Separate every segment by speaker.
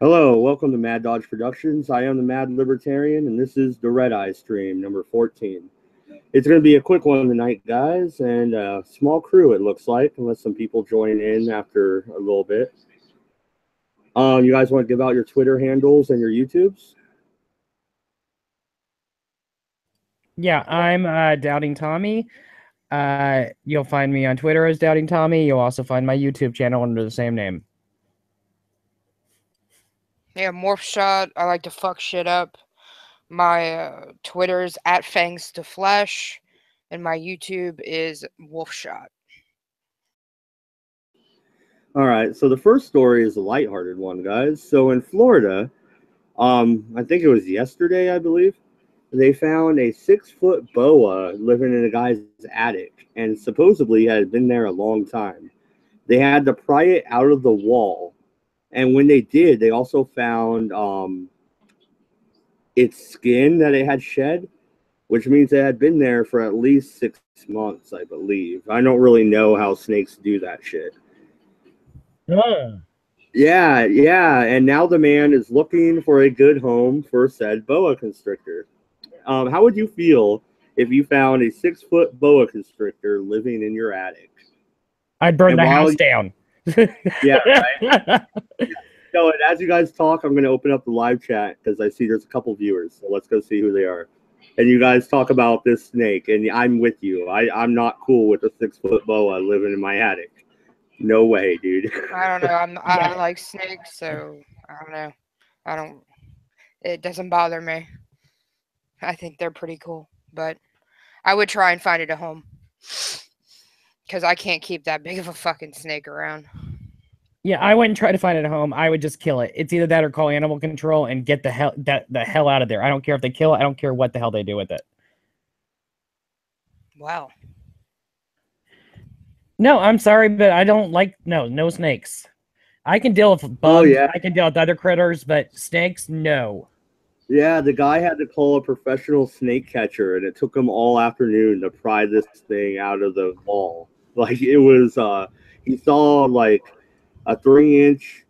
Speaker 1: Hello, welcome to Mad Dodge Productions. I am the Mad Libertarian, and this is the redEye stream, number 14. It's going to be a quick one tonight, guys, and a small crew, it looks like, unless some people join in after a little bit. You guys want to give out your Twitter handles and your YouTubes?
Speaker 2: Yeah, I'm Doubting Tommy. You'll find me on Twitter as Doubting Tommy. You'll also find my YouTube channel under the same name.
Speaker 3: Yeah, Morph Shot. I like to fuck shit up. My Twitter's at Fangs to Flesh, and my YouTube is Wolf Shot.
Speaker 1: All right, so the first story is a lighthearted one, guys. So in Florida, I think it was yesterday, I believe, they found a 6-foot boa living in a guy's attic, and supposedly had been there a long time. They had to pry it out of the wall, and when they did, they also found its skin that it had shed, which means it had been there for at least 6 months, I believe. I don't really know how snakes do that shit. Yeah, and now the man is looking for a good home for said boa constrictor. How would you feel if you found a 6-foot boa constrictor living in your attic?
Speaker 2: I'd burn the house down.
Speaker 1: Yeah, right? So, and as you guys talk, I'm going to open up the live chat because I see there's a couple viewers. So let's go see who they are. And you guys talk about this snake, and I'm with you. I'm not cool with a 6-foot boa living in my attic. No way, dude.
Speaker 3: I don't know. I like snakes, so I don't know. It doesn't bother me. I think they're pretty cool, but I would try and find it a home because I can't keep that big of a fucking snake around.
Speaker 2: Yeah, I wouldn't try to find it a home. I would just kill it. It's either that or call animal control and get the hell out of there. I don't care if they kill it. I don't care what the hell they do with it.
Speaker 3: Wow.
Speaker 2: No, I'm sorry, but I don't like no snakes. I can deal with bugs.
Speaker 1: Oh, yeah.
Speaker 2: I can deal with other critters, but snakes, no.
Speaker 1: Yeah, the guy had to call a professional snake catcher, and it took him all afternoon to pry this thing out of the wall. Like, it was, he saw, like, a 3-inch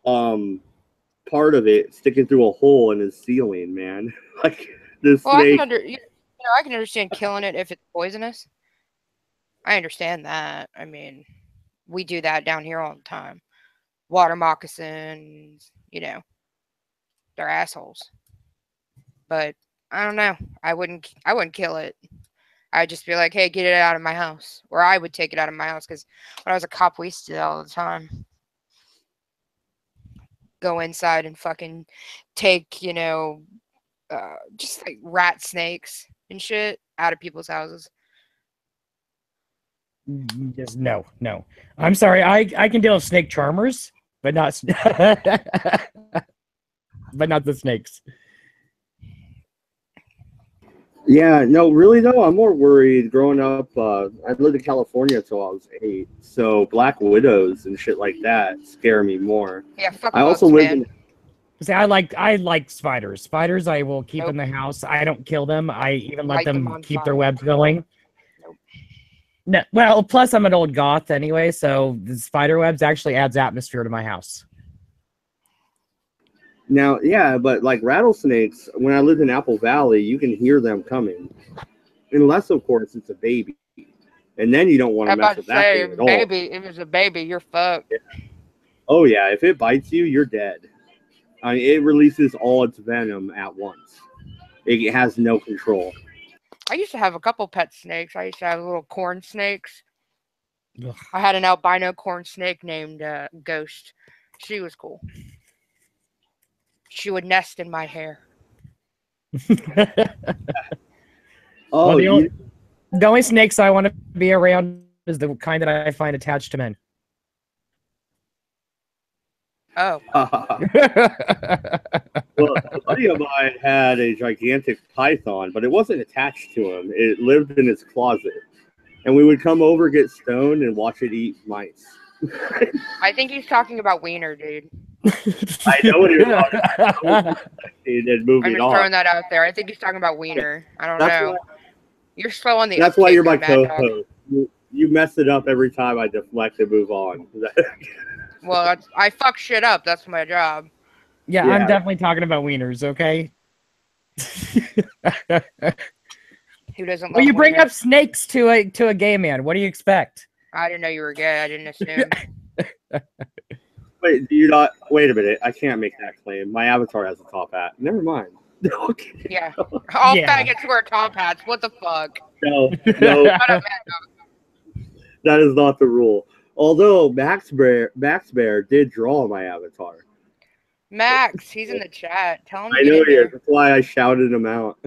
Speaker 1: part of it sticking through a hole in his ceiling, man. Like, this snake.
Speaker 3: I can understand killing it if it's poisonous. I understand that. I mean, we do that down here all the time. Water moccasins, they're assholes. But I don't know. I wouldn't kill it. I'd just be like, hey, get it out of my house. Or I would take it out of my house because when I was a cop, we used to do that all the time. Go inside and fucking take, just like rat snakes and shit out of people's houses.
Speaker 2: Just no. I'm sorry. I can deal with snake charmers, but not but not the snakes.
Speaker 1: Yeah, no, really though, I'm more worried. Growing up, I lived in California until I was 8, so black widows and shit like that scare me more.
Speaker 3: Yeah, fuck
Speaker 1: I also lived in.
Speaker 2: See, I like spiders. Spiders I will keep in the house. I don't kill them. I even let them keep their webs going. No, well, plus I'm an old goth anyway, so the spider webs actually adds atmosphere to my house.
Speaker 1: Now, yeah, but like rattlesnakes, when I lived in Apple Valley, you can hear them coming. Unless, of course, it's a baby. And then you don't want to mess with that thing at all.
Speaker 3: If it was a baby, you're fucked.
Speaker 1: Yeah. Oh, yeah, if it bites you, you're dead. I mean, it releases all its venom at once. It has no control.
Speaker 3: I used to have a couple pet snakes. I used to have little corn snakes. Ugh. I had an albino corn snake named Ghost. She was cool. She would nest in my hair.
Speaker 2: Oh, well, the only snakes I want to be around is the kind that I find attached to men.
Speaker 3: Oh.
Speaker 1: Well, a buddy of mine had a gigantic python, but it wasn't attached to him. It lived in his closet. And we would come over, get stoned, and watch it eat mice.
Speaker 3: I think he's talking about Wiener, dude.
Speaker 1: I know what you're talking about. I'm
Speaker 3: just throwing that out there. I think he's talking about Wiener. I don't know. You're slow on the.
Speaker 1: That's why you're my co-host. You mess it up every time I deflect and move on.
Speaker 3: Well, I fuck shit up. That's my job.
Speaker 2: Yeah, I'm definitely talking about wieners, okay?
Speaker 3: Who doesn't love
Speaker 2: Well, you bring
Speaker 3: wieners?
Speaker 2: up snakes to a gay man. What do you expect?
Speaker 3: I didn't know you were gay. I didn't assume.
Speaker 1: Wait, do you not? Wait a minute. I can't make that claim. My avatar has a top hat. Never mind. Okay.
Speaker 3: Yeah. All
Speaker 2: Yeah.
Speaker 3: faggots wear top hats. What the fuck?
Speaker 1: No,
Speaker 3: Shut up,
Speaker 1: that is not the rule. Although Max Bear did draw my avatar.
Speaker 3: Max, he's in the chat. Tell him to
Speaker 1: I
Speaker 3: get
Speaker 1: know
Speaker 3: in
Speaker 1: he is.
Speaker 3: here.
Speaker 1: That's why I shouted him out.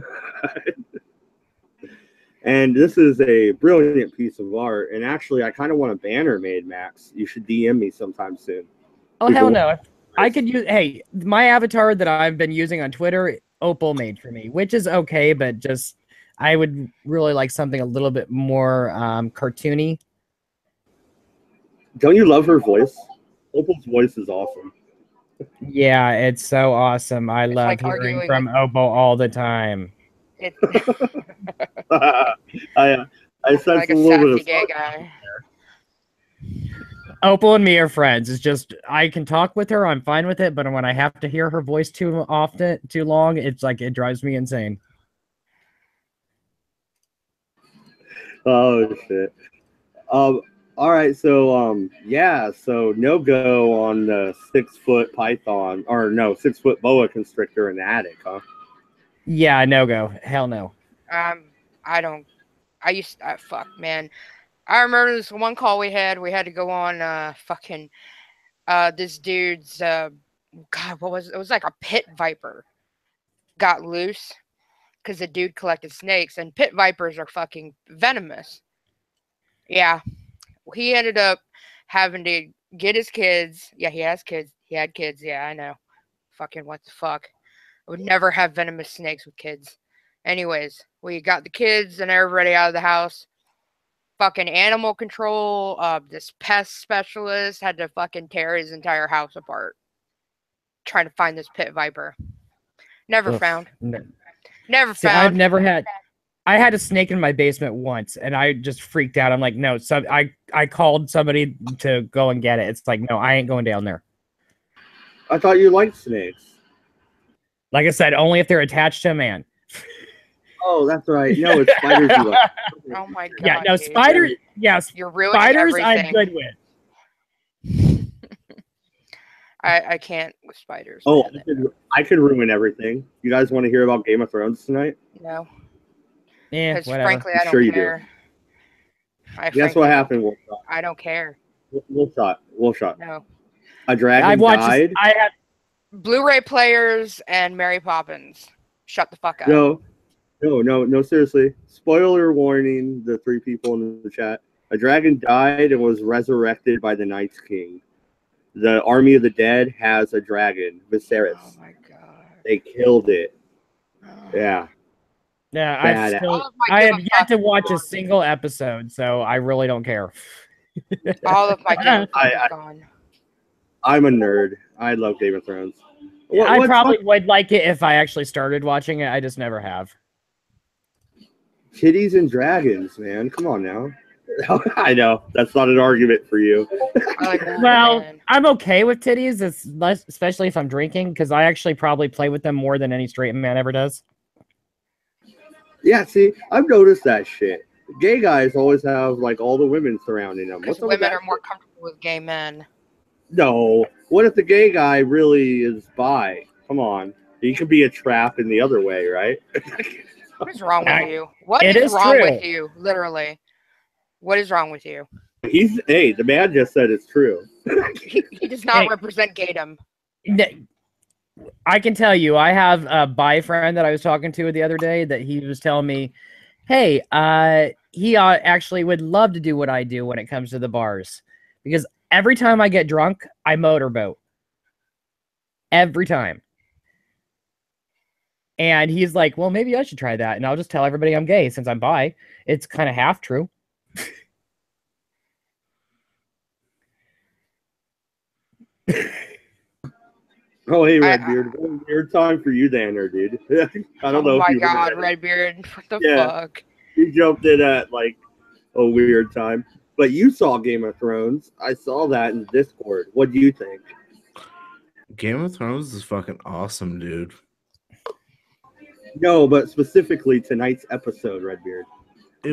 Speaker 1: And this is a brilliant piece of art. And actually, I kind of want a banner made, Max. You should DM me sometime soon.
Speaker 2: Oh, hell no. I could use, hey, my avatar that I've been using on Twitter, Opal made for me, which is okay, but just, I would really like something a little bit more cartoony.
Speaker 1: Don't you love her voice? Opal's voice is awesome.
Speaker 2: Yeah, it's so awesome. I love
Speaker 3: like
Speaker 2: hearing
Speaker 3: arguing
Speaker 2: from Opal all the time.
Speaker 3: It's
Speaker 1: I sense
Speaker 3: like
Speaker 1: a
Speaker 3: a
Speaker 1: little bit
Speaker 3: sassy
Speaker 1: of
Speaker 3: gay guy.
Speaker 2: Opal and me are friends. It's just I can talk with her, I'm fine with it, but when I have to hear her voice too often, too long, it's like it drives me insane.
Speaker 1: Oh shit. All right, so yeah, so no go on the 6-foot python, or no, 6-foot boa constrictor in the attic, huh?
Speaker 2: Yeah, no go. Hell no.
Speaker 3: I don't. I used. Fuck, man. I remember this one call we had. We had to go on. Fucking. This dude's. God, what was it? It was like a pit viper. Got loose, because the dude collected snakes, and pit vipers are fucking venomous. Yeah, he ended up having to get his kids. Yeah, he has kids. He had kids. Yeah, I know. Fucking what the fuck. I would never have venomous snakes with kids. Anyways, we got the kids and everybody out of the house. Fucking animal control, this pest specialist had to fucking tear his entire house apart trying to find this pit viper. Never found. Never
Speaker 2: See,
Speaker 3: found.
Speaker 2: I've never had. I had a snake in my basement once, and I just freaked out. I'm like, no. So I called somebody to go and get it. It's like, no, I ain't going down there.
Speaker 1: I thought you liked snakes.
Speaker 2: Like I said, only if they're attached to a man.
Speaker 1: Oh, that's right. No, it's spiders you like.
Speaker 3: Oh my god.
Speaker 2: Yeah, no,
Speaker 3: dude.
Speaker 2: spiders. Yes,
Speaker 3: You're ruining
Speaker 2: spiders.
Speaker 3: everything.
Speaker 2: I'm good with.
Speaker 3: I can't with spiders.
Speaker 1: Oh,
Speaker 3: man.
Speaker 1: I could ruin everything. You guys want to hear about Game of Thrones tonight?
Speaker 3: No.
Speaker 2: Yeah,
Speaker 3: Because
Speaker 2: whatever.
Speaker 3: frankly, I don't
Speaker 1: Sure you do.
Speaker 3: care.
Speaker 1: Guess what happened, Wolfshot?
Speaker 3: I don't care.
Speaker 1: Wolfshot.
Speaker 3: No.
Speaker 1: A dragon died.
Speaker 2: I had
Speaker 3: Blu-ray players and Mary Poppins. Shut the fuck up.
Speaker 1: No, seriously. Spoiler warning, the 3 people in the chat. A dragon died and was resurrected by the Night's King. The Army of the Dead has a dragon, Viserys.
Speaker 3: Oh my god.
Speaker 1: They killed it.
Speaker 3: Oh.
Speaker 1: Yeah.
Speaker 2: Yeah, I have yet to watch a single episode, so I really don't care.
Speaker 3: All of my Game of Thrones is gone.
Speaker 1: I'm a nerd. I love Game of Thrones.
Speaker 2: I probably would like it if I actually started watching it. I just never have.
Speaker 1: Titties and dragons, man. Come on now. I know. That's not an argument for you.
Speaker 2: Well, I'm okay with titties, especially if I'm drinking, because I actually probably play with them more than any straight man ever does.
Speaker 1: Yeah, see, I've noticed that shit. Gay guys always have, like, all the women surrounding them.
Speaker 3: Because women are more comfortable with gay men.
Speaker 1: No. What if the gay guy really is bi? Come on. He could be a trap in the other way, right?
Speaker 3: What is wrong with you? What is wrong with you? Literally. What is wrong with you?
Speaker 1: Hey, the man just said it's true.
Speaker 3: He does not represent gaydom.
Speaker 2: I can tell you, I have a bi friend that I was talking to the other day that he was telling me, hey, he actually would love to do what I do when it comes to the bars. Because every time I get drunk, I motorboat. Every time. And he's like, well, maybe I should try that. And I'll just tell everybody I'm gay since I'm bi. It's kind of half true.
Speaker 1: Oh, hey, Redbeard. Weird time for you, Danner, dude. I don't know if you.
Speaker 3: Oh my god, Redbeard. What the fuck?
Speaker 1: You jumped in at, like, a weird time. But you saw Game of Thrones. I saw that in Discord. What do you think?
Speaker 4: Game of Thrones is fucking awesome, dude.
Speaker 1: No, but specifically tonight's episode, Redbeard.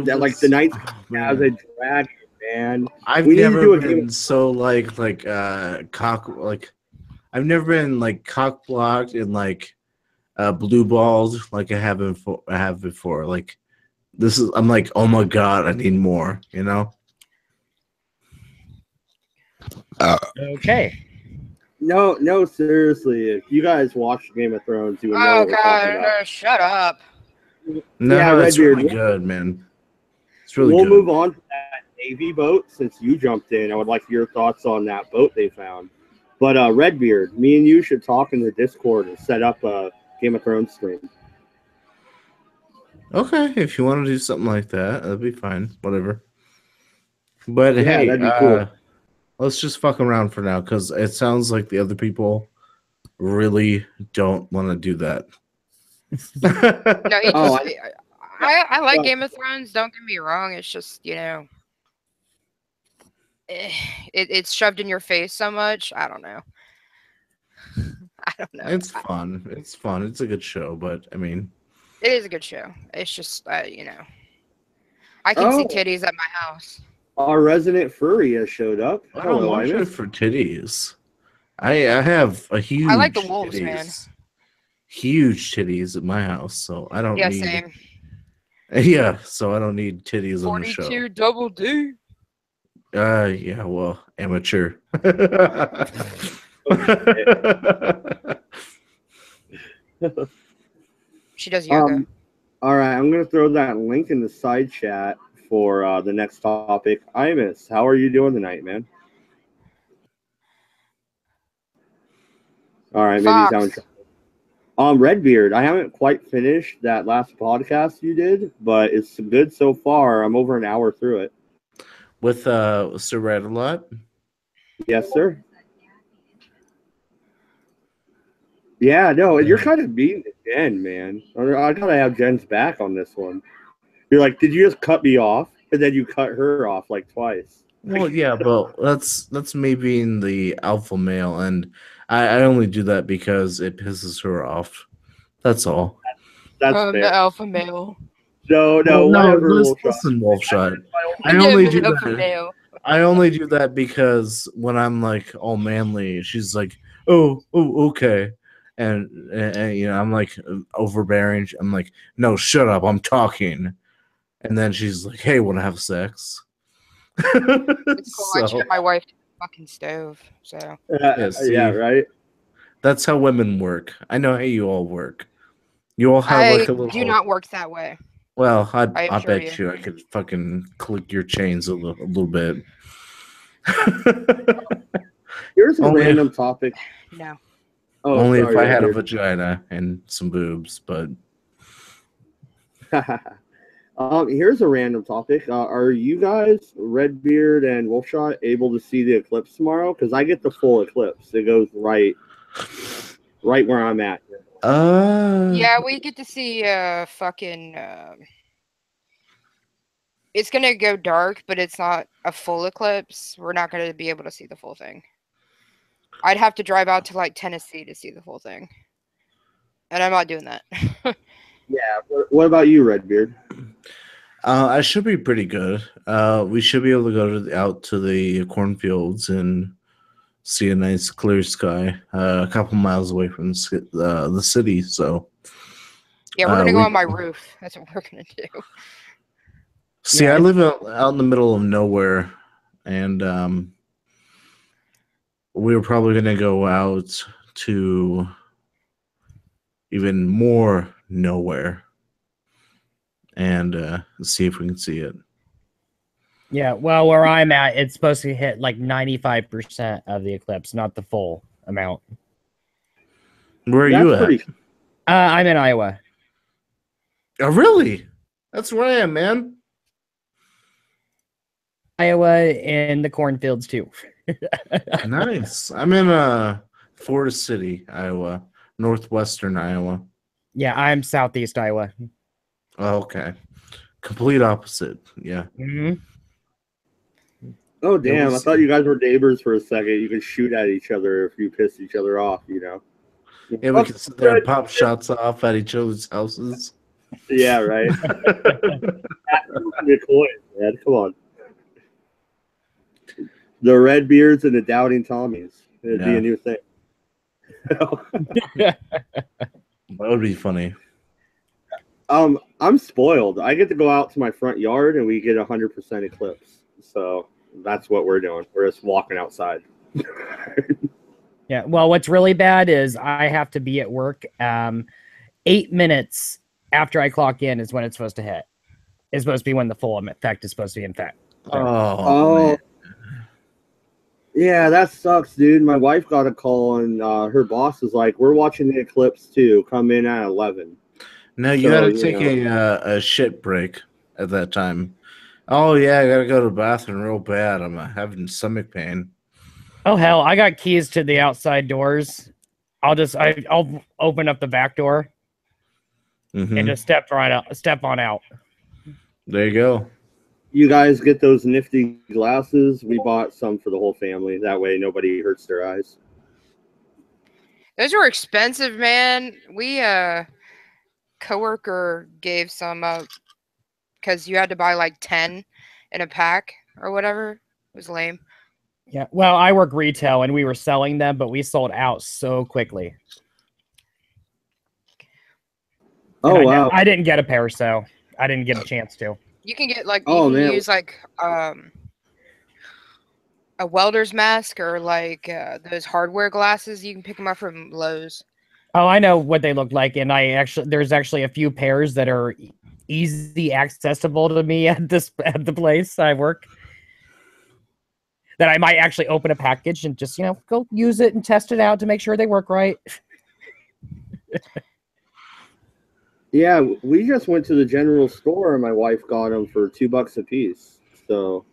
Speaker 1: That like tonight's has a dragon, man.
Speaker 4: I've
Speaker 1: We need to
Speaker 4: never
Speaker 1: do a
Speaker 4: been
Speaker 1: game.
Speaker 4: so I've never been like cock blocked and like blue balled like I have before. Like I'm like, oh my god, I need more, you know?
Speaker 2: Okay.
Speaker 1: No, seriously. If you guys watch Game of Thrones, you would know
Speaker 3: Oh
Speaker 1: what we're talking
Speaker 3: God,
Speaker 1: about.
Speaker 3: shut up.
Speaker 4: No,
Speaker 1: Yeah,
Speaker 4: it's
Speaker 1: Redbeard,
Speaker 4: really good, man. It's really
Speaker 1: we'll
Speaker 4: good.
Speaker 1: move on to that Navy boat since you jumped in. I would like your thoughts on that boat they found. But Redbeard, me and you should talk in the Discord and set up a Game of Thrones stream.
Speaker 4: Okay, if you want to do something like that, that'd be fine. Whatever. But
Speaker 1: Yeah,
Speaker 4: hey,
Speaker 1: that'd be cool.
Speaker 4: let's just fuck around for now because it sounds like the other people really don't want to do that.
Speaker 3: No, he
Speaker 1: Oh,
Speaker 3: just. I like
Speaker 1: well-
Speaker 3: Game of Thrones. Don't get me wrong. It's just it's shoved in your face so much. I don't know. I don't know.
Speaker 4: It's fun. It's fun. It's a good show, but I mean,
Speaker 3: It is a good show. It's just I can see
Speaker 1: Oh.
Speaker 3: titties at my house.
Speaker 1: Our resident furry has showed up.
Speaker 4: I don't
Speaker 1: Hello,
Speaker 4: watch it
Speaker 1: Imus.
Speaker 4: for titties. I have a huge.
Speaker 3: I like the wolves,
Speaker 4: titties.
Speaker 3: man.
Speaker 4: Huge titties at my house, so I don't
Speaker 3: Yeah,
Speaker 4: need.
Speaker 3: same.
Speaker 4: Yeah, so I don't need titties on the show.
Speaker 3: 42 double D.
Speaker 4: Yeah, well, amateur.
Speaker 3: She does yoga.
Speaker 1: All right, I'm gonna throw that link in the side chat for the next topic. Imus, how are you doing tonight, man? All right, maybe he's
Speaker 3: Fox.
Speaker 1: down. Redbeard, I haven't quite finished that last podcast you did, but it's good so far. I'm over an hour through it.
Speaker 4: With Sir Red-a-Lot?
Speaker 1: Yes, sir. Yeah, no, you're kind of beating Jen, man. I gotta have Jen's back on this one. You're like, did you just cut me off? And then you cut her off like twice.
Speaker 4: Well, yeah, but that's me being the alpha male, and I only do that because it pisses her off. That's all.
Speaker 1: That's
Speaker 3: The
Speaker 1: fair.
Speaker 3: alpha male.
Speaker 1: No,
Speaker 4: Well,
Speaker 1: whatever.
Speaker 4: listen, Wolfshot. I
Speaker 3: Yeah,
Speaker 4: only
Speaker 3: the
Speaker 4: do
Speaker 3: alpha
Speaker 4: that.
Speaker 3: male.
Speaker 4: I only do that because when I'm like all manly, she's like, "Oh, okay," and I'm like overbearing. I'm like, "No, shut up, I'm talking," and then she's like, "Hey, want to have sex?"
Speaker 3: It's cool. I
Speaker 4: So,
Speaker 3: shut my wife to the fucking stove. So
Speaker 4: see.
Speaker 1: Yeah, right.
Speaker 4: that's how women work. I know how you all work. You all have
Speaker 3: I
Speaker 4: like a little.
Speaker 3: do not work that way.
Speaker 4: Well, I
Speaker 3: assure
Speaker 4: bet
Speaker 3: you.
Speaker 4: you I could fucking click your chains a little bit.
Speaker 1: Here's a
Speaker 4: Only-
Speaker 1: random topic.
Speaker 3: No.
Speaker 1: Oh,
Speaker 4: Only
Speaker 1: sorry,
Speaker 4: if I had a
Speaker 1: Redbeard.
Speaker 4: vagina and some boobs, but
Speaker 1: Here's a random topic. Are you guys, Redbeard and Wolfshot, able to see the eclipse tomorrow? Because I get the full eclipse. It goes right where I'm at.
Speaker 3: Yeah, we get to see fucking. It's gonna go dark, but it's not a full eclipse. We're not gonna be able to see the full thing. I'd have to drive out to like Tennessee to see the full thing, and I'm not doing that.
Speaker 1: Yeah. What about you, Redbeard?
Speaker 4: I should be pretty good. We should be able to go out to the cornfields and see a nice clear sky, a couple miles away from the city. So
Speaker 3: Yeah, we're gonna go on my roof. That's what we're gonna do.
Speaker 4: see,
Speaker 2: Yeah.
Speaker 4: I live out in the middle of nowhere, and we were probably gonna go out to even more nowhere and see if we can see it.
Speaker 2: Yeah, well, where I'm at, it's supposed to hit like 95% of the eclipse, not the full amount.
Speaker 4: Where are you at?
Speaker 1: pretty.
Speaker 2: I'm in Iowa.
Speaker 4: Oh, really? That's where I am, man.
Speaker 2: Iowa and the cornfields too.
Speaker 4: Nice. I'm in Forest City, Iowa, northwestern Iowa.
Speaker 2: Yeah, I'm southeast Iowa.
Speaker 4: Oh, okay. Complete opposite. Yeah.
Speaker 2: hmm
Speaker 1: Oh damn! I thought you guys were neighbors for a second. You could shoot at each other if you pissed each other off. You know.
Speaker 4: Yeah, we could sit there and pop shots off at each other's houses.
Speaker 1: Yeah, right. The coin, man. Come on. The red beards and the doubting Tommies. It'd be a new thing.
Speaker 4: That would be funny.
Speaker 1: I'm spoiled. I get to go out to my front yard and we get 100% eclipse. So that's what we're doing. We're just walking outside.
Speaker 2: Yeah. Well, what's really bad is I have to be at work 8 minutes after I clock in is when it's supposed to hit. It's supposed to be when the full effect is supposed to be in fact.
Speaker 1: Oh. Yeah, that sucks, dude. My wife got a call and her boss was like, "We're watching the eclipse too. Come in at 11."
Speaker 4: No, you gotta take a shit break at that time. Oh yeah, I gotta go to the bathroom real bad. I'm having stomach pain.
Speaker 2: Oh hell, I got keys to the outside doors. I'll open up the back door and just step on out.
Speaker 4: There you go.
Speaker 1: You guys get those nifty glasses. We bought some for the whole family. That way nobody hurts their eyes.
Speaker 3: Those were expensive, man. We coworker gave some up because you had to buy like 10 in a pack or whatever. It was lame.
Speaker 2: Yeah. Well, I work retail and we were selling them, but we sold out so quickly.
Speaker 1: Oh wow.
Speaker 2: I didn't get a pair, so I didn't get a chance to.
Speaker 3: You can get like you can use like a welder's mask or like those hardware glasses. You can pick them up from Lowe's.
Speaker 2: Oh, I know what they look like, and there's actually a few pairs that are easy accessible to me at the place I work. That I might actually open a package and just go use it and test it out to make sure they work right.
Speaker 1: Yeah, we just went to the general store and my wife got them for $2 a piece. So,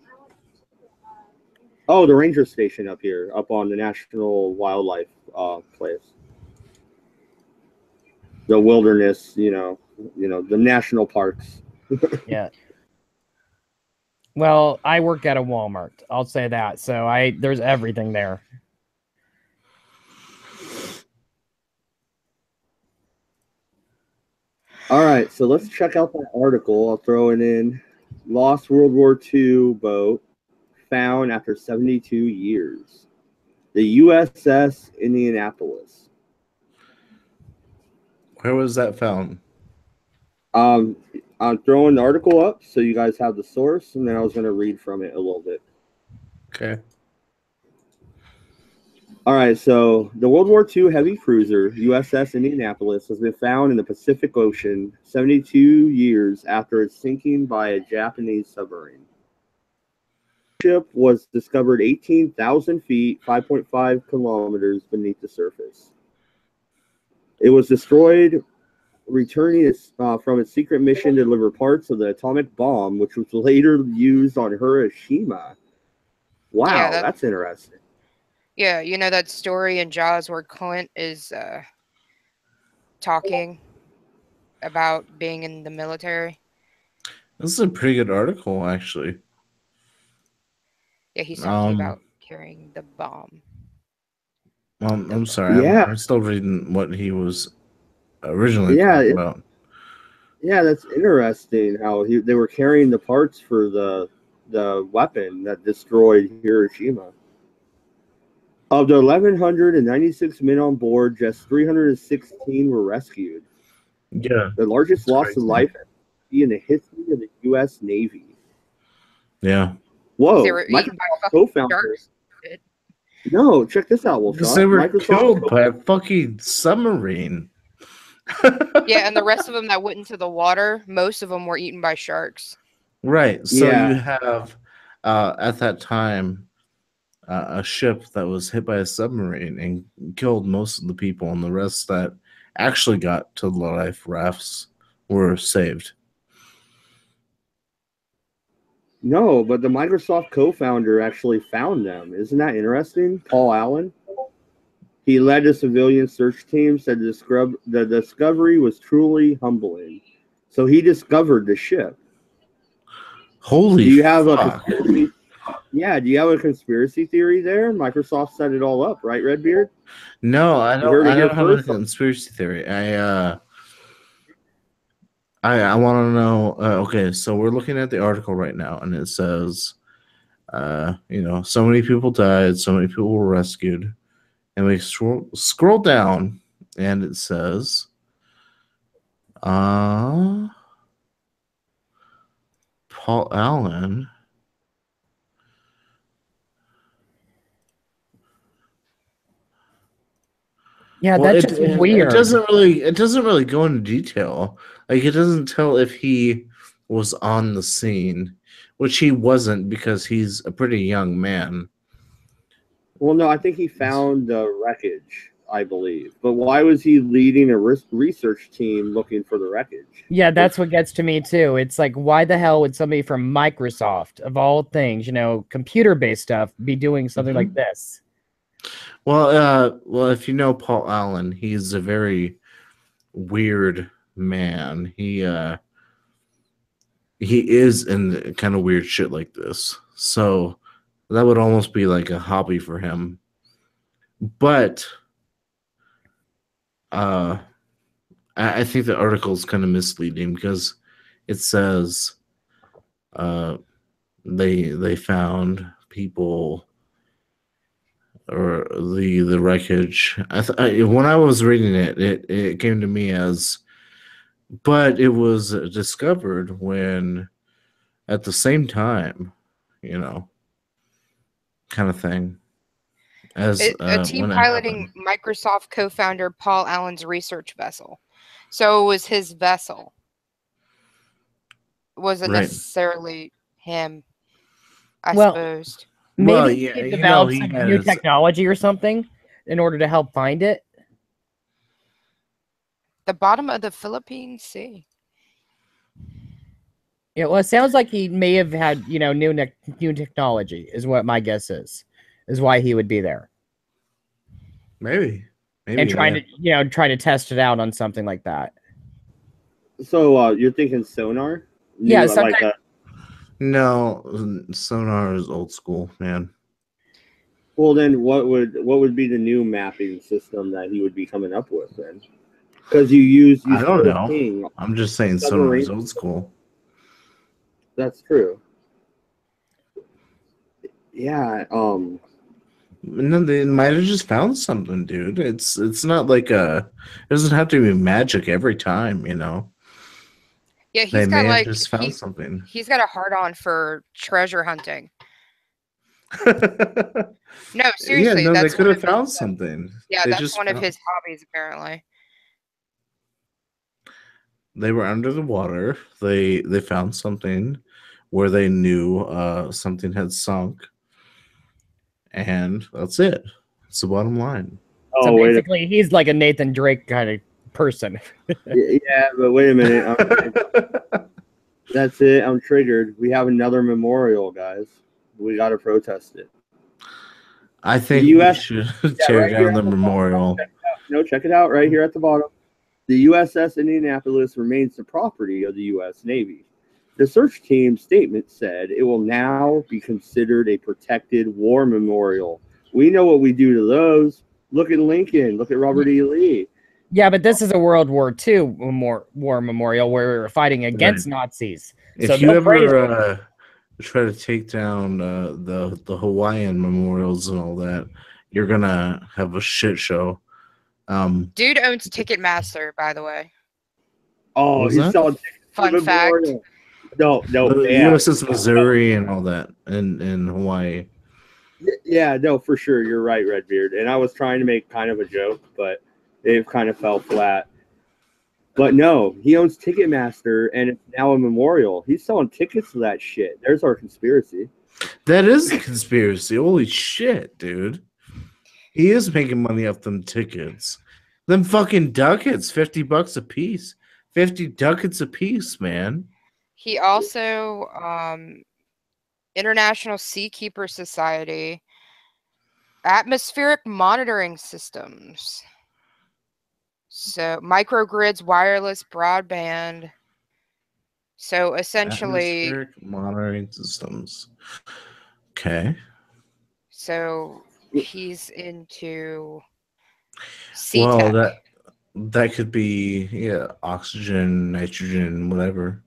Speaker 1: the ranger station up here, up on the National Wildlife place, the wilderness, the national parks.
Speaker 2: Yeah. Well, I work at a Walmart. I'll say that. So there's everything there.
Speaker 1: All right, so let's check out that article. I'll throw it in. Lost World War II boat found after 72 years. The USS Indianapolis.
Speaker 4: Where was that found?
Speaker 1: I'm throwing the article up so you guys have the source, and then I was going to read from it a little bit.
Speaker 4: Okay.
Speaker 1: All right, so the World War II heavy cruiser USS Indianapolis has been found in the Pacific Ocean 72 years after its sinking by a Japanese submarine. The ship was discovered 18,000 feet, 5.5 kilometers beneath the surface. It was destroyed, returning from its secret mission to deliver parts of the atomic bomb, which was later used on Hiroshima. Wow, yeah, that's interesting.
Speaker 3: Yeah, you know that story in Jaws where Clint is talking about being in the military?
Speaker 4: This is a pretty good article, actually.
Speaker 3: Yeah, he's talking about carrying the bomb.
Speaker 4: I'm sorry.
Speaker 1: Yeah.
Speaker 4: I'm still reading what he was originally talking about.
Speaker 1: Yeah, that's interesting how they were carrying the parts for the weapon that destroyed Hiroshima. Of the 1,196 men on board, just 316 were rescued.
Speaker 4: Yeah.
Speaker 1: The largest loss of life in the history of the U.S. Navy.
Speaker 4: Yeah.
Speaker 1: Whoa. Microsoft co-founder. No, check this out, Wolfshot.
Speaker 4: They were killed by a fucking submarine.
Speaker 3: Yeah, and the rest of them that went into the water, most of them were eaten by sharks.
Speaker 4: Right. So you have, at that time, a ship that was hit by a submarine and killed most of the people, and the rest that actually got to the life rafts were saved.
Speaker 1: No, but the Microsoft co-founder actually found them. Isn't that interesting? Paul Allen. He led a civilian search team, said the discovery was truly humbling. So he discovered the ship.
Speaker 4: Holy
Speaker 1: Do you have
Speaker 4: fuck.
Speaker 1: Yeah, do you have a conspiracy theory there? Microsoft set it all up, right, Redbeard?
Speaker 4: No, I
Speaker 1: You
Speaker 4: don't.
Speaker 1: heard it
Speaker 4: I
Speaker 1: here
Speaker 4: don't have a
Speaker 1: first.
Speaker 4: conspiracy theory. I want to know. Okay, so we're looking at the article right now, and it says, so many people died, so many people were rescued, and we scroll down, and it says, Paul Allen.
Speaker 2: Yeah,
Speaker 4: Well,
Speaker 2: that's just weird.
Speaker 4: it doesn't really go into detail. Like, it doesn't tell if he was on the scene, which he wasn't because he's a pretty young man.
Speaker 1: Well, no, I think he found the wreckage, I believe. But why was he leading a research team looking for the wreckage?
Speaker 2: Yeah, that's what gets to me too. It's like, why the hell would somebody from Microsoft, of all things, computer-based stuff, be doing something like this?
Speaker 4: Well, if you know Paul Allen, he's a very weird man. He is in kind of weird shit like this. So that would almost be like a hobby for him. But I think the article is kind of misleading because it says they found people or the wreckage. When I was reading it came to me as, but it was discovered when at the same time, kind of thing. As
Speaker 3: A team
Speaker 4: when it
Speaker 3: piloting
Speaker 4: happened.
Speaker 3: Microsoft co-founder Paul Allen's research vessel. So it was his vessel. It wasn't
Speaker 4: Right.
Speaker 3: necessarily him, I
Speaker 2: Well,
Speaker 3: suppose.
Speaker 2: Maybe
Speaker 4: yeah,
Speaker 2: he developed some
Speaker 4: had
Speaker 2: new
Speaker 4: his-
Speaker 2: technology or something in order to help find it.
Speaker 3: The bottom of the Philippine Sea.
Speaker 2: Yeah, well, it sounds like he may have had, new technology, is what my guess is why he would be there.
Speaker 4: Maybe.
Speaker 2: And trying to, try to test it out on something like that.
Speaker 1: So you're thinking sonar?
Speaker 2: Yeah,
Speaker 4: No, sonar is old school, man.
Speaker 1: Well, then what would be the new mapping system that he would be coming up with then? Because you
Speaker 4: I don't know.
Speaker 1: ping.
Speaker 4: I'm just saying sonar is old school.
Speaker 1: That's true. Yeah.
Speaker 4: No, they might have just found something, dude. It's not like it doesn't have to be magic every time,
Speaker 3: Yeah,
Speaker 4: They may have just found something.
Speaker 3: He's got a hard on for treasure hunting. No, seriously.
Speaker 4: They could have found something.
Speaker 3: Yeah, that's one of his hobbies, apparently.
Speaker 4: They were under the water. They found something where they knew something had sunk. And that's it. It's the bottom line.
Speaker 2: So basically, he's like a Nathan Drake kind of person.
Speaker 1: Yeah, but wait a minute. That's it. I'm triggered. We have another memorial, guys. We got to protest it.
Speaker 4: I think we should tear down the memorial.
Speaker 1: Check it out right here at the bottom. The USS Indianapolis remains the property of the U.S. Navy. The search team's statement said it will now be considered a protected war memorial. We know what we do to those. Look at Lincoln. Look at Robert E. Lee.
Speaker 2: Yeah, but this is a World War II war memorial where we were fighting against Nazis.
Speaker 4: If you ever try to take down the Hawaiian memorials and all that, you're gonna have a shit show.
Speaker 3: Dude owns Ticketmaster, by the way.
Speaker 1: Oh, he's selling tickets.
Speaker 3: Fun fact.
Speaker 1: No,
Speaker 4: the USS Missouri and all that in Hawaii.
Speaker 1: Yeah, no, for sure. You're right, Redbeard. And I was trying to make kind of a joke, but it kind of fell flat. But no, he owns Ticketmaster, and it's now a memorial. He's selling tickets to that shit. There's our conspiracy.
Speaker 4: That is a conspiracy. Holy shit, dude. He is making money off them tickets. Them fucking ducats, $50 a piece. 50 ducats a piece, man.
Speaker 3: He also International Seakeeper Society, atmospheric monitoring systems. So microgrids, wireless broadband. So essentially,
Speaker 4: atmospheric monitoring systems. Okay.
Speaker 3: So he's into
Speaker 4: Well,
Speaker 3: C-Tech.
Speaker 4: that could be oxygen, nitrogen, whatever.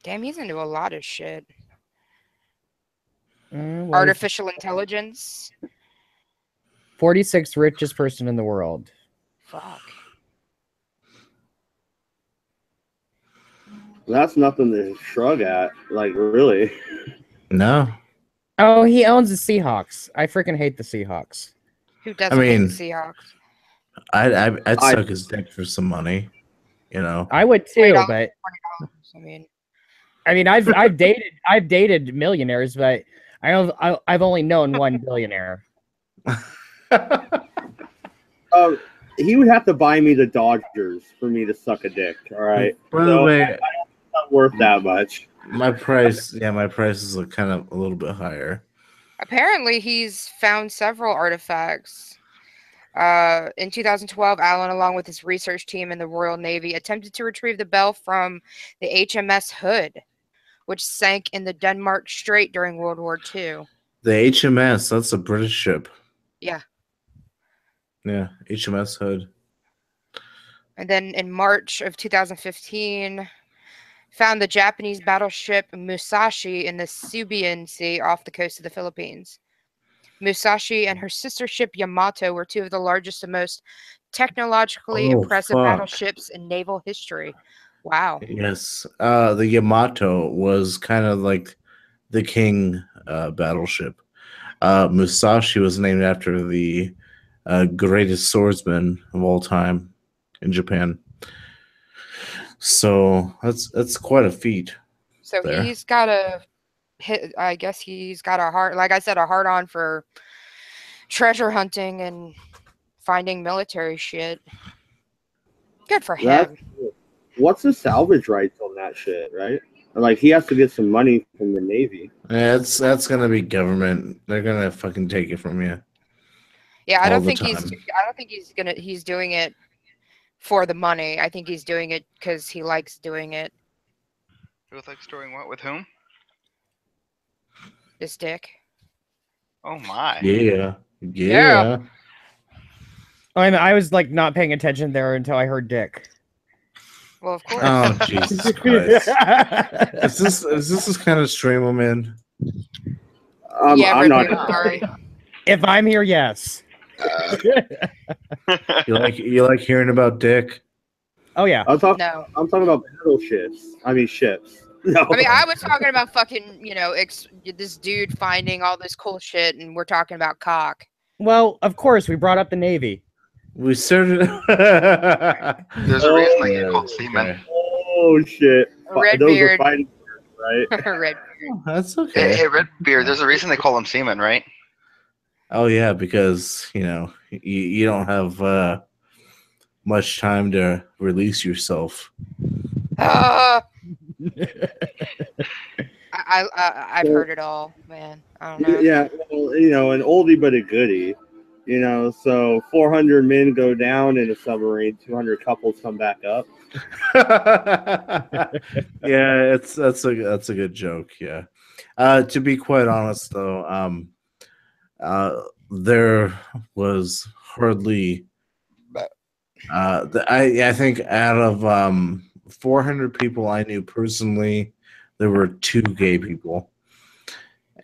Speaker 3: Damn, he's into a lot of shit.
Speaker 2: Well,
Speaker 3: Artificial intelligence.
Speaker 2: 46th richest person in the world.
Speaker 3: Fuck.
Speaker 1: That's nothing to shrug at. Like, really.
Speaker 4: No.
Speaker 2: Oh, he owns the Seahawks. I freaking hate the Seahawks.
Speaker 3: Who doesn't hate the Seahawks?
Speaker 4: I'd suck his dick for some money. You know.
Speaker 2: I would too, but
Speaker 3: $20.
Speaker 2: I mean, I've dated millionaires, but I've only known one billionaire.
Speaker 1: He would have to buy me the Dodgers for me to suck a dick. All right.
Speaker 4: By the way,
Speaker 1: it's not worth that much.
Speaker 4: My price is kind of a little bit higher.
Speaker 3: Apparently, he's found several artifacts. In 2012, Allen, along with his research team in the Royal Navy, attempted to retrieve the bell from the HMS Hood, which sank in the Denmark Strait during World War II.
Speaker 4: The HMS, that's a British ship.
Speaker 3: Yeah.
Speaker 4: Yeah, HMS Hood.
Speaker 3: And then in March of 2015, found the Japanese battleship Musashi in the Subian Sea off the coast of the Philippines. Musashi and her sister ship Yamato were two of the largest and most technologically impressive battleships in naval history. Wow.
Speaker 4: Yes. The Yamato was kind of like the king battleship. Musashi was named after the greatest swordsman of all time in Japan. So that's quite a feat.
Speaker 3: So there. He's got a hit. I guess he's got a heart, like I said, a heart on for treasure hunting and finding military shit. Good for him.
Speaker 1: What's the salvage rights on that shit, right? Like, he has to get some money from the Navy.
Speaker 4: Yeah, that's gonna be government. They're gonna fucking take it from you.
Speaker 3: Yeah, I don't think he's doing it for the money. I think he's doing it because he likes doing it.
Speaker 5: He likes doing what with whom?
Speaker 3: This dick.
Speaker 5: Oh my.
Speaker 4: Yeah.
Speaker 2: I was like not paying attention there until I heard dick.
Speaker 3: Well, of course.
Speaker 4: Oh Jesus Christ! Is this kind of stream I'm in?
Speaker 3: Yeah,
Speaker 1: I'm not.
Speaker 3: Sorry.
Speaker 2: If I'm here, yes.
Speaker 4: You like hearing about dick?
Speaker 2: Oh yeah.
Speaker 1: I'm talking about battleships. I mean ships. No.
Speaker 3: I mean, I was talking about fucking, this dude finding all this cool shit, and we're talking about cock.
Speaker 2: Well, of course, we brought up the Navy.
Speaker 4: We started.
Speaker 5: There's a reason they get called seamen.
Speaker 1: Oh shit!
Speaker 3: Redbeard,
Speaker 1: right?
Speaker 3: Redbeard.
Speaker 4: Oh, that's okay.
Speaker 5: Hey, Redbeard. There's a reason they call them seamen, right?
Speaker 4: Oh yeah, because you don't have much time to release yourself.
Speaker 3: I've heard it all, man. I don't know.
Speaker 1: Yeah, well, an oldie but a goodie. So 400 men go down in a submarine, 200 couples come back up.
Speaker 4: Yeah, that's a good joke. Yeah. To be quite honest, though, there was hardly. I think out of 400 people I knew personally, there were 2 gay people.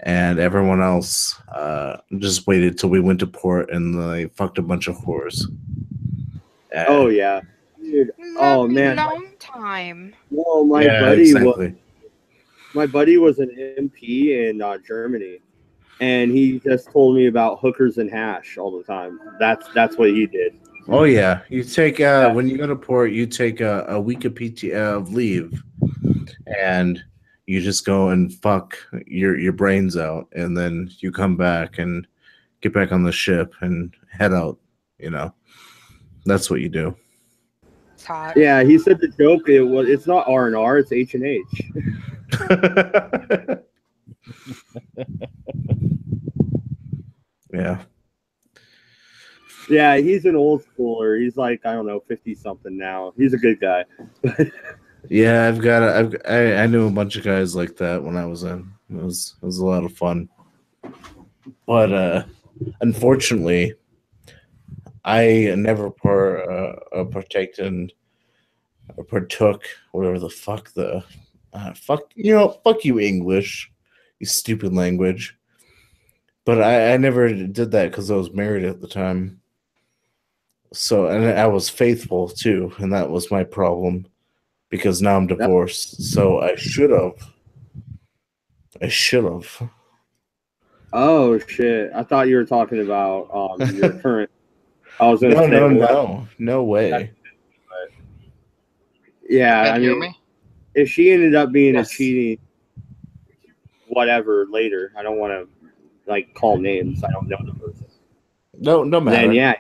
Speaker 4: And everyone else just waited till we went to port and they fucked a bunch of whores.
Speaker 1: Oh yeah, dude. Oh man,
Speaker 3: long time.
Speaker 1: Well, my buddy was an MP in Germany, and he just told me about hookers and hash all the time. That's what he did.
Speaker 4: Oh yeah, you take when you go to port, you take a week of of leave, and you just go and fuck your brains out, and then you come back and get back on the ship and head out. That's what you do.
Speaker 3: It's hot.
Speaker 1: Yeah, he said the joke. It's not R&R, it's H&H.
Speaker 4: Yeah.
Speaker 1: Yeah, he's an old schooler. He's like, I don't know, 50 something now. He's a good guy.
Speaker 4: Yeah, I knew a bunch of guys like that when I was in. It was a lot of fun. But unfortunately, I never partook, whatever the fuck fuck you English, you stupid language. But I never did that because I was married at the time. So, and I was faithful too, and that was my problem because now I'm divorced. So I should have.
Speaker 1: Oh shit! I thought you were talking about your current. I was gonna say
Speaker 4: No way.
Speaker 1: Yeah,
Speaker 5: You
Speaker 1: I
Speaker 5: can't hear
Speaker 1: mean,
Speaker 5: me?
Speaker 1: if she ended up being
Speaker 4: Yes.
Speaker 1: a cheating whatever later, I don't want to like call names. I don't know the person.
Speaker 4: No matter.
Speaker 1: Then yeah,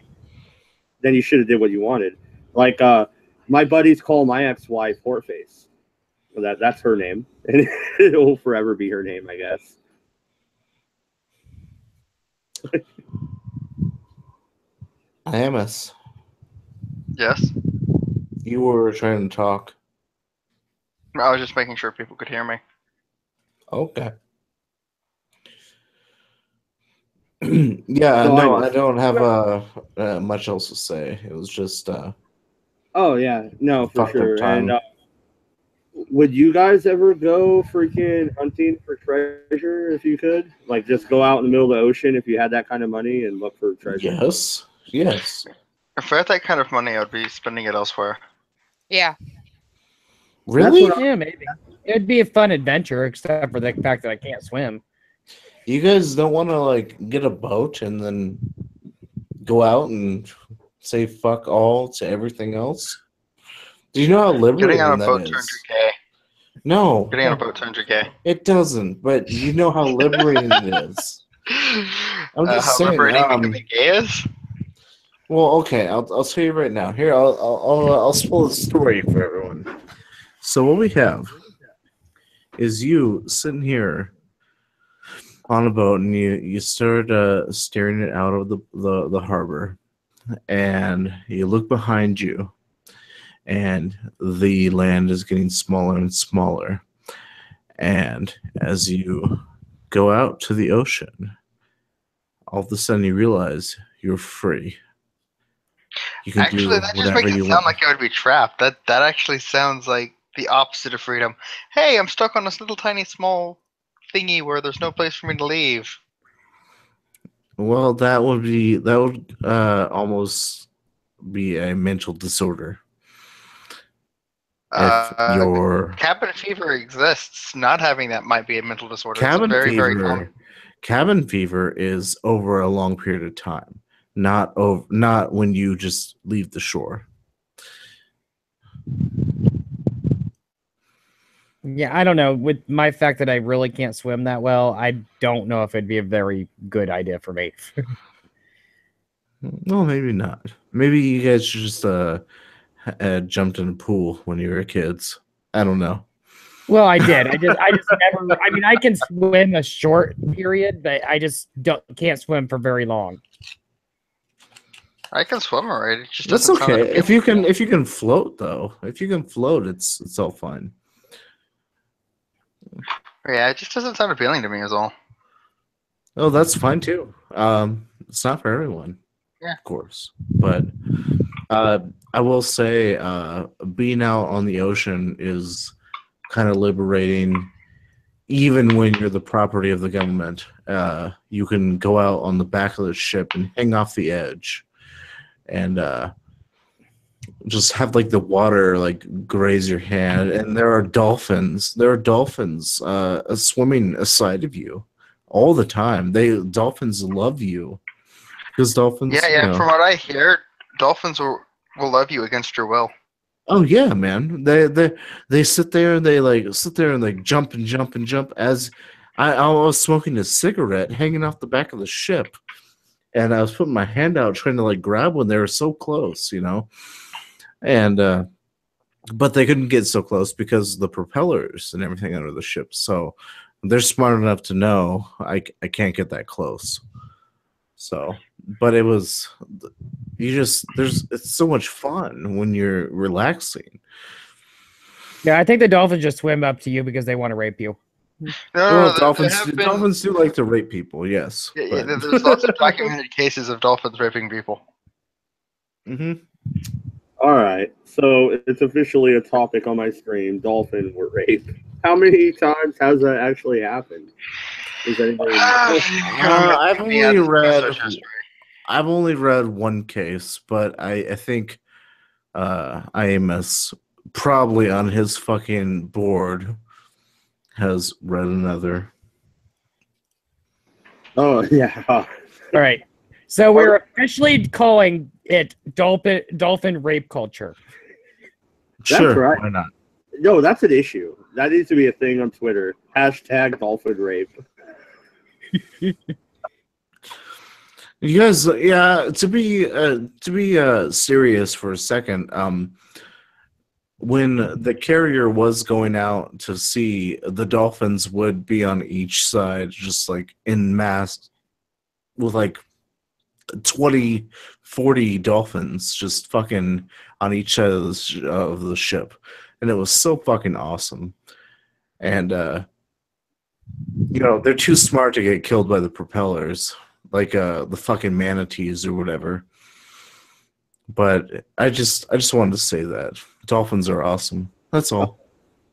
Speaker 1: then you should have did what you wanted. Like my buddies call my ex-wife Hortface. Well, that's her name, and it will forever be her name, I guess.
Speaker 4: Amos,
Speaker 5: Yes.
Speaker 4: you were trying to talk.
Speaker 5: I was just making sure people could hear me.
Speaker 4: Okay. Yeah,
Speaker 1: So
Speaker 4: no, I don't have much else to say. It was just
Speaker 1: Oh yeah, no, for
Speaker 4: fucked up
Speaker 1: sure.
Speaker 4: time.
Speaker 1: And would you guys ever go freaking hunting for treasure if you could? Like just go out in the middle of the ocean if you had that kind of money and look for treasure?
Speaker 4: Yes.
Speaker 5: If I had that kind of money, I would be spending it elsewhere.
Speaker 3: Yeah.
Speaker 4: Really?
Speaker 1: That's what
Speaker 2: Yeah, maybe. It'd be a fun adventure, except for the fact that I can't swim.
Speaker 4: You guys don't want to like get a boat and then go out and say fuck all to everything else? Do you know how
Speaker 5: Getting on
Speaker 4: liberating
Speaker 5: a
Speaker 4: that
Speaker 5: boat turns
Speaker 4: is?
Speaker 5: you gay.
Speaker 4: No,
Speaker 5: Getting on a boat turns you gay.
Speaker 4: it doesn't. But you know how liberating it is. I'm just
Speaker 5: how
Speaker 4: saying,
Speaker 5: liberating becoming gay is?
Speaker 4: Well, okay, I'll tell you right now. Here, I'll spoil the story for everyone. So what we have is you sitting here on a boat, and you start staring it out of the harbor, and you look behind you, and the land is getting smaller and smaller. And as you go out to the ocean, all of a sudden you realize you're free. You can
Speaker 5: Actually,
Speaker 4: do
Speaker 5: that just
Speaker 4: whatever
Speaker 5: makes it
Speaker 4: you
Speaker 5: sound
Speaker 4: want.
Speaker 5: like I would be trapped. That actually sounds like the opposite of freedom. Hey, I'm stuck on this little tiny small thingy where there's no place for me to leave.
Speaker 4: Well, that would almost be a mental disorder. If your
Speaker 5: Cabin fever exists, not having that might be a mental disorder. It's very, very common.
Speaker 4: cabin fever is over a long period of time, not when you just leave the shore.
Speaker 2: Yeah, I don't know. With my fact that I really can't swim that well, I don't know if it'd be a very good idea for me.
Speaker 4: Well, maybe not. Maybe you guys just jumped in a pool when you were kids. I don't know.
Speaker 2: Well, I did. I just never. I mean, I can swim a short period, but I just can't swim for very long.
Speaker 5: I can swim alright. It just
Speaker 4: That's
Speaker 5: doesn't sound
Speaker 4: okay.
Speaker 5: that
Speaker 4: If you can float though, if you can float, it's all fine.
Speaker 5: Yeah, it just doesn't sound appealing to me as all.
Speaker 4: Oh, that's fine too. It's not for everyone,
Speaker 5: Yeah.
Speaker 4: of course. But I will say, being out on the ocean is kind of liberating, even when you're the property of the government. You can go out on the back of the ship and hang off the edge, and just have like the water like graze your hand, and there are dolphins. Swimming aside of you all the time. Dolphins love you because dolphins.
Speaker 5: Yeah.
Speaker 4: You know,
Speaker 5: From what I hear, dolphins will love you against your will.
Speaker 4: oh yeah, man. They sit there and they jump and jump and jump. As I was smoking a cigarette hanging off the back of the ship, and I was putting my hand out trying to like grab one. They were so close, you know. And but they couldn't get so close because of the propellers and everything under the ship. So they're smart enough to know I can't get that close. So, but it's so much fun when you're relaxing.
Speaker 2: Yeah, I think the dolphins just swim up to you because they want to rape you.
Speaker 4: Well,
Speaker 5: there
Speaker 4: dolphins
Speaker 5: have been-
Speaker 4: dolphins do like to rape people, yes.
Speaker 5: yeah,
Speaker 4: but-
Speaker 5: there's lots of documented cases of dolphins raping people.
Speaker 4: Mhm.
Speaker 1: All right, so it's officially a topic on my stream: dolphin rape. How many times has that actually happened? Is anybody?
Speaker 4: I've
Speaker 5: Me add
Speaker 4: only
Speaker 5: this to my
Speaker 4: read
Speaker 5: search history.
Speaker 4: I've only read one case, but I think IMS probably on his fucking board has read another.
Speaker 1: Oh yeah.
Speaker 2: All right. So we're officially calling it dolphin rape culture.
Speaker 4: Sure,
Speaker 1: right.
Speaker 4: why not?
Speaker 1: No, that's an issue. That needs to be a thing on Twitter. Hashtag dolphin rape.
Speaker 4: You guys, yeah. To be serious for a second, when the carrier was going out to sea, the dolphins would be on each side, just like en masse, with like 20, 40 dolphins just fucking on each side of the ship, and it was so fucking awesome. And they're too smart to get killed by the propellers, like the fucking manatees or whatever. But I just wanted to say that dolphins are awesome. That's all.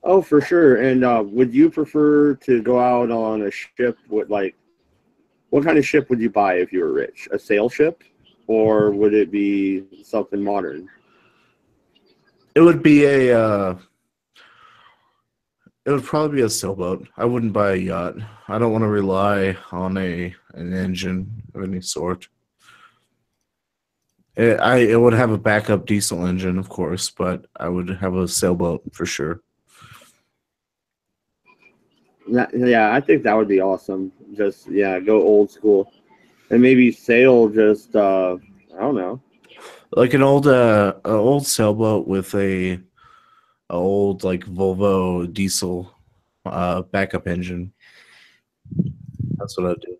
Speaker 1: Oh, for sure. And would you prefer to go out on a ship with what kind of ship would you buy if you were rich? A sail ship, or would it be something modern?
Speaker 4: It would be it would probably be a sailboat. I wouldn't buy a yacht. I don't want to rely on an engine of any sort. It would have a backup diesel engine, of course, but I would have a sailboat for sure.
Speaker 1: Yeah, I think that would be awesome. Just go old school, and maybe sail. Just I don't know,
Speaker 4: Like an old sailboat with a old like Volvo diesel backup engine. That's what I'd do.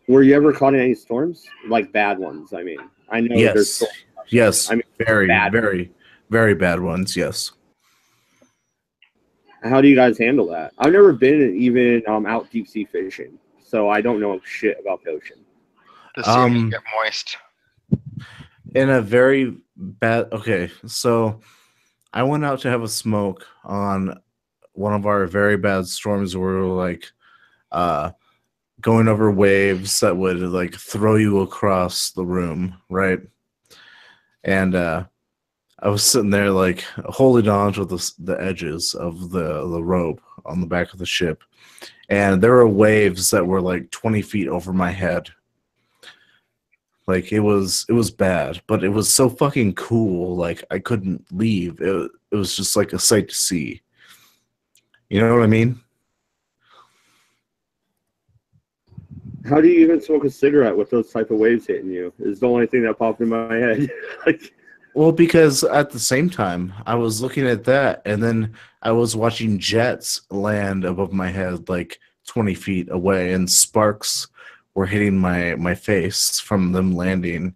Speaker 1: Were you ever caught in any storms? Like bad ones, I mean. I know there's
Speaker 4: Yes.
Speaker 1: storms.
Speaker 4: Yes.
Speaker 1: I mean,
Speaker 4: very,
Speaker 1: bad.
Speaker 4: very, very bad ones. Yes.
Speaker 1: How do you guys handle that? I've never been even out deep sea fishing, so I don't know shit about the ocean.
Speaker 5: The sea can get moist.
Speaker 4: In a very bad. Okay, so I went out to have a smoke on one of our very bad storms where we were like going over waves that would like throw you across the room, right? And I was sitting there like holding on to the edges of the rope on the back of the ship, and there were waves that were like 20 feet over my head. Like it was bad, but it was so fucking cool. Like I couldn't leave. It was just like a sight to see. You know what I mean?
Speaker 1: How do you even smoke a cigarette with those type of waves hitting you? Is the only thing that popped in my head.
Speaker 4: Well, because at the same time, I was looking at that, and then I was watching jets land above my head, like 20 feet away, and sparks were hitting my face from them landing.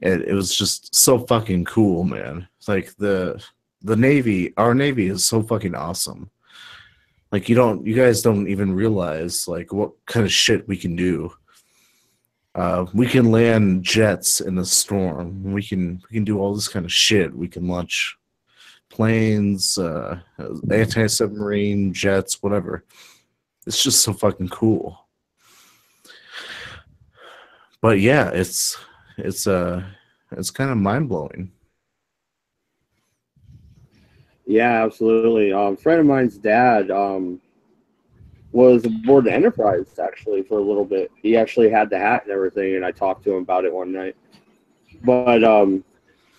Speaker 4: It was just so fucking cool, man. It's like the Navy, our Navy is so fucking awesome. Like you guys don't even realize like what kind of shit we can do. We can land jets in a storm. We can do all this kind of shit. We can launch planes, anti-submarine jets, whatever. It's just so fucking cool. But yeah, it's kind of mind blowing.
Speaker 1: Yeah, absolutely. A friend of mine's dad was aboard the Enterprise actually for a little bit. He actually had the hat and everything, and I talked to him about it one night. But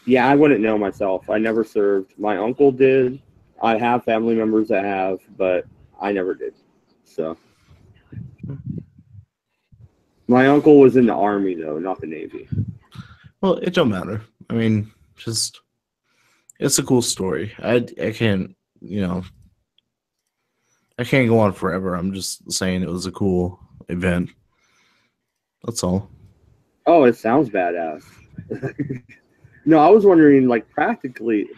Speaker 1: yeah, I wouldn't know myself. I never served. My uncle did. I have family members that have, but I never did. So my uncle was in the Army though, not the Navy.
Speaker 4: Well, it don't matter. I mean, just it's a cool story. I can't, I can't go on forever. I'm just saying it was a cool event. That's all.
Speaker 1: Oh, it sounds badass. No, I was wondering, like, practically,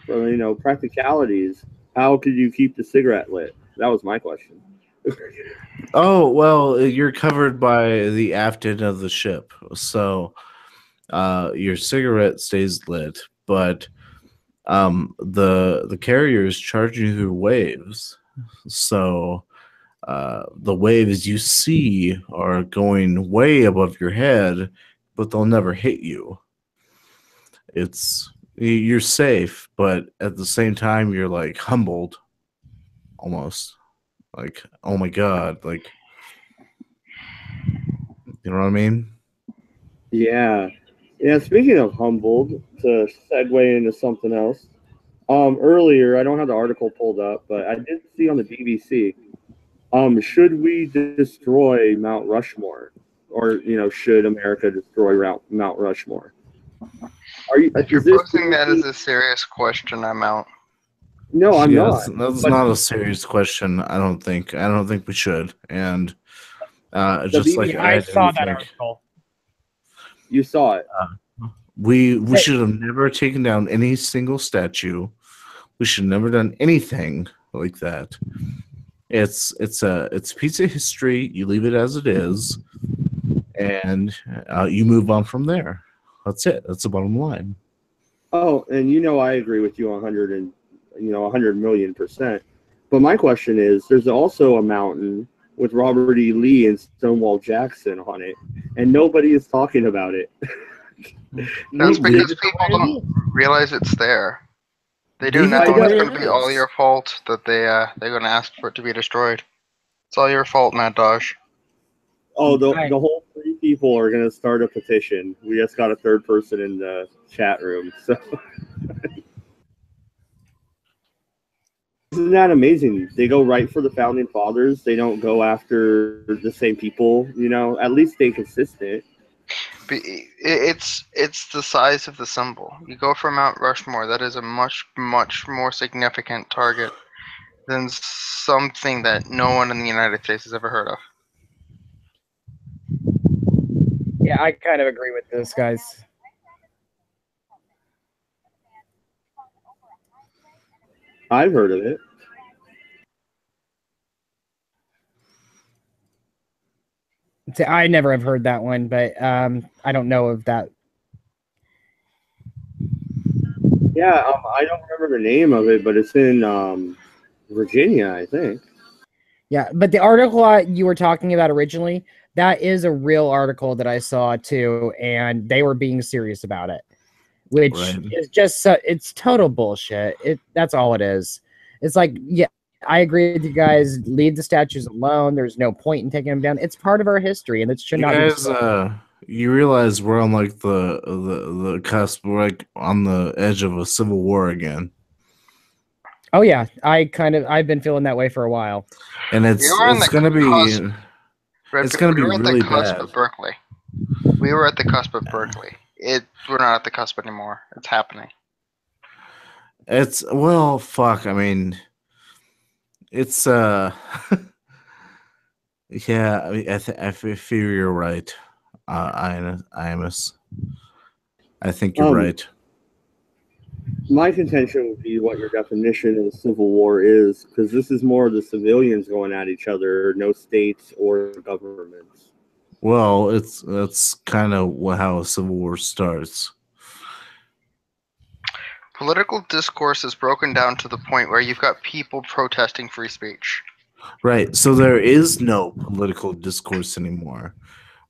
Speaker 1: practicalities. How could you keep the cigarette lit? That was my question.
Speaker 4: Oh, well, you're covered by the aft end of the ship, so your cigarette stays lit, but the carriers charge you through waves, so the waves you see are going way above your head, but they'll never hit you. You're safe, but at the same time, you're like humbled, almost. Like, oh my god, like, you know what I mean?
Speaker 1: Yeah. Yeah, speaking of humbled, to segue into something else. Earlier, I don't have the article pulled up, but I did see on the BBC. Should we destroy Mount Rushmore, or should America destroy Mount Rushmore?
Speaker 5: If you're
Speaker 1: Is this
Speaker 5: posing that as a serious question, I'm out.
Speaker 1: No, I'm
Speaker 4: Yeah,
Speaker 1: not.
Speaker 4: that's
Speaker 1: But
Speaker 4: not a serious question. I don't think. I don't think we should. And
Speaker 1: the
Speaker 4: just like
Speaker 1: BBC,
Speaker 2: I saw
Speaker 4: didn't
Speaker 2: that
Speaker 4: think
Speaker 2: article.
Speaker 1: you saw it.
Speaker 4: we
Speaker 2: Hey.
Speaker 4: should have never taken down any single statue. We should have never done anything like that. It's a piece of history. You leave it as it is, and you move on from there. That's it. That's the bottom line.
Speaker 1: Oh, and I agree with you 100 million%. But my question is, there's also a mountain with Robert E. Lee and Stonewall Jackson on it, and nobody is talking about it.
Speaker 5: That's
Speaker 4: Leave
Speaker 5: because
Speaker 4: it
Speaker 5: people
Speaker 4: the way it
Speaker 5: don't realize it's there. They do
Speaker 4: Leave it
Speaker 5: now,
Speaker 4: the
Speaker 5: and it's
Speaker 4: way
Speaker 5: going
Speaker 4: it
Speaker 5: to be all
Speaker 4: is.
Speaker 5: your fault that they're going to ask for it to be destroyed. It's all your fault, Mad Dodge.
Speaker 1: Oh, the
Speaker 2: Right.
Speaker 1: whole 3 people are going to start a petition. We just got a 3rd person in the chat room. So isn't that amazing? They go right for the founding fathers. They don't go after the same people. At least stay consistent.
Speaker 5: It's the size of the symbol. You go for Mount Rushmore. That is a much, much more significant target than something that no one in the United States has ever heard of.
Speaker 2: Yeah, I kind of agree with this, guys.
Speaker 1: I've heard of it.
Speaker 2: See, I never have heard that one, but I don't know of that.
Speaker 1: Yeah, I don't remember the name of it, but it's in Virginia, I think.
Speaker 2: Yeah, but the article you were talking about originally, that is a real article that I saw too, and they were being serious about it, which
Speaker 4: Right.
Speaker 2: is just it's total bullshit. That's all it is. It's like, yeah, I agree with you guys. Leave the statues alone. There's no point in taking them down. It's part of our history, and it should
Speaker 4: You
Speaker 2: not
Speaker 4: guys,
Speaker 2: be.
Speaker 4: you realize we're on like the cusp, we're like on the edge of a civil war again,
Speaker 2: Oh yeah, I've been feeling that way for a while.
Speaker 4: and
Speaker 5: We were
Speaker 4: it's gonna be
Speaker 5: Redbeard,
Speaker 4: gonna be
Speaker 5: we were at
Speaker 4: really
Speaker 5: the cusp
Speaker 4: bad.
Speaker 5: of Berkeley. We were at the cusp of Berkeley. We're not at the cusp anymore. It's happening.
Speaker 4: It's well, fuck. I mean, it's yeah. I mean, I feel you're right. Imus. I think you're right.
Speaker 1: My contention would be what your definition of a civil war is, because this is more of the civilians going at each other, no states or governments.
Speaker 4: Well, that's kind of how a civil war starts.
Speaker 5: Political discourse is broken down to the point where you've got people protesting free speech.
Speaker 4: Right. So there is no political discourse anymore.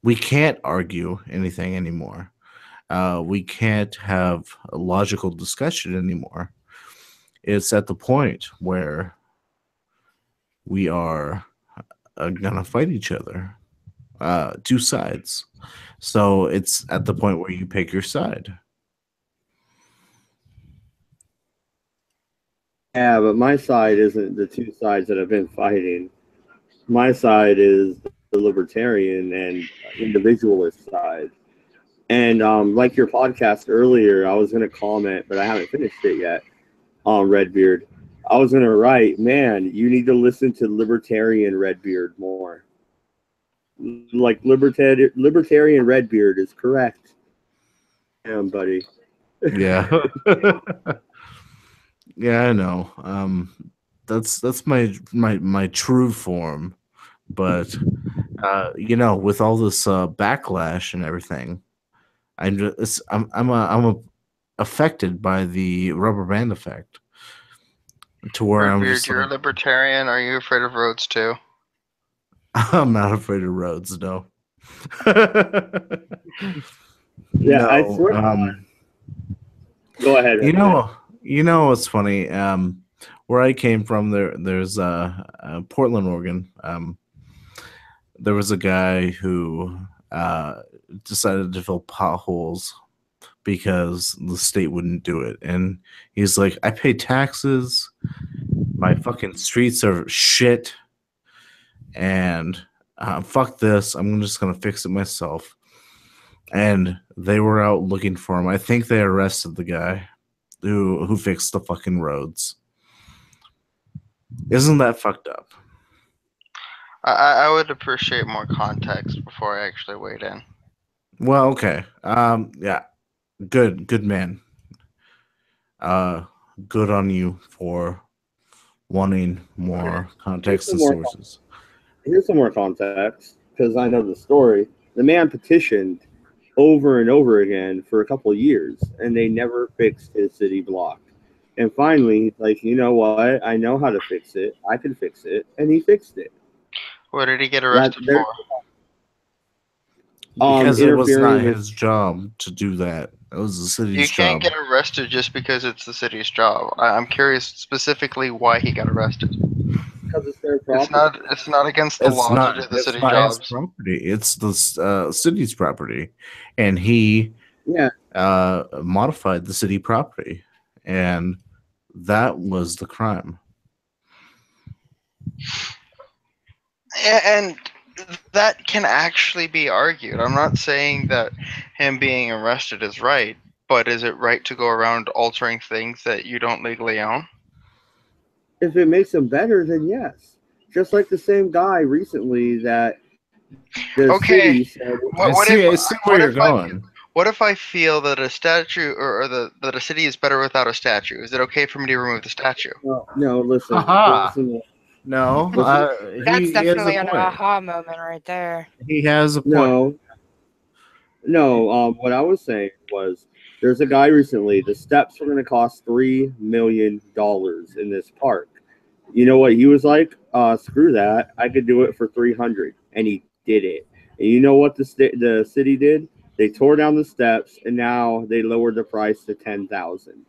Speaker 4: We can't argue anything anymore. We can't have a logical discussion anymore. It's at the point where we are gonna fight each other, 2 sides. So it's at the point where you pick your side.
Speaker 1: Yeah, but my side isn't the 2 sides that have been fighting. My side is the libertarian and individualist side. And like your podcast earlier, I was going to comment, but I haven't finished it yet on Redbeard. I was going to write, man, you need to listen to libertarian Redbeard more. Like libertarian Redbeard is correct. Damn, buddy.
Speaker 4: Yeah. Yeah, I know. That's my true form. But with all this backlash and everything, I'm affected by the rubber band effect to where I'm
Speaker 5: Redbeard,
Speaker 4: just
Speaker 5: you're a
Speaker 4: like,
Speaker 5: libertarian. Are you afraid of roads too?
Speaker 4: I'm not afraid of roads. No.
Speaker 1: Yeah, I
Speaker 4: No.
Speaker 1: swear. Go ahead.
Speaker 4: You
Speaker 1: Red.
Speaker 4: know, you know what's funny? Where I came from, there's Portland, Oregon. There was a guy who decided to fill potholes because the state wouldn't do it, and he's like, "I pay taxes. My fucking streets are shit, and fuck this. I'm just gonna fix it myself." And they were out looking for him. I think they arrested the guy who fixed the fucking roads. Isn't that fucked up?
Speaker 5: I would appreciate more context before I actually weighed in.
Speaker 4: Well, okay. Yeah. Good man. Good on you for wanting more context and sources.
Speaker 1: Here's some more context because I know the story. The man petitioned over and over again for a couple of years, and they never fixed his city block. And finally, like, you know what? I know how to fix it. I can fix it, and he fixed it.
Speaker 5: What did he get arrested for?
Speaker 4: Because it was not
Speaker 1: interfering with.
Speaker 4: his job to do that. It was the
Speaker 5: You
Speaker 4: city's
Speaker 5: can't
Speaker 4: job.
Speaker 5: get arrested just because it's the city's job. I'm curious specifically why he got arrested.
Speaker 1: Because it's their property.
Speaker 5: It's not against the law to do the city
Speaker 4: not
Speaker 5: jobs.
Speaker 4: his property. It's the city's property, and he modified the city property, and that was the crime.
Speaker 5: And that can actually be argued. I'm not saying that him being arrested is right, but is it right to go around altering things that you don't legally own?
Speaker 1: If it makes them better, then yes. Just like the same guy recently that the city said.
Speaker 5: What
Speaker 4: I see where you're going.
Speaker 5: What if I feel that a statue or that a city is better without a statue? Is it okay for me to remove the statue?
Speaker 1: No, listen.
Speaker 4: No,
Speaker 3: that's definitely an aha moment right there.
Speaker 4: He has a point.
Speaker 1: No. What I was saying was, there's a guy recently. The steps are going to cost $3 million in this park. You know what he was like? Screw that. I could do it for 300, and he did it. And you know what the city did? They tore down the steps, and now they lowered the price to 10,000.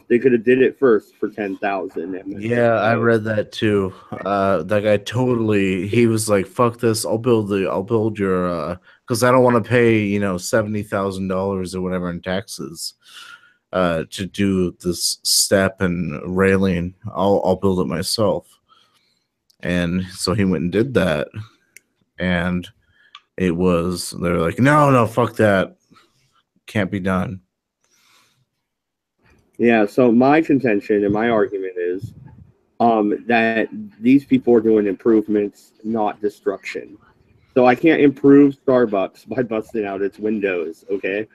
Speaker 1: They could have did it first for 10,000.
Speaker 4: Yeah, I read that too. That guy he was like, "Fuck this! I'll build your because I don't want to pay $70,000 or whatever in taxes to do this step and railing. I'll build it myself." And so he went and did that, and they're like, no, fuck that, can't be done.
Speaker 1: Yeah, so my contention and my argument is that these people are doing improvements, not destruction. So I can't improve Starbucks by busting out its windows, okay?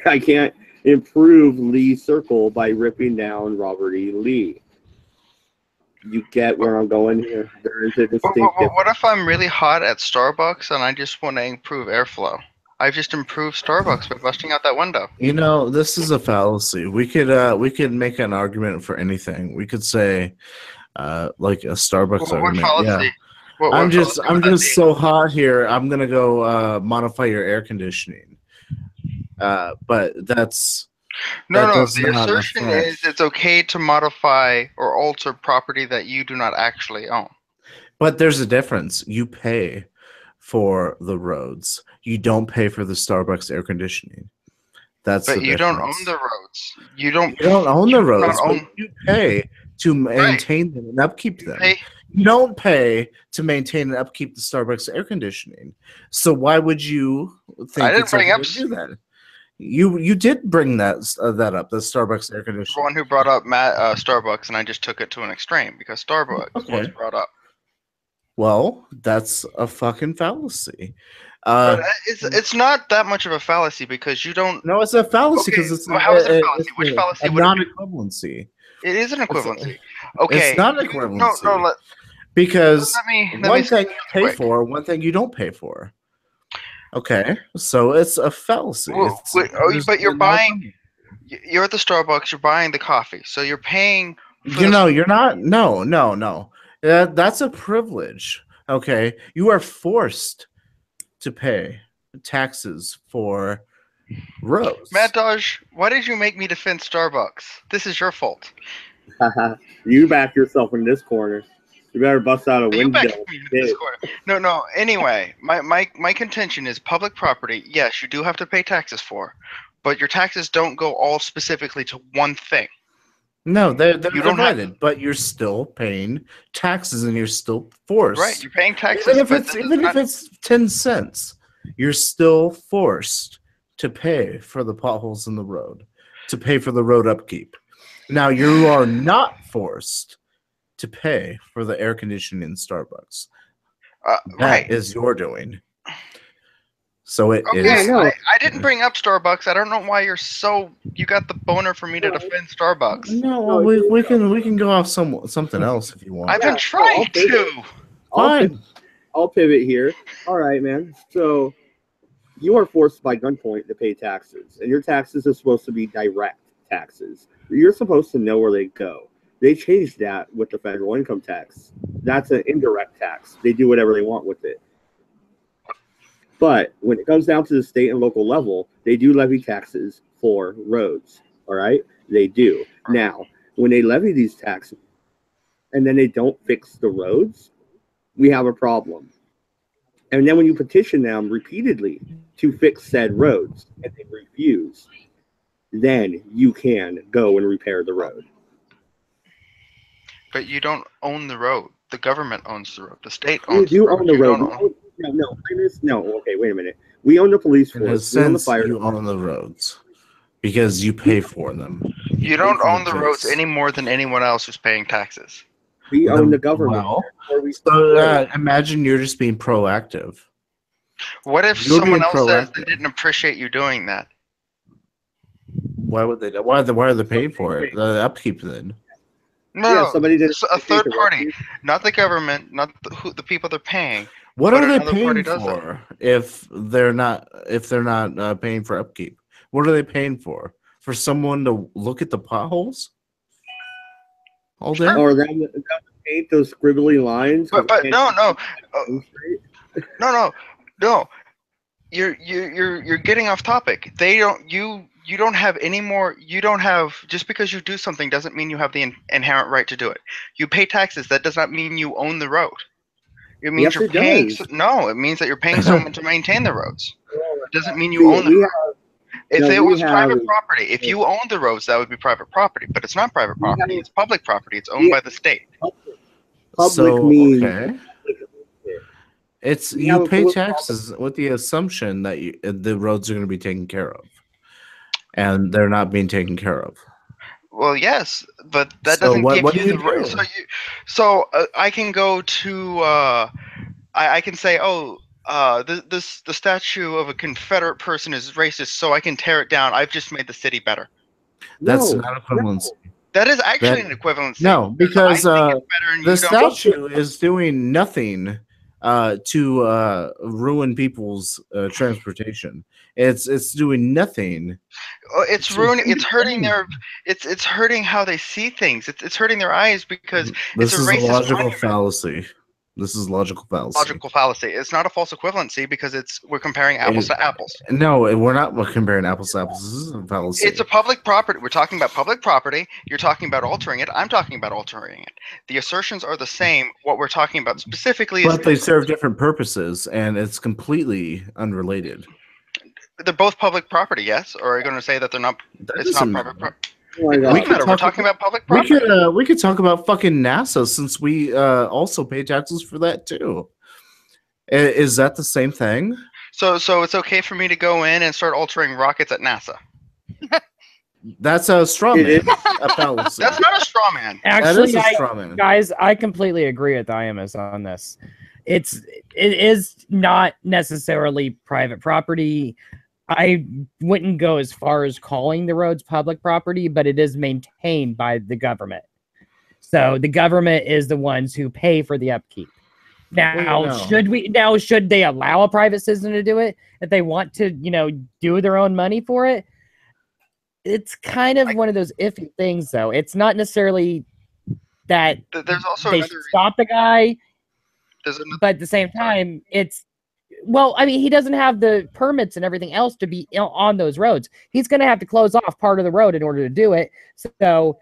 Speaker 1: I can't improve Lee Circle by ripping down Robert E. Lee. You get where I'm going here? There is a distinct difference.
Speaker 5: What if I'm really hot at Starbucks and I just want to improve airflow? I've just improved Starbucks by busting out that window.
Speaker 4: This is a fallacy. We could make an argument for anything. We could say, like a Starbucks argument.
Speaker 5: Fallacy?
Speaker 4: Yeah. I'm just so hot here. I'm gonna go modify your air conditioning. But that's
Speaker 5: no. The assertion is it's okay to modify or alter property that you do not actually own.
Speaker 4: But there's a difference. You pay for the roads. You don't pay for the Starbucks air conditioning. But
Speaker 5: you don't own the roads. You don't
Speaker 4: own the roads, but you pay to maintain them and upkeep them. You don't pay to maintain and upkeep the Starbucks air conditioning. So why would you think it's okay to do that? You did bring that up, the Starbucks air conditioning.
Speaker 5: The one who brought up Starbucks, and I just took it to an extreme because Starbucks was brought up.
Speaker 4: Well, that's a fucking fallacy.
Speaker 5: But it's not that much of a fallacy because you don't.
Speaker 4: No, it's a fallacy
Speaker 5: Okay,
Speaker 4: because it's
Speaker 5: well, how is it a fallacy?
Speaker 4: it's
Speaker 5: Which fallacy
Speaker 4: a
Speaker 5: would it be?
Speaker 4: non-equivalency.
Speaker 5: It is an
Speaker 4: It's,
Speaker 5: equivalency. Okay.
Speaker 4: it's not
Speaker 5: No,
Speaker 4: equivalency
Speaker 5: no.
Speaker 4: because
Speaker 5: Let me
Speaker 4: one
Speaker 5: say
Speaker 4: thing you pay
Speaker 5: quick.
Speaker 4: for, one thing you don't pay for. Okay, so it's a fallacy.
Speaker 5: Well, but you're buying. You're at the Starbucks. You're buying the coffee, so you're paying.
Speaker 4: You're not. No. That's a privilege. Okay, you are forced to pay taxes for roads.
Speaker 5: Mad Dodge, why did you make me defend Starbucks? This is your fault.
Speaker 1: You back yourself in this corner. You better bust out a
Speaker 5: You
Speaker 1: window.
Speaker 5: back me in this corner. No. Anyway, my contention is public property. Yes, you do have to pay taxes for, but your taxes don't go all specifically to one thing.
Speaker 4: No, they're
Speaker 5: You don't
Speaker 4: divided, but you're still paying taxes, and you're still forced.
Speaker 5: Right, you're paying taxes.
Speaker 4: Even if it's 10 cents, you're still forced to pay for the potholes in the road, to pay for the road upkeep. Now, you are not forced to pay for the air conditioning in Starbucks. That is your doing. So it is.
Speaker 5: I didn't bring up Starbucks. I don't know why you got the boner for me to defend Starbucks.
Speaker 4: No, we can go off something else if you want.
Speaker 5: I've been trying to.
Speaker 4: Fine.
Speaker 1: I'll pivot here. All right, man. So you are forced by gunpoint to pay taxes, and your taxes are supposed to be direct taxes. You're supposed to know where they go. They changed that with the federal income tax. That's an indirect tax. They do whatever they want with it. But when it comes down to the state and local level, they do levy taxes for roads. All right? They do. Now, when they levy these taxes and then they don't fix the roads, we have a problem. And then when you petition them repeatedly to fix said roads and they refuse, then you can go and repair the road.
Speaker 5: But you don't own the road. The government owns the road. The state owns
Speaker 1: you
Speaker 5: the road.
Speaker 1: Own the road. No. Okay, wait a minute. We own the police force.
Speaker 4: In a sense, you own the roads because you pay for them.
Speaker 5: You don't own the roads any more than anyone else who's paying taxes.
Speaker 1: We own the government.
Speaker 4: So imagine you're just being proactive.
Speaker 5: What if someone else says they didn't appreciate you doing that?
Speaker 4: Why would they? Why are they paying for it? The upkeep then.
Speaker 5: No, somebody did a third party, not the government, not the people they're paying.
Speaker 4: What are they paying for if they're not paying for upkeep? What are they paying for? For someone to look at the potholes all day,
Speaker 1: or them to paint those scribbly lines?
Speaker 5: But no. You're getting off topic. They don't. You don't have any more. You don't have, just because you do something doesn't mean you have the inherent right to do it. You pay taxes. That does not mean you own the road. It means you're paying. No, it means that you're paying someone to maintain the roads. It doesn't mean you own the road. If it was private property, if you owned the roads, that would be private property. But it's not private property. It's public property. It's owned by the state.
Speaker 1: Public means.
Speaker 4: Okay. It's you pay taxes with the assumption that the roads are going to be taken care of, and they're not being taken care of.
Speaker 5: Well, yes, but that doesn't give you the right. So I can go to. I can say, the statue of a Confederate person is racist, so I can tear it down. I've just made the city better.
Speaker 4: That's not equivalency.
Speaker 5: That is actually an equivalency.
Speaker 4: No, because the statue is doing nothing to ruin people's transportation. It's doing nothing.
Speaker 5: It's ruining. It's hurting their. It's hurting how they see things. It's hurting their eyes because
Speaker 4: this
Speaker 5: it's a
Speaker 4: is
Speaker 5: racist
Speaker 4: a logical
Speaker 5: monument.
Speaker 4: fallacy. This is logical fallacy.
Speaker 5: Logical fallacy. It's not a false equivalency because we're comparing apples to apples.
Speaker 4: No, we're not comparing apples to apples. This is a fallacy.
Speaker 5: It's a public property. We're talking about public property. You're talking about altering it. I'm talking about altering it. The assertions are the same. What we're talking about specifically is.
Speaker 4: But they serve different purposes, and it's completely unrelated.
Speaker 5: They're both public property, yes? Or are you going to say that they're not? It's not private property. We're talking about public property.
Speaker 4: We could talk about fucking NASA since we also pay taxes for that too. Is that the same thing?
Speaker 5: So it's okay for me to go in and start altering rockets at NASA.
Speaker 4: That's a straw man. A fallacy.
Speaker 5: That's not a straw man.
Speaker 2: Actually,
Speaker 4: that is a straw man.
Speaker 2: Guys, I completely agree with IMS on this. it is not necessarily private property. I wouldn't go as far as calling the roads public property, but it is maintained by the government. So the government is the ones who pay for the upkeep. Now, should they allow a private citizen to do it if they want to, do their own money for it? It's kind of one of those iffy things, though. It's not necessarily that
Speaker 5: there's also
Speaker 2: they should stop the guy, but at the same time, he doesn't have the permits and everything else to be on those roads. He's going to have to close off part of the road in order to do it. So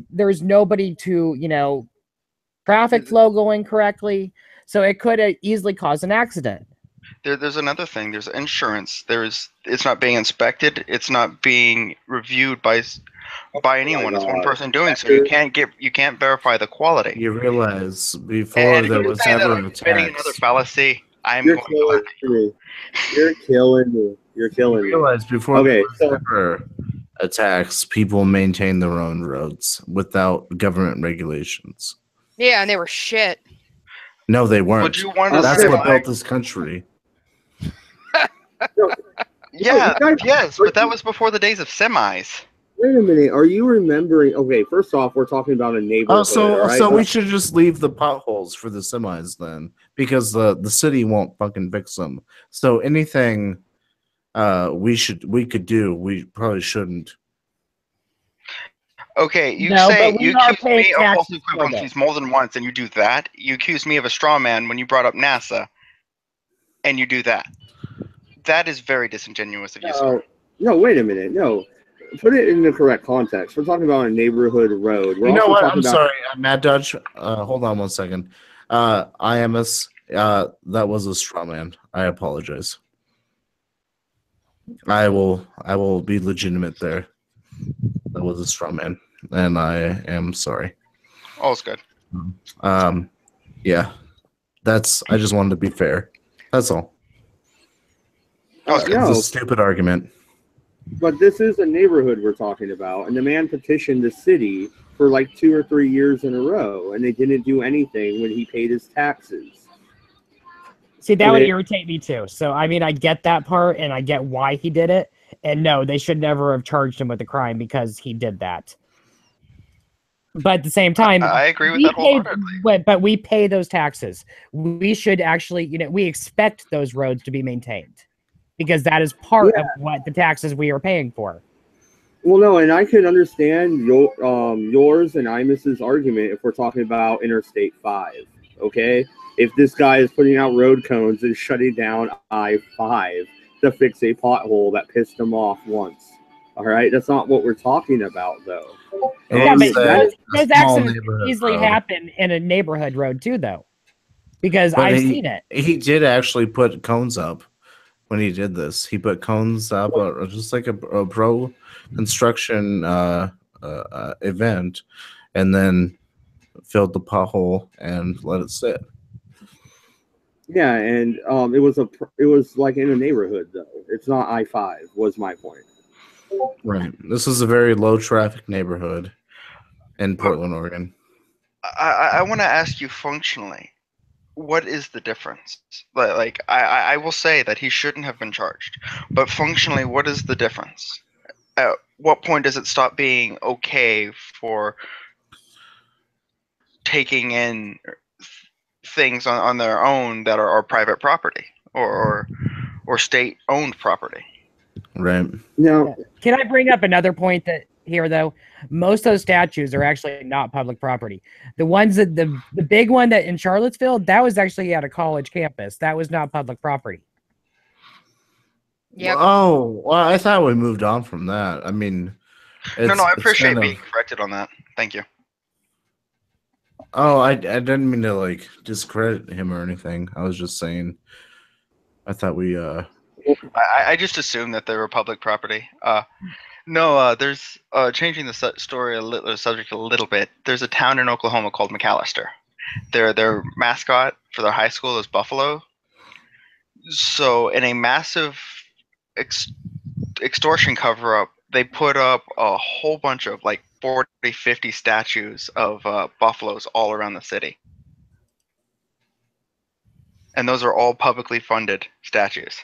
Speaker 2: there's nobody to, traffic flow going correctly. So it could easily cause an accident.
Speaker 5: There's another thing. There's insurance. It's not being inspected. It's not being reviewed by anyone. It's one person doing so. You can't verify the quality.
Speaker 4: You realize before there was ever a tax.
Speaker 5: Another fallacy.
Speaker 1: You're killing me. You're killing me. You're killing me.
Speaker 4: You realize before there was ever a tax, people maintain their own roads without government regulations.
Speaker 3: Yeah, and they were shit.
Speaker 4: No, they weren't. That's what built this country.
Speaker 5: Yes, but that was before the days of semis.
Speaker 1: Wait a minute. Are you remembering? Okay, first off, we're talking about a neighborhood.
Speaker 4: So we should just leave the potholes for the semis then, because the city won't fucking fix them. So anything we could do, we probably shouldn't.
Speaker 5: Okay, you accuse me of false equivalencies more than once, and you do that. You accuse me of a straw man when you brought up NASA, and you do that. That is very disingenuous of you, sir.
Speaker 1: No, wait a minute. No. Put it in the correct context. We're talking about a neighborhood road.
Speaker 4: You know what? I'm sorry, Mad Dodge. Hold on one second. IMS, that was a straw man. I apologize. I will be legitimate there. That was a straw man, and I am sorry.
Speaker 5: All's good.
Speaker 4: Yeah. I just wanted to be fair. That's all. It's a stupid argument.
Speaker 1: But this is a neighborhood we're talking about, and the man petitioned the city for like 2 or 3 years in a row, and they didn't do anything when he paid his taxes.
Speaker 2: See, that would irritate me too. So, I get that part, and I get why he did it. And no, they should never have charged him with a crime because he did that. But at the same time,
Speaker 5: I agree with that wholeheartedly.
Speaker 2: But we pay those taxes. We should actually, we expect those roads to be maintained, because that is part of what the taxes we are paying for.
Speaker 1: Well, no, and I can understand yours and Imus's argument if we're talking about Interstate 5, okay? If this guy is putting out road cones and shutting down I-5 to fix a pothole that pissed him off once, all right? That's not what we're talking about, though.
Speaker 2: Yeah, but those accidents easily happen in a neighborhood road, too, though, because I've seen it.
Speaker 4: He did actually put cones up. When he did this, he put cones up, just like a pro construction event, and then filled the pothole and let it sit.
Speaker 1: Yeah, and it was like in a neighborhood though. It's not I-5. Was my point.
Speaker 4: Right. This is a very low traffic neighborhood in Portland, Oregon.
Speaker 5: I want to ask you functionally. What is the difference? Like I will say that he shouldn't have been charged, but functionally, what is the difference? At what point does it stop being okay for taking in things on their own that are private property or state-owned property?
Speaker 4: Right.
Speaker 1: Now,
Speaker 2: can I bring up another point here, though? Most of those statues are actually not public property. The ones that the big one that in Charlottesville, that was actually at a college campus. That was not public property.
Speaker 3: Yep.
Speaker 4: Oh, well, I thought we moved on from that. I mean,
Speaker 5: no, I appreciate being corrected on that. Thank you.
Speaker 4: Oh, I didn't mean to discredit him or anything. I was just saying. I thought we.
Speaker 5: I just assumed that they were public property. No, there's changing the subject a little bit. There's a town in Oklahoma called McAllister. Their mascot for their high school is buffalo. So in a massive extortion cover-up, they put up a whole bunch of 40, 50 statues of buffaloes all around the city. And those are all publicly funded statues.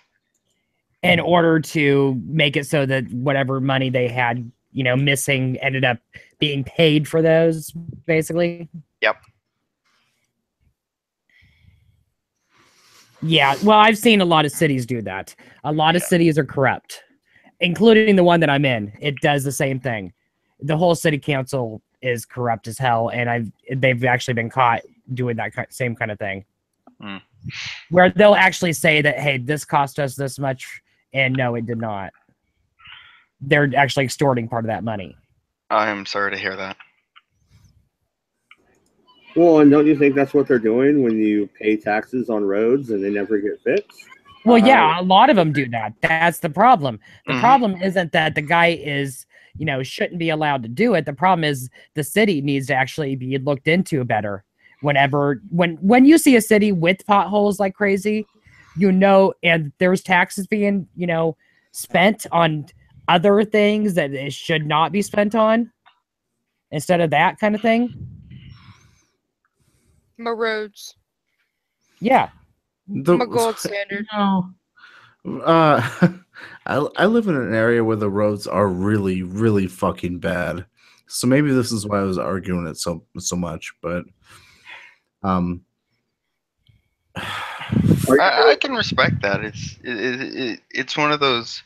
Speaker 2: In order to make it so that whatever money they had, missing ended up being paid for those, basically.
Speaker 5: Yep.
Speaker 2: Yeah, well, I've seen a lot of cities do that. A lot of cities are corrupt, including the one that I'm in. It does the same thing. The whole city council is corrupt as hell, and they've actually been caught doing that same kind of thing.
Speaker 5: Mm.
Speaker 2: Where they'll actually say that, hey, this cost us this much, and no, it did not. They're actually extorting part of that money.
Speaker 5: I am sorry to hear that.
Speaker 1: Well, and don't you think that's what they're doing when you pay taxes on roads and they never get fixed?
Speaker 2: Well, yeah, a lot of them do that. That's the problem. The
Speaker 5: Mhm.
Speaker 2: problem isn't that the guy is, shouldn't be allowed to do it. The problem is the city needs to actually be looked into better. When you see a city with potholes like crazy, and there's taxes being, spent on other things that it should not be spent on instead of that kind of thing.
Speaker 3: My roads.
Speaker 2: Yeah.
Speaker 3: My gold standard.
Speaker 4: No. I live in an area where the roads are really, really fucking bad. So maybe this is why I was arguing it so much. But
Speaker 5: I can respect that. It's one of those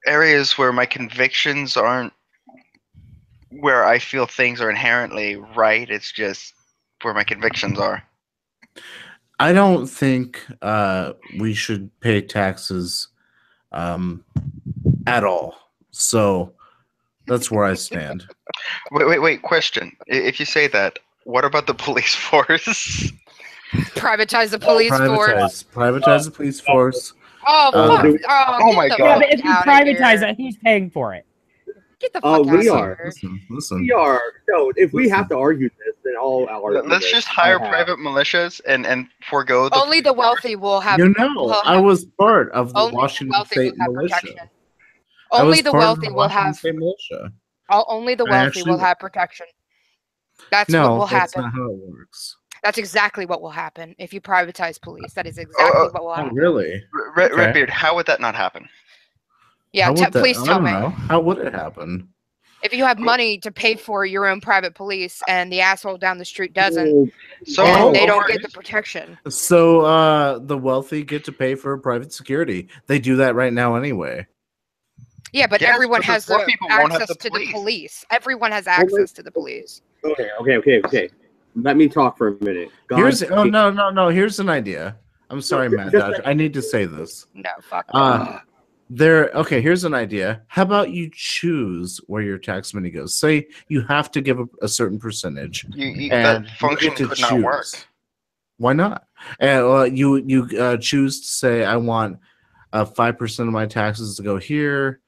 Speaker 5: areas where my convictions aren't where I feel things are inherently right. It's just where my convictions are.
Speaker 4: I don't think we should pay taxes at all. So that's where I stand.
Speaker 5: Wait. Question. If you say that, what about the police force?
Speaker 3: Privatize the police force.
Speaker 4: Privatize the police force.
Speaker 3: Oh, fuck.
Speaker 5: Oh my
Speaker 3: get the
Speaker 5: God.
Speaker 2: Yeah,
Speaker 3: fuck
Speaker 2: but if you
Speaker 3: outta
Speaker 2: privatize
Speaker 3: here.
Speaker 2: it, who's paying for it?
Speaker 3: Get the fuck out
Speaker 1: we
Speaker 3: of
Speaker 1: are.
Speaker 3: here.
Speaker 4: Listen.
Speaker 1: We are. So if we have to argue this, then I'll argue
Speaker 5: Let's
Speaker 1: this.
Speaker 5: just hire
Speaker 1: I have.
Speaker 5: private militias and forego the
Speaker 3: Only the wealthy will have.
Speaker 4: I was part of the
Speaker 3: only the
Speaker 4: Washington
Speaker 3: wealthy will
Speaker 4: State
Speaker 3: have
Speaker 4: militia.
Speaker 3: protection.
Speaker 4: I was
Speaker 3: Only the
Speaker 4: part of
Speaker 3: wealthy will
Speaker 4: Washington
Speaker 3: have.
Speaker 4: State militia.
Speaker 3: Only the
Speaker 4: I
Speaker 3: wealthy
Speaker 4: actually-
Speaker 3: will have protection. That's
Speaker 4: No,
Speaker 3: what will
Speaker 4: that's
Speaker 3: happen.
Speaker 4: not how it works.
Speaker 3: That's exactly what will happen if you privatize police. That is exactly what will
Speaker 4: Oh,
Speaker 3: happen.
Speaker 4: really? Okay.
Speaker 5: Redbeard, how would that not happen?
Speaker 3: Yeah,
Speaker 4: How would that-
Speaker 3: please
Speaker 4: I
Speaker 3: tell
Speaker 4: don't
Speaker 3: me.
Speaker 4: know. How would it happen?
Speaker 3: If you have money to pay for your own private police and the asshole down the street doesn't,
Speaker 5: So
Speaker 3: then they don't
Speaker 5: over-
Speaker 3: get the protection.
Speaker 4: So the wealthy get to pay for private security. They do that right now anyway.
Speaker 3: Yeah, but
Speaker 5: Yes,
Speaker 3: everyone
Speaker 5: but the
Speaker 3: has
Speaker 5: poor
Speaker 3: the
Speaker 5: people won't have
Speaker 3: access
Speaker 5: the
Speaker 3: to the
Speaker 5: police.
Speaker 3: police. Everyone has access to the police.
Speaker 1: Okay. Let me talk for a minute.
Speaker 4: Here's Here's an idea. I'm sorry, Matt Dodge. I need to say this.
Speaker 3: No, fuck that.
Speaker 4: Here's an idea. How about you choose where your tax money goes? Say you have to give a certain percentage.
Speaker 5: That function could not work.
Speaker 4: Why not? And you choose to say, I want 5% of my taxes to go here.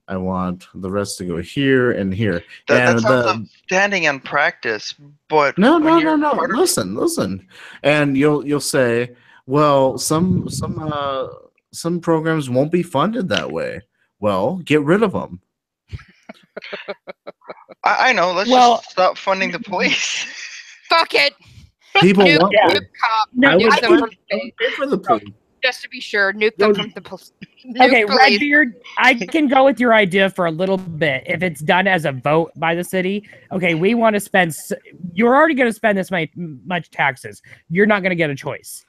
Speaker 4: I want the rest to go here and here.
Speaker 5: That sounds outstanding in practice, but
Speaker 4: No.
Speaker 5: part of-
Speaker 4: Listen. And you'll say, well, some programs won't be funded that way. Well, get rid of them.
Speaker 5: I know. Let's just stop funding the police.
Speaker 3: Fuck it.
Speaker 4: People
Speaker 3: Nuke,
Speaker 4: want
Speaker 3: nuke cop.
Speaker 4: I would
Speaker 3: Nuke them from
Speaker 4: pay for the police.
Speaker 3: just to be sure. Nuke them from the police.
Speaker 2: Okay, Redbeard, I can go with your idea for a little bit if it's done as a vote by the city. Okay, we want to spend. You're already going to spend this much taxes. You're not going to get a choice.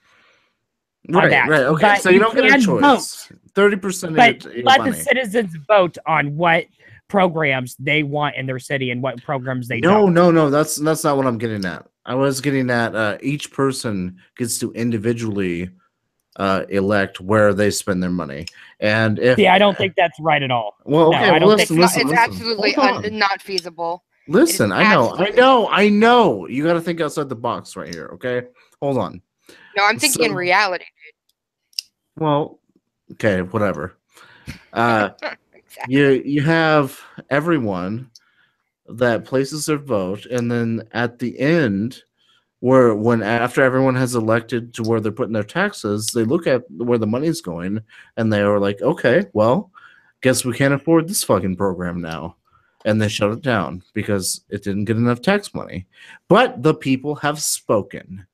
Speaker 4: Right. Okay,
Speaker 2: But
Speaker 4: so you don't get a
Speaker 2: can
Speaker 4: choice. 30%
Speaker 2: But
Speaker 4: of your
Speaker 2: let
Speaker 4: money.
Speaker 2: the citizens vote on what programs they want in their city and what programs they
Speaker 4: No,
Speaker 2: don't.
Speaker 4: that's not what I'm getting at. I was getting at each person gets to individually elect where they spend their money, and if
Speaker 2: I don't think that's right at all.
Speaker 4: well,
Speaker 2: No,
Speaker 4: okay,
Speaker 2: I don't
Speaker 4: well,
Speaker 2: think
Speaker 4: listen.
Speaker 3: It's absolutely
Speaker 4: Hold on.
Speaker 3: not feasible.
Speaker 4: Listen,
Speaker 3: It is
Speaker 4: I know. You got to think outside the box right here. Okay, hold on.
Speaker 3: No, I'm thinking in
Speaker 4: So-
Speaker 3: reality.
Speaker 4: Well, okay, whatever.
Speaker 3: Exactly.
Speaker 4: You have everyone that places their vote, and then at the end, after everyone has elected to where they're putting their taxes, they look at where the money's going, and they are like, okay, well, guess we can't afford this fucking program now, and they shut it down because it didn't get enough tax money. But the people have spoken.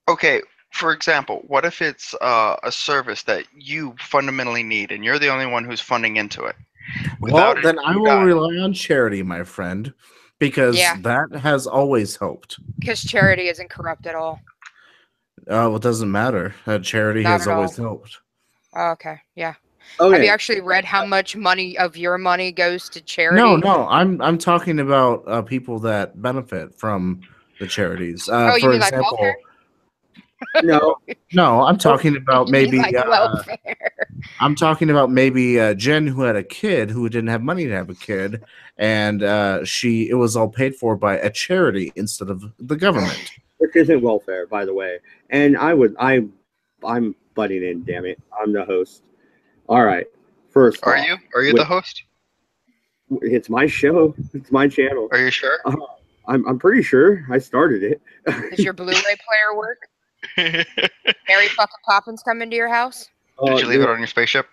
Speaker 5: Okay, for example, what if it's a service that you fundamentally need and you're the only one who's funding into it?
Speaker 4: Well,
Speaker 5: Without it,
Speaker 4: then I
Speaker 5: you
Speaker 4: will
Speaker 5: die.
Speaker 4: rely on charity, my friend, because
Speaker 3: Yeah.
Speaker 4: that has always helped.
Speaker 3: Because charity isn't corrupt at all.
Speaker 4: Well, it doesn't matter. Charity
Speaker 3: Not
Speaker 4: has
Speaker 3: at all.
Speaker 4: always helped.
Speaker 3: Oh, okay, yeah. Have
Speaker 1: Okay.
Speaker 3: you actually read how much money of your money goes to charity?
Speaker 4: No, I'm talking about people that benefit from the charities.
Speaker 3: Oh, you
Speaker 4: For
Speaker 3: mean like welfare?
Speaker 1: No.
Speaker 4: no, I'm talking about
Speaker 3: You mean
Speaker 4: maybe
Speaker 3: like welfare?
Speaker 4: I'm talking about maybe Jen who had a kid who didn't have money to have a kid, and it was all paid for by a charity instead of the government.
Speaker 1: Which isn't welfare, by the way. And I'm butting in. Damn it, I'm the host. All right. First,
Speaker 5: Are
Speaker 1: off,
Speaker 5: you? Are you the host?
Speaker 1: It's my show. It's my channel.
Speaker 5: Are you sure?
Speaker 1: I'm pretty sure I started it.
Speaker 3: Does your Blu-ray player work? Mary fucking Poppins come into your house?
Speaker 5: Did you leave it on your spaceship?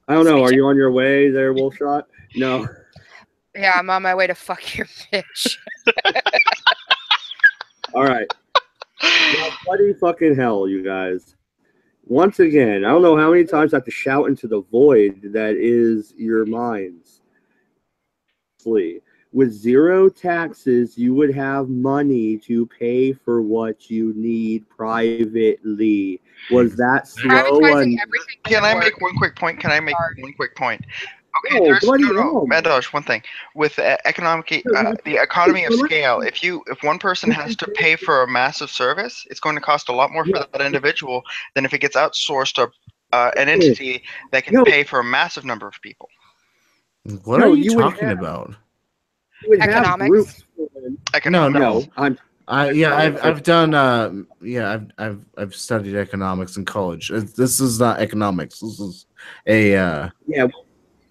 Speaker 1: I don't know. Are you on your way there, Wolfshot? No.
Speaker 3: Yeah, I'm on my way to fuck your bitch.
Speaker 1: All right. Now, bloody fucking hell, you guys. Once again, I don't know how many times I have to shout into the void that is your minds. With zero taxes, you would have money to pay for what you need privately. Was that slow?
Speaker 3: Privatizing everything.
Speaker 5: Can I make one quick point? Okay, Madosh, one thing with the economy of scale. If one person has to pay for a massive service, it's going to cost a lot more for that individual than if it gets outsourced to an entity that can pay for a massive number of people.
Speaker 4: What are you talking about?
Speaker 3: Economics.
Speaker 1: No,
Speaker 4: I've done I've studied economics in college. This is not economics. This is a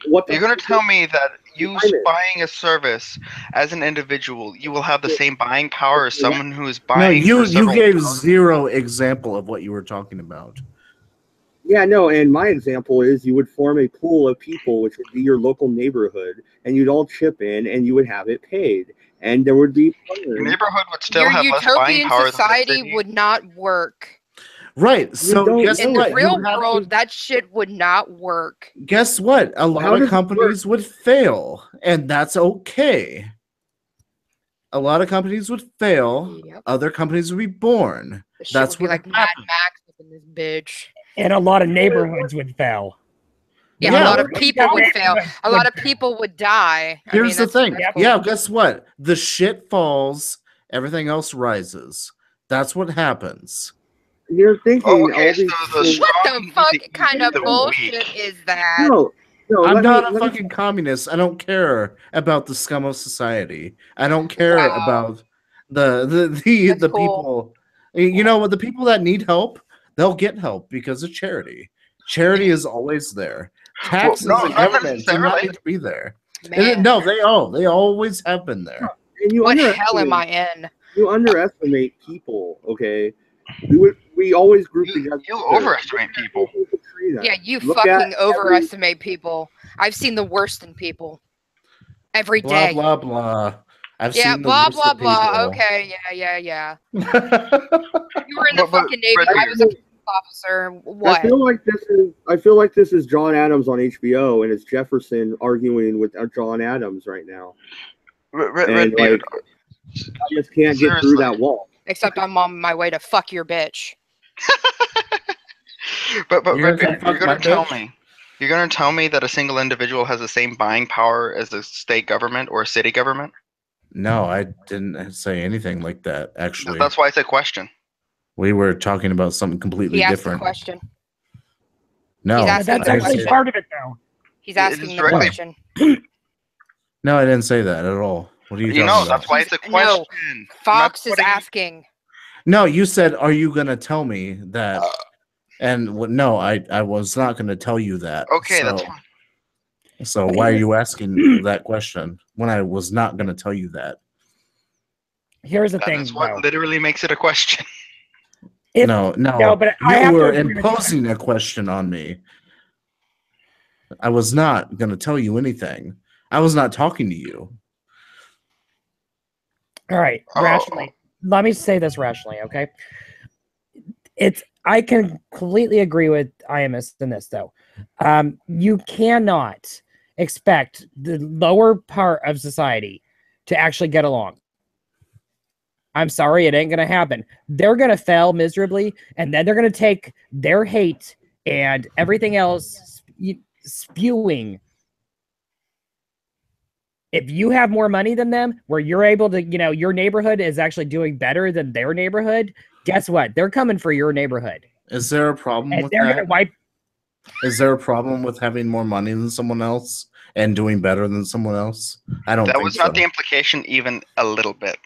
Speaker 1: What
Speaker 5: you're going to tell me that you buying a service as an individual, you will have the same buying power as someone who is buying?
Speaker 4: No, you gave zero example of what you were talking about.
Speaker 1: Yeah, no, and my example is you would form a pool of people, which would be your local neighborhood, and you'd all chip in, and you would have it paid, and there would be
Speaker 5: your neighborhood would still
Speaker 3: your
Speaker 5: have less buying power.
Speaker 3: Utopian society would not work.
Speaker 4: Right. So guess
Speaker 3: in
Speaker 4: what?
Speaker 3: the real world, that shit would not work.
Speaker 4: Guess what? A lot of companies would fail, and that's okay. A lot of companies would fail. Yep. Other companies would be born. That's what
Speaker 3: like Mad Max in this bitch.
Speaker 2: And a lot of neighborhoods would fail.
Speaker 3: Yeah, a lot of people would fail. A lot of people would die.
Speaker 4: Here's the thing. Cool. Yeah, guess what? The shit falls, everything else rises. That's what happens.
Speaker 1: You're thinking
Speaker 3: what the fuck kind of bullshit is that?
Speaker 1: No,
Speaker 4: I'm not a fucking communist. I don't care about the scum of society. I don't care about the people. You know what? The people that need help, they'll get help because of charity. Charity is always there. Taxes and government do not need to be there. No, they always have been there.
Speaker 1: And
Speaker 3: what hell am I in?
Speaker 1: You underestimate people, okay? We always group together.
Speaker 5: You overestimate people.
Speaker 3: Yeah, you fucking overestimate people. I've seen the worst in people. Every day.
Speaker 4: Blah, blah, blah. I've seen
Speaker 3: blah,
Speaker 4: the
Speaker 3: blah, blah.
Speaker 4: People.
Speaker 3: Okay, yeah. You were in the fucking Navy. I was a police officer. What?
Speaker 1: I feel like this is John Adams on HBO, and it's Jefferson arguing with John Adams right now. And I just can't get through that wall.
Speaker 3: Except I'm on my way to fuck your bitch.
Speaker 5: but you're gonna tell me that a single individual has the same buying power as a state government or a city government?
Speaker 4: No, I didn't say anything like that. Actually,
Speaker 5: that's why it's a question.
Speaker 4: We were talking about something completely different.
Speaker 3: The question.
Speaker 4: No,
Speaker 2: that's actually part of it, though.
Speaker 3: He's asking the question.
Speaker 4: No, I didn't say that at all. What are you talking about?
Speaker 5: That's why it's a question.
Speaker 3: No, Fox is asking.
Speaker 4: No, you said, "Are you gonna tell me that?" And no, I was not gonna tell you that.
Speaker 5: Okay, that's fine.
Speaker 4: So why are you asking that question when I was not gonna tell you that?
Speaker 2: Here's the thing.
Speaker 5: That's what literally makes it a question.
Speaker 4: No,
Speaker 2: but
Speaker 4: you were imposing a question on me. I was not gonna tell you anything. I was not talking to you.
Speaker 2: All right, rationally. Let me say this rationally, okay? I can completely agree with IMS in this, though. You cannot expect the lower part of society to actually get along. I'm sorry, it ain't going to happen. They're going to fail miserably, and then they're going to take their hate and everything else spewing. If you have more money than them, where you're able to, your neighborhood is actually doing better than their neighborhood, guess what? They're coming for your neighborhood.
Speaker 4: Is there a problem
Speaker 2: And
Speaker 4: with
Speaker 2: they're
Speaker 4: that?
Speaker 2: going to wipe.
Speaker 4: Is there a problem with having more money than someone else and doing better than someone else? I don't think so.
Speaker 5: That was not the implication even a little bit.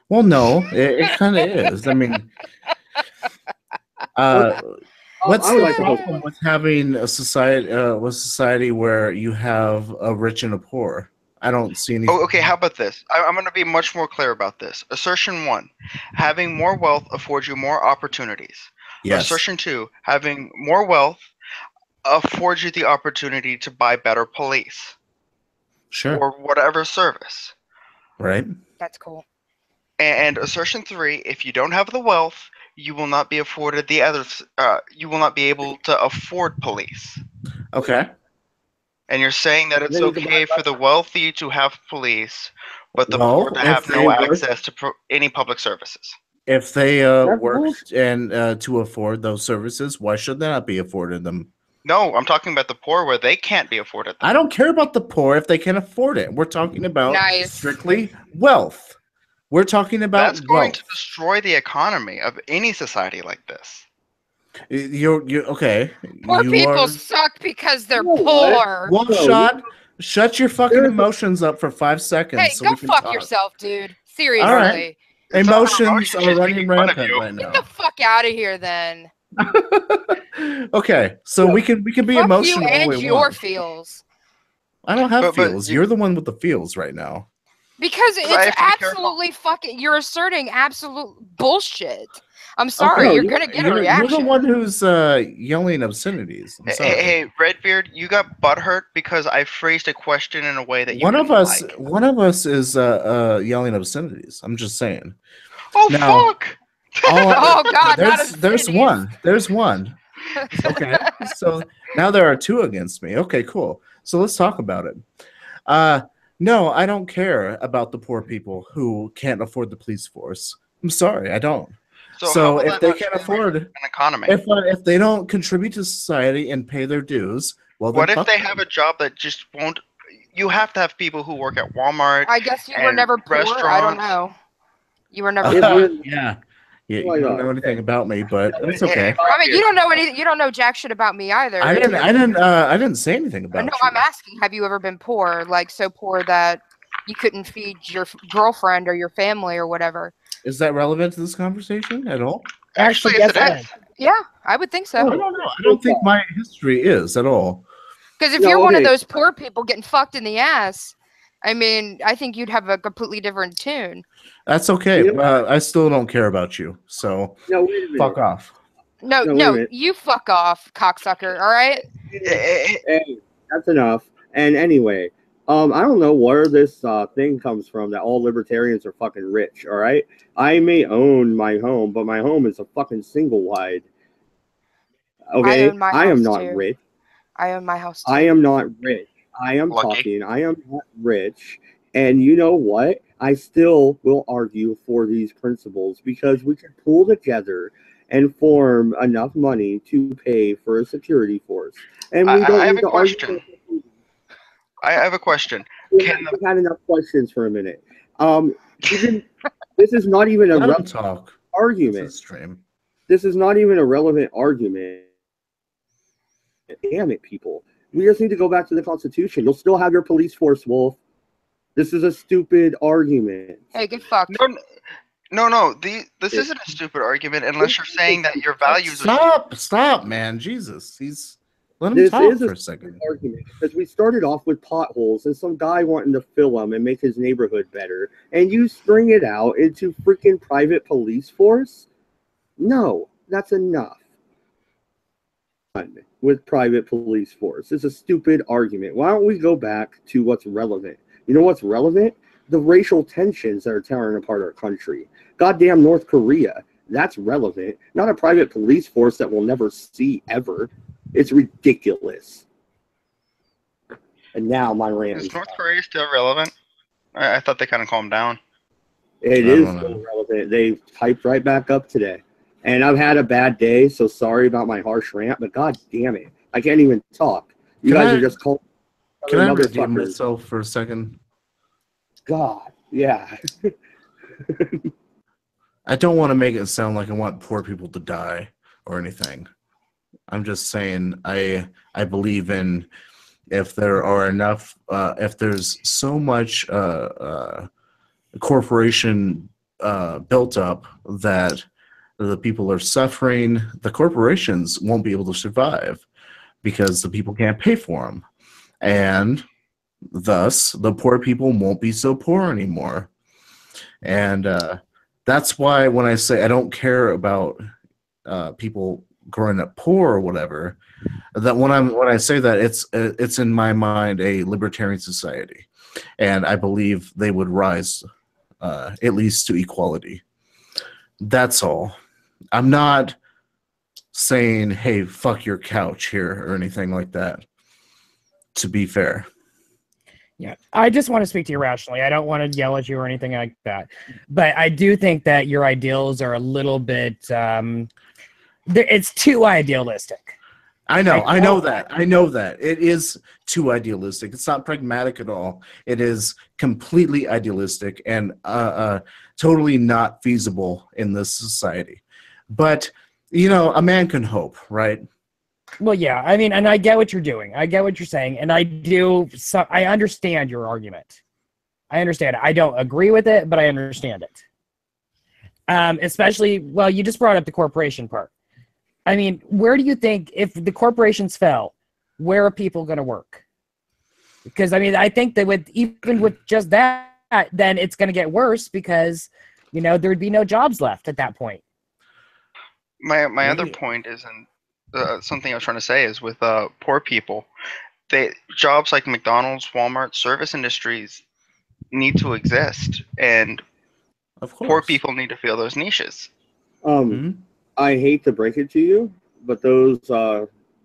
Speaker 4: Well, no, it kind of is. I mean, what's the problem with having a society where you have a rich and a poor? I don't see any.
Speaker 5: Oh, okay, how about this? I'm going to be much more clear about this. Assertion 1, having more wealth affords you more opportunities.
Speaker 4: Yes.
Speaker 5: Assertion 2, having more wealth affords you the opportunity to buy better police.
Speaker 4: Sure.
Speaker 5: Or whatever service.
Speaker 4: Right.
Speaker 3: That's cool.
Speaker 5: And assertion 3, if you don't have the wealth, you will not be afforded the others. You will not be able to afford police.
Speaker 4: Okay.
Speaker 5: And you're saying that it's okay for the wealthy to have police, but the poor to have no access to any public services.
Speaker 4: If they worked and to afford those services, why should they not be afforded them?
Speaker 5: No, I'm talking about the poor where they can't be afforded them.
Speaker 4: I don't care about the poor if they can afford it. We're talking about strictly wealth. We're talking about
Speaker 5: that's going to destroy the economy of any society like this.
Speaker 4: You're okay.
Speaker 3: Poor people suck because they're poor.
Speaker 4: Well, shut your fucking emotions up for 5 seconds.
Speaker 3: Hey,
Speaker 4: so
Speaker 3: go
Speaker 4: we can
Speaker 3: fuck
Speaker 4: talk.
Speaker 3: yourself, dude. Seriously.
Speaker 4: All right. Emotions are running rampant right now.
Speaker 3: Get the fuck out of here, then.
Speaker 4: Okay, so we can be
Speaker 3: fuck
Speaker 4: emotional.
Speaker 3: You and
Speaker 4: all we
Speaker 3: your
Speaker 4: want.
Speaker 3: feels.
Speaker 4: I don't have feels. You're the one with the feels right now.
Speaker 3: Because it's absolutely fucking. You're asserting absolute bullshit. I'm sorry, you're gonna get a reaction.
Speaker 4: You're the one who's yelling obscenities. I'm sorry.
Speaker 5: Hey, Redbeard, you got butthurt because I phrased a question in a way that you
Speaker 4: one of us is yelling obscenities. I'm just saying.
Speaker 5: Oh fuck!
Speaker 3: Oh god,
Speaker 4: there's one. There's one. Okay, so now there are 2 against me. Okay, cool. So let's talk about it. No, I don't care about the poor people who can't afford the police force. I'm sorry, I don't. So if they can't afford
Speaker 5: an economy,
Speaker 4: if they don't contribute to society and pay their dues, well,
Speaker 5: what if they have a job that just won't? You have to have people who work at Walmart.
Speaker 3: I guess you were never poor. I don't know. You were never
Speaker 4: poor. Yeah, you don't know anything about me, but that's okay.
Speaker 3: I mean, you don't know anything. You don't know jack shit about me either.
Speaker 4: I didn't say anything about you.
Speaker 3: No, I'm asking. Have you ever been poor, like so poor that you couldn't feed your girlfriend or your family or whatever?
Speaker 4: Is that relevant to this conversation at all?
Speaker 5: Actually, yes, it is.
Speaker 3: Yeah, I would think so.
Speaker 4: I don't know. I don't think my history is at all.
Speaker 3: Because if you're one of those poor people getting fucked in the ass, I mean, I think you'd have a completely different tune.
Speaker 4: That's okay. I still don't care about you. So fuck off.
Speaker 3: No, you fuck off, cocksucker. All right.
Speaker 1: Hey, that's enough. And anyway, I don't know where this thing comes from that all libertarians are fucking rich. All right, I may own my home, but my home is a fucking single wide. Okay, I am not rich.
Speaker 3: I own my house too.
Speaker 1: I am not rich. I am talking. I am not rich. And you know what? I still will argue for these principles because we can pull together and form enough money to pay for a security force. And we don't need to argue.
Speaker 5: I have a question.
Speaker 1: We've had enough questions for a minute. This is not even a relevant argument. This is not even a relevant argument. Damn it, people. We just need to go back to the Constitution. You'll still have your police force, Wolf. This is a stupid argument.
Speaker 3: Hey, get fucked.
Speaker 5: No. This isn't a stupid argument unless you're saying that your values
Speaker 4: Stop, man. Jesus. Let him talk for a second.
Speaker 1: Argument because we started off with potholes and some guy wanting to fill them and make his neighborhood better, and you string it out into freaking private police force? No, that's enough. With private police force, it's a stupid argument. Why don't we go back to what's relevant? You know what's relevant? The racial tensions that are tearing apart our country. Goddamn North Korea. That's relevant. Not a private police force that we'll never see ever. It's ridiculous. And now my rant
Speaker 5: Is
Speaker 1: is
Speaker 5: North Korea still relevant? I thought they kind of calmed down.
Speaker 1: It is still relevant. They hyped right back up today. And I've had a bad day, so sorry about my harsh rant, but god damn it. I can't even talk. You guys are just calling.
Speaker 4: Can I redeem myself for a second?
Speaker 1: God, yeah.
Speaker 4: I don't want to make it sound like I want poor people to die or anything. I'm just saying I believe in if there are enough, if there's so much corporation built up that the people are suffering, the corporations won't be able to survive because the people can't pay for them. And thus, the poor people won't be so poor anymore. And that's why when I say I don't care about people growing up poor or whatever, that when I say that, it's in my mind a libertarian society, and I believe they would rise at least to equality. That's all. I'm not saying, hey, fuck your couch here or anything like that, to be fair.
Speaker 2: Yeah, I just want to speak to you rationally. I don't want to yell at you or anything like that. But I do think that your ideals are a little bit, it's too idealistic.
Speaker 4: I know that. It is too idealistic. It's not pragmatic at all. It is completely idealistic and totally not feasible in this society. But, you know, a man can hope, right?
Speaker 2: Well, yeah, I mean, and I get what you're doing. I get what you're saying, and I understand your argument. I understand it. I don't agree with it, but I understand it. Especially, well, you just brought up the corporation part. I mean, where do you think, if the corporations fell, where are people going to work? Because, I mean, I think that even with just that, then it's going to get worse because, you know, there would be no jobs left at that point.
Speaker 5: My other point is, something I was trying to say is with poor people, jobs like McDonald's, Walmart, service industries need to exist, and
Speaker 4: of course,
Speaker 5: poor people need to fill those niches.
Speaker 1: I hate to break it to you, but those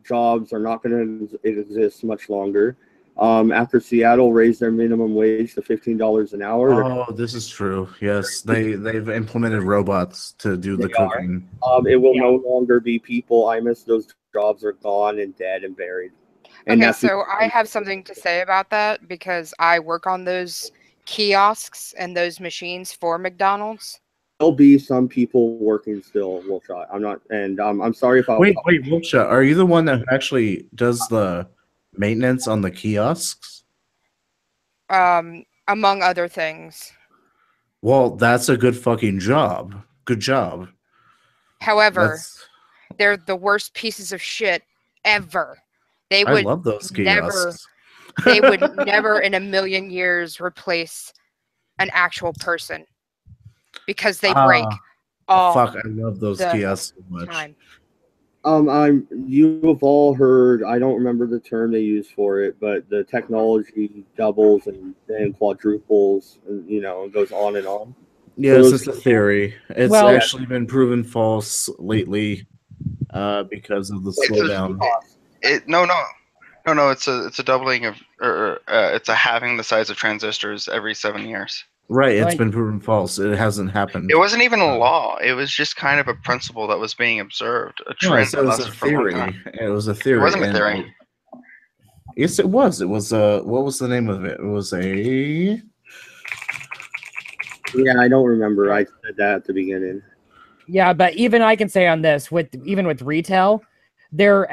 Speaker 1: jobs are not going to exist much longer. After Seattle raised their minimum wage to $15 an hour.
Speaker 4: Oh, this is true. Yes, they've implemented robots to do the cooking.
Speaker 1: It will no longer be people. I miss those jobs are gone and dead and buried. And
Speaker 3: okay, so I have something to say about that because I work on those kiosks and those machines for McDonald's.
Speaker 1: There'll be some people working still, Wolfshot. I'm not, and I'm sorry if I
Speaker 4: wait, Wolfshot, are you the one that actually does the maintenance on the kiosks?
Speaker 3: Among other things.
Speaker 4: Well, that's a good fucking job. Good job.
Speaker 3: However, they're the worst pieces of shit ever. I
Speaker 4: love those kiosks.
Speaker 3: They would never in a million years replace an actual person because they break all.
Speaker 4: Fuck, I love those kiosks so much.
Speaker 3: Time.
Speaker 1: You've all heard, I don't remember the term they use for it, but the technology doubles and quadruples, and you know, it goes on and on.
Speaker 4: Yes, it's a theory. It's actually been proven false lately because of the slowdown.
Speaker 5: No. It's a doubling of, it's a halving the size of transistors every 7 years.
Speaker 4: Right, it's been proven false. It hasn't happened.
Speaker 5: It wasn't even a law. It was just kind of a principle that was being observed. A trend
Speaker 4: that was a theory. It was a theory.
Speaker 5: It wasn't a theory.
Speaker 4: Yes, it was. It was what was the name of it? It was a.
Speaker 1: Yeah, I don't remember. I said that at the beginning.
Speaker 2: Yeah, but even I can say on this, with retail, they're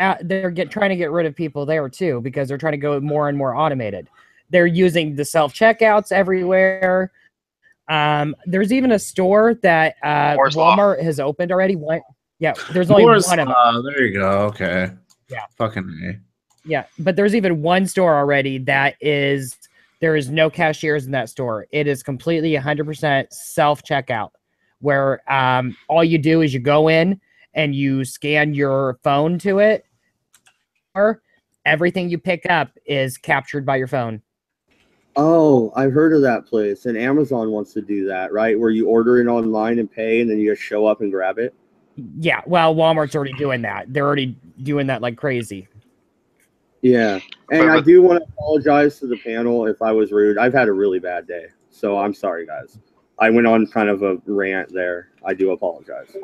Speaker 2: trying to get rid of people there too because they're trying to go more and more automated. They're using the self-checkouts everywhere. There's even a store that Walmart has opened already. There's only one of them.
Speaker 4: There you go. Okay.
Speaker 2: Yeah.
Speaker 4: Fucking A.
Speaker 2: Yeah, but there's even one store already there is no cashiers in that store. It is completely 100% self-checkout, where all you do is you go in and you scan your phone to it, or everything you pick up is captured by your phone.
Speaker 1: Oh, I've heard of that place, and Amazon wants to do that, right? Where you order it online and pay, and then you just show up and grab it.
Speaker 2: Yeah, well, Walmart's already doing that. They're already doing that like crazy.
Speaker 1: Yeah, and I do want to apologize to the panel if I was rude. I've had a really bad day, so I'm sorry, guys. I went on kind of a rant there. I do apologize.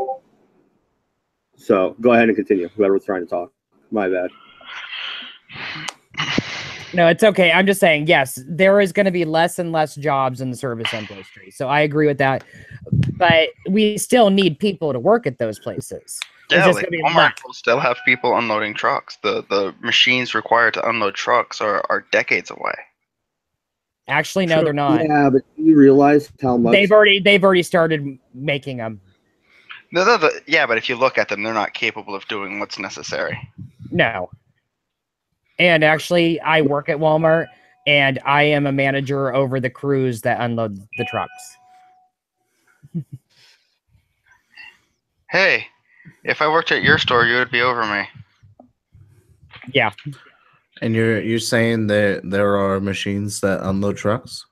Speaker 1: So go ahead and continue. Whoever's trying to talk. My bad.
Speaker 2: No, it's okay. I'm just saying, yes, there is going to be less and less jobs in the service industry. So I agree with that. But we still need people to work at those places.
Speaker 5: Yeah, like Walmart will still have people unloading trucks. The machines required to unload trucks are decades away.
Speaker 2: Actually, no, they're not.
Speaker 1: Yeah, but do you realize how much
Speaker 2: they've already started making them.
Speaker 5: Yeah, but if you look at them, they're not capable of doing what's necessary.
Speaker 2: No. And actually, I work at Walmart, and I am a manager over the crews that unload the trucks.
Speaker 5: Hey, if I worked at your store, you would be over me.
Speaker 2: Yeah.
Speaker 4: And you're saying that there are machines that unload trucks?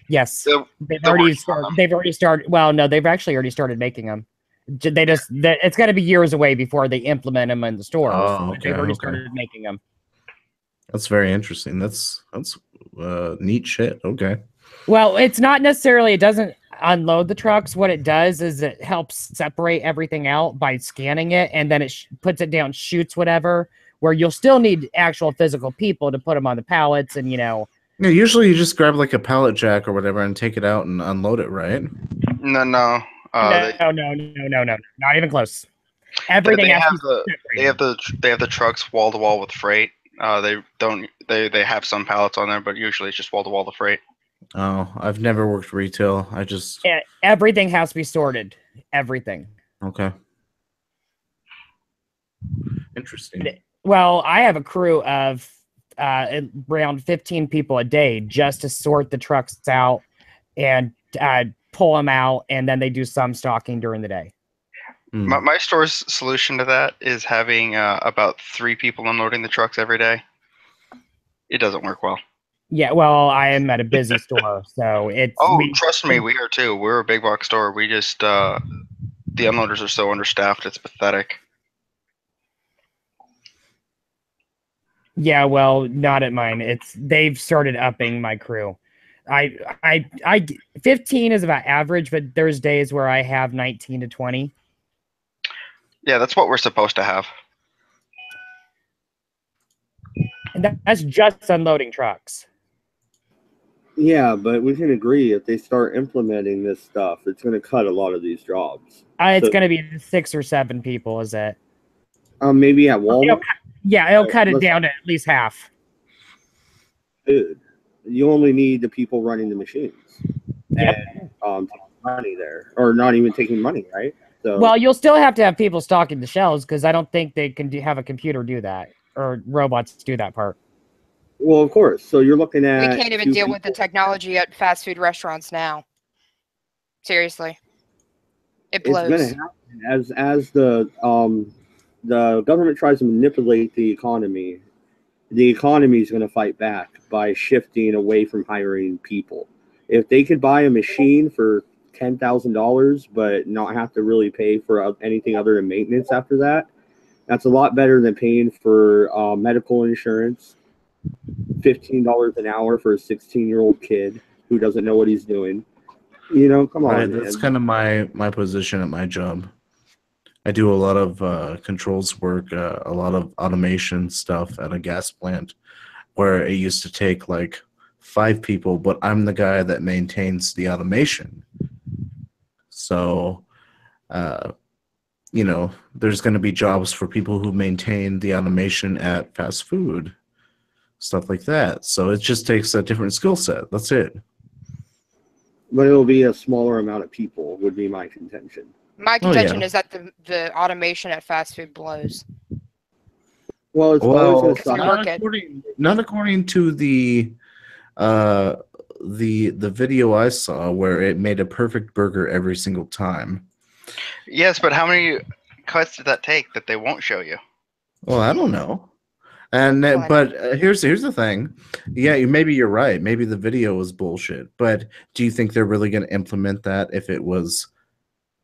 Speaker 2: Yes. They've already started. Well, no, they've actually already started making them. It's got to be years away before they implement them in the stores.
Speaker 4: Oh, okay,
Speaker 2: They've already started making them.
Speaker 4: That's very interesting. That's neat shit. Okay.
Speaker 2: Well, it's not necessarily, it doesn't unload the trucks. What it does is it helps separate everything out by scanning it, and then it puts it down, shoots whatever, where you'll still need actual physical people to put them on the pallets and,
Speaker 4: Yeah, usually you just grab like a pallet jack or whatever and take it out and unload it, right?
Speaker 5: No.
Speaker 2: No, not even close. Everything
Speaker 5: they have the trucks wall to wall with freight. They have some pallets on there, but usually it's just wall to wall the freight.
Speaker 4: Oh, I've never worked retail.
Speaker 2: Everything has to be sorted. Everything.
Speaker 4: Okay. Interesting.
Speaker 2: Well, I have a crew of around 15 people a day just to sort the trucks out and pull them out, and then they do some stocking during the day.
Speaker 5: My store's solution to that is having about 3 people unloading the trucks every day. It doesn't work well.
Speaker 2: Yeah, well, I am at a busy store, so it's...
Speaker 5: trust me, we are too. We're a big box store. We just... the unloaders are so understaffed, it's pathetic.
Speaker 2: Yeah, well, not at mine. They've started upping my crew. 15 is about average, but there's days where I have 19 to 20.
Speaker 5: Yeah, that's what we're supposed to have.
Speaker 2: And that's just unloading trucks.
Speaker 1: Yeah, but we can agree if they start implementing this stuff, it's going to cut a lot of these jobs.
Speaker 2: It's going to be 6 or 7 people, is it?
Speaker 1: Maybe at Walmart.
Speaker 2: It'll cut it down to at least half.
Speaker 1: Dude, you only need the people running the machines.
Speaker 2: Yep.
Speaker 1: And money there, or not even taking money, right? So,
Speaker 2: well, you'll still have to have people stocking the shelves because I don't think they can have a computer do that or robots do that part.
Speaker 1: Well, of course. So you're looking at...
Speaker 3: We can't even deal with the technology at fast food restaurants now. Seriously. It blows.
Speaker 1: It's going to happen as the government tries to manipulate the economy is going to fight back by shifting away from hiring people. If they could buy a machine for $10,000 but not have to really pay for anything other than maintenance after that, that's a lot better than paying for medical insurance, $15 an hour for a 16-year-old kid who doesn't know what he's doing. Come on.
Speaker 4: Right, that's kind of my position at my job. I do a lot of controls work, a lot of automation stuff at a gas plant where it used to take like 5 people, but I'm the guy that maintains the automation. So, there's going to be jobs for people who maintain the automation at fast food, stuff like that. So it just takes a different skill set. That's it.
Speaker 1: But it'll be a smaller amount of people, would be my contention.
Speaker 3: My contention is that the automation at fast food blows.
Speaker 1: Well, it's always
Speaker 4: not according to the video I saw where it made a perfect burger every single time.
Speaker 5: Yes, but how many cuts did that take that they won't show you?
Speaker 4: Well, I don't know. And
Speaker 3: Well,
Speaker 4: but here's the thing. Yeah, maybe you're right. Maybe the video was bullshit. But do you think they're really going to implement that if it was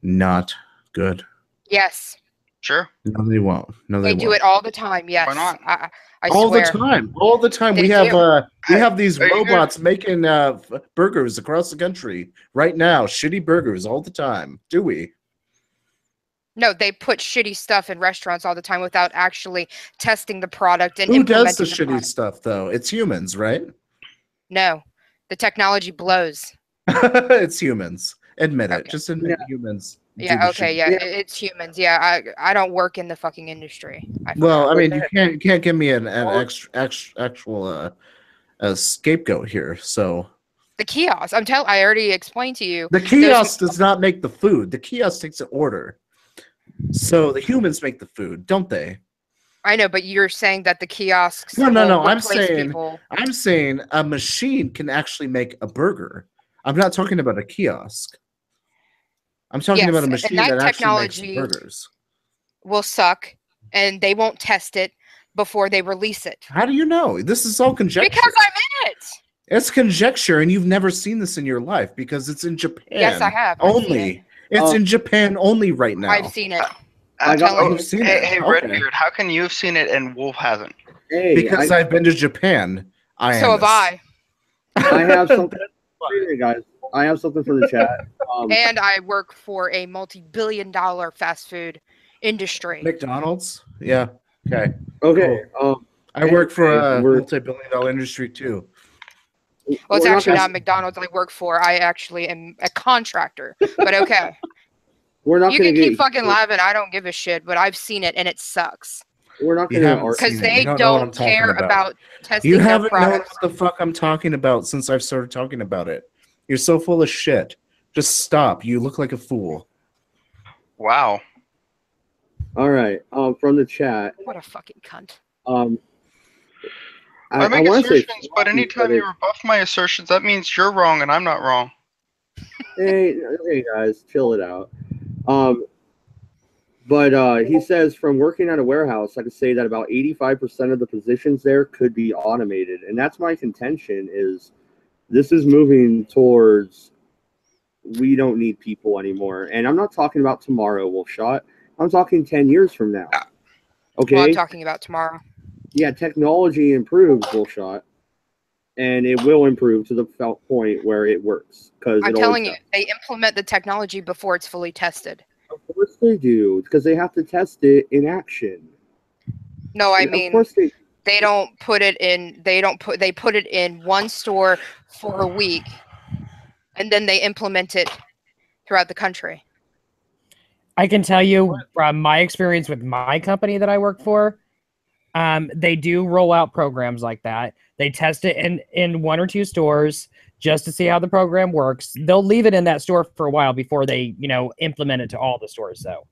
Speaker 4: not good?
Speaker 3: yes,
Speaker 5: Sure.
Speaker 4: No, they won't. No, they
Speaker 3: they do
Speaker 4: won't.
Speaker 3: it all the time. Yes,
Speaker 5: not?
Speaker 3: I
Speaker 4: All
Speaker 3: swear.
Speaker 4: the time. All the time.
Speaker 3: They
Speaker 4: We have
Speaker 3: do.
Speaker 4: these
Speaker 5: Are you
Speaker 4: robots making burgers across the country right now. Shitty burgers all the time. Do we?
Speaker 3: No, they put shitty stuff in restaurants all the time without actually testing the product and
Speaker 4: Who does the
Speaker 3: implementing the
Speaker 4: shitty
Speaker 3: product.
Speaker 4: stuff though? It's humans, right?
Speaker 3: No, the technology blows.
Speaker 4: It's humans. Admit it.
Speaker 3: Okay.
Speaker 4: Just admit humans. do
Speaker 3: Yeah.
Speaker 4: the
Speaker 3: Okay.
Speaker 4: shitty-
Speaker 3: Yeah,
Speaker 1: Yeah.
Speaker 3: it's humans. Yeah, I don't work in the fucking industry.
Speaker 4: Well, I mean,
Speaker 1: Okay.
Speaker 4: you can't give me an actual a scapegoat here. So
Speaker 3: The kiosk. I already explained to you.
Speaker 4: the kiosk does not make the food. The kiosk takes an order. So the humans make the food, don't they?
Speaker 3: I know, but you're saying that the kiosks
Speaker 4: No.
Speaker 3: will
Speaker 4: I'm
Speaker 3: replace
Speaker 4: saying
Speaker 3: people.
Speaker 4: a machine can actually make a burger. I'm not talking about a kiosk. I'm talking about a
Speaker 3: Yes, and
Speaker 4: machine
Speaker 3: that
Speaker 4: that actually makes
Speaker 3: technology
Speaker 4: burgers.
Speaker 3: will suck, and they won't test it before they release it.
Speaker 4: How do you know? This is all conjecture.
Speaker 3: Because I'm in it.
Speaker 4: It's conjecture, and you've never seen this in your life because it's in Japan.
Speaker 3: Yes, I have. I've seen
Speaker 4: Only.
Speaker 3: it.
Speaker 4: It's in Japan only right now.
Speaker 3: I've seen it.
Speaker 1: I
Speaker 3: I'm
Speaker 1: got-
Speaker 3: telling
Speaker 4: You've
Speaker 3: you.
Speaker 4: seen
Speaker 5: Hey,
Speaker 4: it.
Speaker 5: hey,
Speaker 4: Okay.
Speaker 5: Redbeard, how can you have seen it and Wolf hasn't?
Speaker 1: Hey,
Speaker 4: Because I've been to Japan.
Speaker 3: So have I.
Speaker 1: I have something. Hey, guys, I have something from the chat.
Speaker 3: And I work for a multi-billion-dollar fast food industry.
Speaker 4: McDonald's? Yeah. Okay.
Speaker 1: Okay.
Speaker 4: I work for a
Speaker 1: we're-
Speaker 4: multi-billion-dollar industry too.
Speaker 3: Well, it's
Speaker 1: we're
Speaker 3: actually
Speaker 1: gonna-
Speaker 3: not McDonald's I work for. I actually am a contractor. But okay.
Speaker 1: We're not
Speaker 3: You
Speaker 1: going
Speaker 3: can
Speaker 1: to
Speaker 3: keep fucking laughing. I don't give a shit, but I've seen it and it sucks.
Speaker 1: We're not
Speaker 4: You
Speaker 1: going to
Speaker 4: haven't
Speaker 1: argue.
Speaker 4: seen
Speaker 3: Because
Speaker 4: it. You
Speaker 3: they
Speaker 4: don't know what I'm
Speaker 3: don't
Speaker 4: talking
Speaker 3: care
Speaker 4: about.
Speaker 3: about testing
Speaker 4: You
Speaker 3: their
Speaker 4: haven't known
Speaker 3: products.
Speaker 4: what the fuck I'm talking about since I've started talking about it. You're so full of shit. Just stop. You look like a fool.
Speaker 5: Wow.
Speaker 1: All right. From the chat.
Speaker 3: What a fucking cunt.
Speaker 5: I make
Speaker 1: wanna say
Speaker 5: assertions, but anytime you rebuff my assertions, that means you're wrong and I'm not wrong.
Speaker 1: hey guys, chill it out. But he says from working at a warehouse, I could say that about 85% of the positions there could be automated, and that's my contention. Is this is moving towards we don't need people anymore, and I'm not talking about tomorrow, Wolfshot. I'm talking 10 years from now. Okay.
Speaker 3: Well, I'm talking about tomorrow.
Speaker 1: Yeah, technology improves, Bullshot, and it will improve to the point where it works. Because
Speaker 3: I'm telling you, they implement the technology before it's fully tested.
Speaker 1: Of course they do, because they have to test it in action.
Speaker 3: No, I
Speaker 1: And
Speaker 3: mean,
Speaker 1: of course
Speaker 3: they don't put it in. They put it in one store for a week, and then they implement it throughout the country.
Speaker 2: I can tell you from my experience with my company that I work for, they do roll out programs like that. They test it in one or two stores just to see how the program works. They'll leave it in that store for a while before they, implement it to all the stores, though.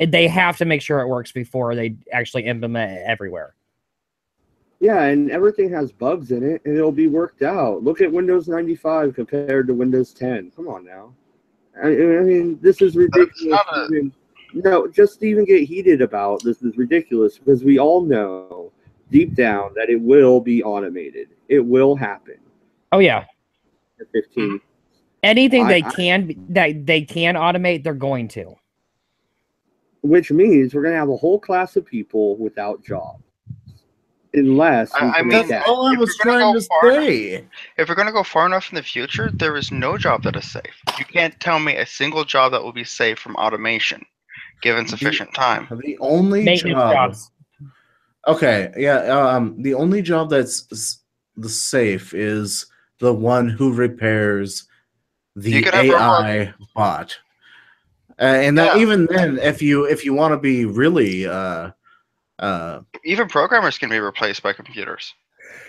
Speaker 2: They have to make sure it works before they actually implement it everywhere.
Speaker 1: Yeah, and everything has bugs in it, and it'll be worked out. Look at Windows 95 compared to Windows 10. Come on now. I mean, this is ridiculous. No, just to even get heated about this is ridiculous because we all know deep down that it will be automated. It will happen.
Speaker 2: Oh yeah.
Speaker 1: At 15.
Speaker 2: Anything they can automate, they're going to.
Speaker 1: Which means we're going to have a whole class of people without jobs. Unless
Speaker 4: that's all I was trying to say.
Speaker 5: If we're going to go far enough in the future, there is no job that is safe. You can't tell me a single job that will be safe from automation, given sufficient time.
Speaker 4: The only jobs. Okay, yeah. The only job that's the safe is the one who repairs the AI bot. And that even then, if you want to be really
Speaker 5: even programmers can be replaced by computers.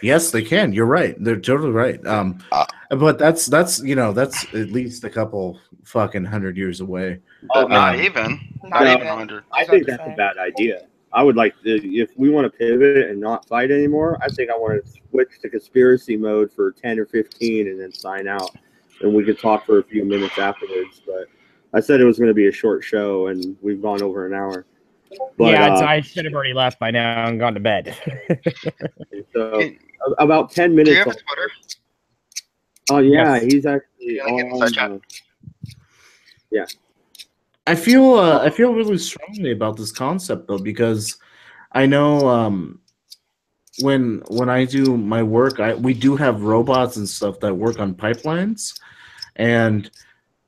Speaker 4: Yes, they can. You're right. They're totally right. But that's at least a couple fucking 100 years away.
Speaker 5: Not even 100.
Speaker 1: I think that's a bad idea. I would like to, if we want to pivot and not fight anymore, I think I want to switch to conspiracy mode for 10 or 15 and then sign out. And we could talk for a few minutes afterwards. But I said it was going to be a short show, and we've gone over an hour. But,
Speaker 2: yeah, I should have already left by now and gone to bed.
Speaker 1: so about 10 minutes.
Speaker 5: Do you have a Twitter?
Speaker 1: Oh yeah,
Speaker 2: Yes.
Speaker 1: he's actually
Speaker 5: You wanna get in the side
Speaker 1: on. Yeah.
Speaker 4: I feel really strongly about this concept though, because I know when I do my work, we do have robots and stuff that work on pipelines, and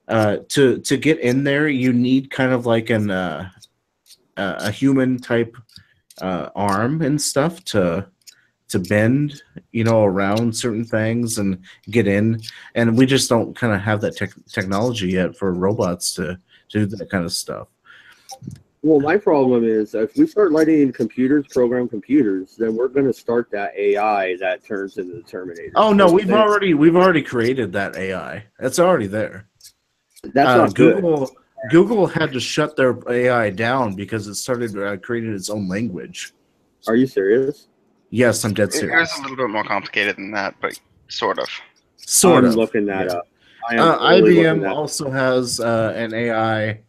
Speaker 4: to get in there, you need kind of like a human type arm and stuff to bend, around certain things and get in. And we just don't kind of have that technology yet for robots to do that kind of stuff.
Speaker 1: Well, my problem is if we start letting computers program computers, then we're going to start that AI that turns into the Terminator.
Speaker 4: Oh no, we've already created that AI. It's already there.
Speaker 1: That's not
Speaker 4: Google.
Speaker 1: good.
Speaker 4: Google had to shut their AI down because it started creating its own language.
Speaker 1: Are you serious?
Speaker 4: Yes, I'm dead
Speaker 5: It
Speaker 4: serious.
Speaker 5: was a little bit more complicated than that, but sort of.
Speaker 4: Sort
Speaker 1: I'm
Speaker 4: of.
Speaker 1: looking that
Speaker 4: Yeah.
Speaker 1: up. I am totally looking
Speaker 4: IBM
Speaker 1: that
Speaker 4: also has an AI.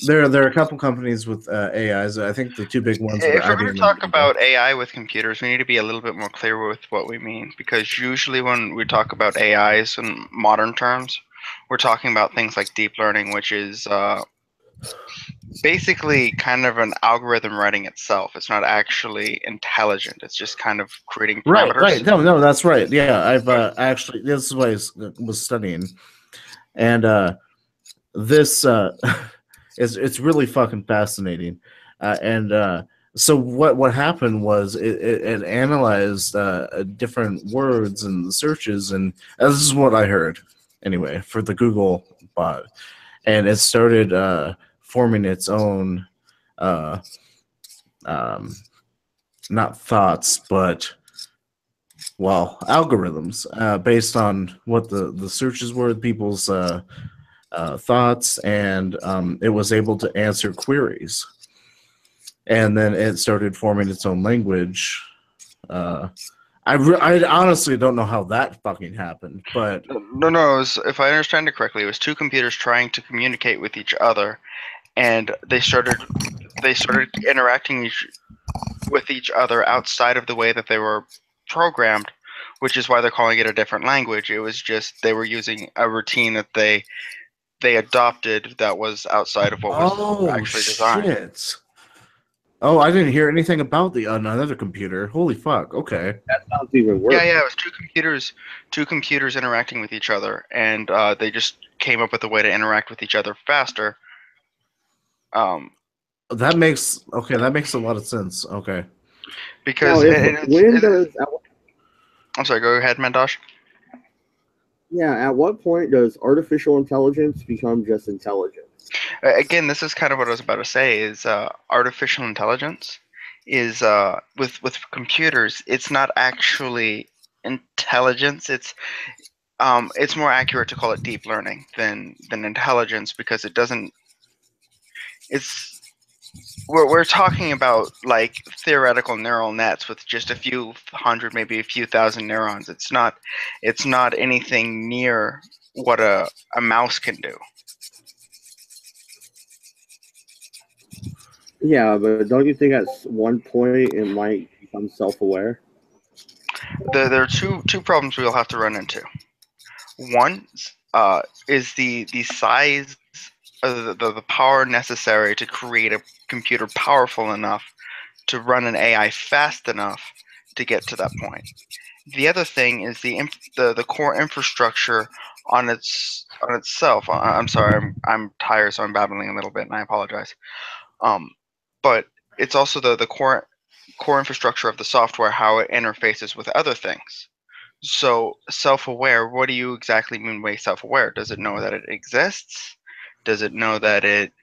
Speaker 4: There are a couple companies with AIs. I think the two big ones are
Speaker 5: If we're
Speaker 4: IBM
Speaker 5: going
Speaker 4: and
Speaker 5: to talk
Speaker 4: Google.
Speaker 5: about AI with computers, we need to be a little bit more clear with what we mean, because usually when we talk about AIs in modern terms, we're talking about things like deep learning, which is basically kind of an algorithm writing itself. It's not actually intelligent. It's just kind of creating parameters.
Speaker 4: Right. No, that's right. Yeah, I've actually, this is what I was studying, and this it's really fucking fascinating. So what happened was it analyzed different words and searches, and this is what I heard anyway for the Google bot, and it started forming its own not thoughts, but algorithms based on what the searches were, people's thoughts, and it was able to answer queries. And then it started forming its own language. I honestly don't know how that fucking happened, but
Speaker 5: No. If I understand it correctly, it was two computers trying to communicate with each other, and they started interacting with each other outside of the way that they were programmed, which is why they're calling it a different language. It was just they were using a routine that they adopted that was outside of what was actually designed.
Speaker 4: Shit. Oh, I didn't hear anything about another computer. Holy fuck. Okay.
Speaker 1: That sounds even worse.
Speaker 5: Yeah. It was two computers interacting with each other, and they just came up with a way to interact with each other faster.
Speaker 4: That makes a lot of sense. Okay.
Speaker 5: Because I'm sorry. Go ahead, Mendosh.
Speaker 1: Yeah. At what point does artificial intelligence become just intelligence?
Speaker 5: Again, this is kind of what I was about to say. Is artificial intelligence is with computers. It's not actually intelligence. It's more accurate to call it deep learning than intelligence, because it doesn't. We're talking about like theoretical neural nets with just a few hundred, maybe a few thousand neurons. It's not anything near what a mouse can do.
Speaker 1: Yeah, but don't you think at one point it might become self-aware?
Speaker 5: There are two problems we'll have to run into. One is the size of the power necessary to create a computer powerful enough to run an AI fast enough to get to that point. The other thing is the core infrastructure on itself. I'm sorry, I'm tired, so I'm babbling a little bit, and I apologize. But it's also the core infrastructure of the software, how it interfaces with other things. So self-aware, what do you exactly mean by self-aware? Does it know that it exists? Does it know that it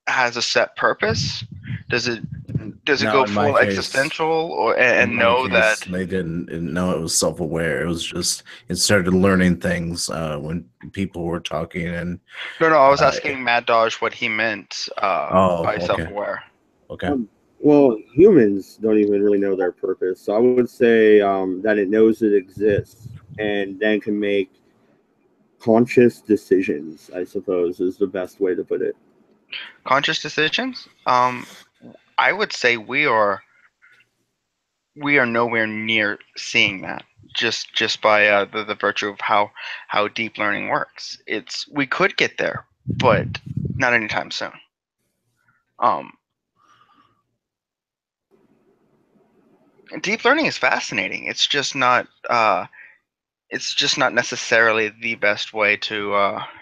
Speaker 5: has a set purpose? Does it go full existential, and know that
Speaker 4: they didn't know it was self-aware? It was just it started learning things when people were talking. And
Speaker 5: no, I was asking Mad Dodge what he meant by self-aware.
Speaker 4: Okay.
Speaker 1: Well, humans don't even really know their purpose, so I would say that it knows it exists and then can make conscious decisions, I suppose, is the best way to put it.
Speaker 5: Conscious decisions? I would say we are nowhere near seeing that. Just by the virtue of how deep learning works. We could get there, but not anytime soon. Deep learning is fascinating. It's just not necessarily the best way to,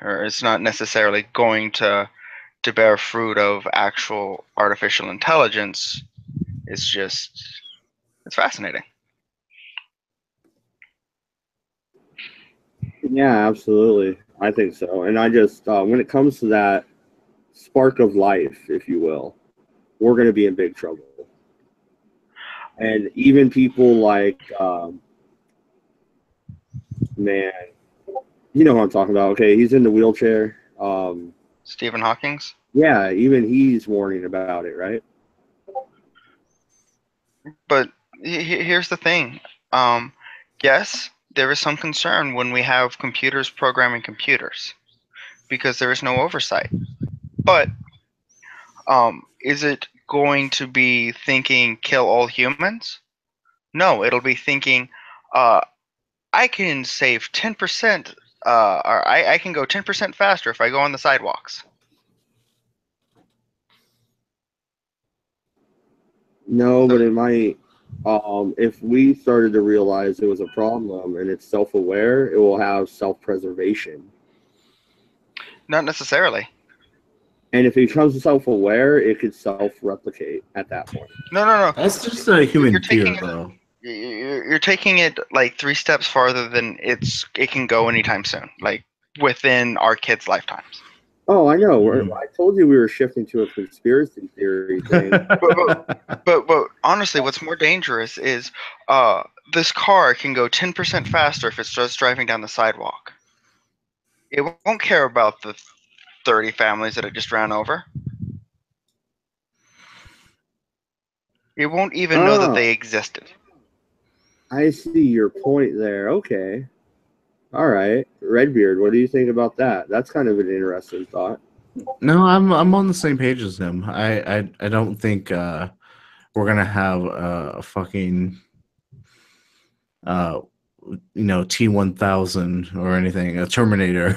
Speaker 5: or it's not necessarily going to bear fruit of actual artificial intelligence. It's fascinating.
Speaker 1: Yeah, absolutely. I think so. And I just, when it comes to that spark of life, if you will, we're going to be in big trouble. And even people like, man, you know what I'm talking about. Okay, he's in the wheelchair.
Speaker 5: Stephen Hawking's?
Speaker 1: Yeah, even he's warning about it, right?
Speaker 5: But here's the thing. Yes, there is some concern when we have computers programming computers because there is no oversight. But is it going to be thinking kill all humans? No, it'll be thinking I can save 10%, or I can go 10% faster if I go on the sidewalks.
Speaker 1: No, but it might. If we started to realize it was a problem and it's self-aware, it will have self-preservation.
Speaker 5: Not necessarily.
Speaker 1: And if it becomes self-aware, it could self-replicate at that point.
Speaker 5: No.
Speaker 4: That's just a human fear, though.
Speaker 5: You're taking it like 3 steps farther than it can go anytime soon, like within our kids' lifetimes.
Speaker 1: Oh, I know. I told you we were shifting to a conspiracy theory thing.
Speaker 5: But honestly, what's more dangerous is this car can go 10% faster if it starts driving down the sidewalk. It won't care about the 30 families that it just ran over. It won't even know that they existed.
Speaker 1: I see your point there. Okay. All right. Redbeard, what do you think about that? That's kind of an interesting thought.
Speaker 4: No, I'm on the same page as him. I don't think we're gonna have a fucking T-1000 or anything, a Terminator.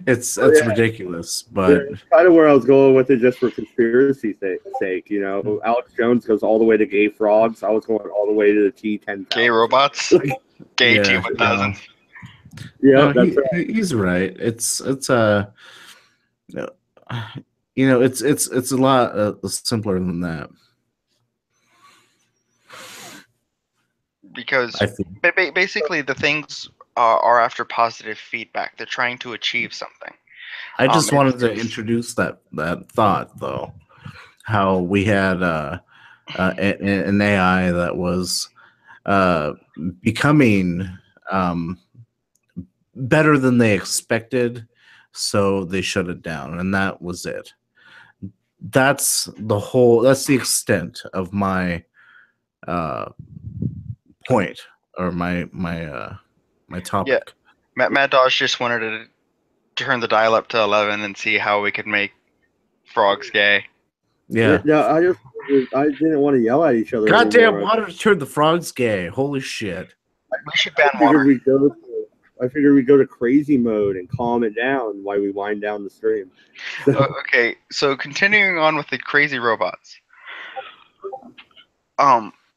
Speaker 4: That's ridiculous. But
Speaker 1: that's kind of where I was going with it, just for conspiracy sake. You know, Alex Jones goes all the way to gay frogs. I was going all the way to the T-10,000.
Speaker 5: Gay robots. Gay T-1000.
Speaker 1: Yeah,
Speaker 4: no, he's right. It's a lot simpler than that.
Speaker 5: Because basically the things are after positive feedback. They're trying to achieve something.
Speaker 4: I just wanted to introduce that thought, though. How we had an AI that was becoming better than they expected, so they shut it down, and that was it. That's the extent of my point, or my topic.
Speaker 5: Yeah. Matt Dodge just wanted to turn the dial up to 11 and see how we could make frogs gay.
Speaker 4: Yeah.
Speaker 1: I didn't want to yell at each other.
Speaker 4: Goddamn water turned the frogs gay. Holy shit.
Speaker 5: We should ban water.
Speaker 1: I figured we'd go to crazy mode and calm it down while we wind down the stream.
Speaker 5: Okay, so continuing on with the crazy robots.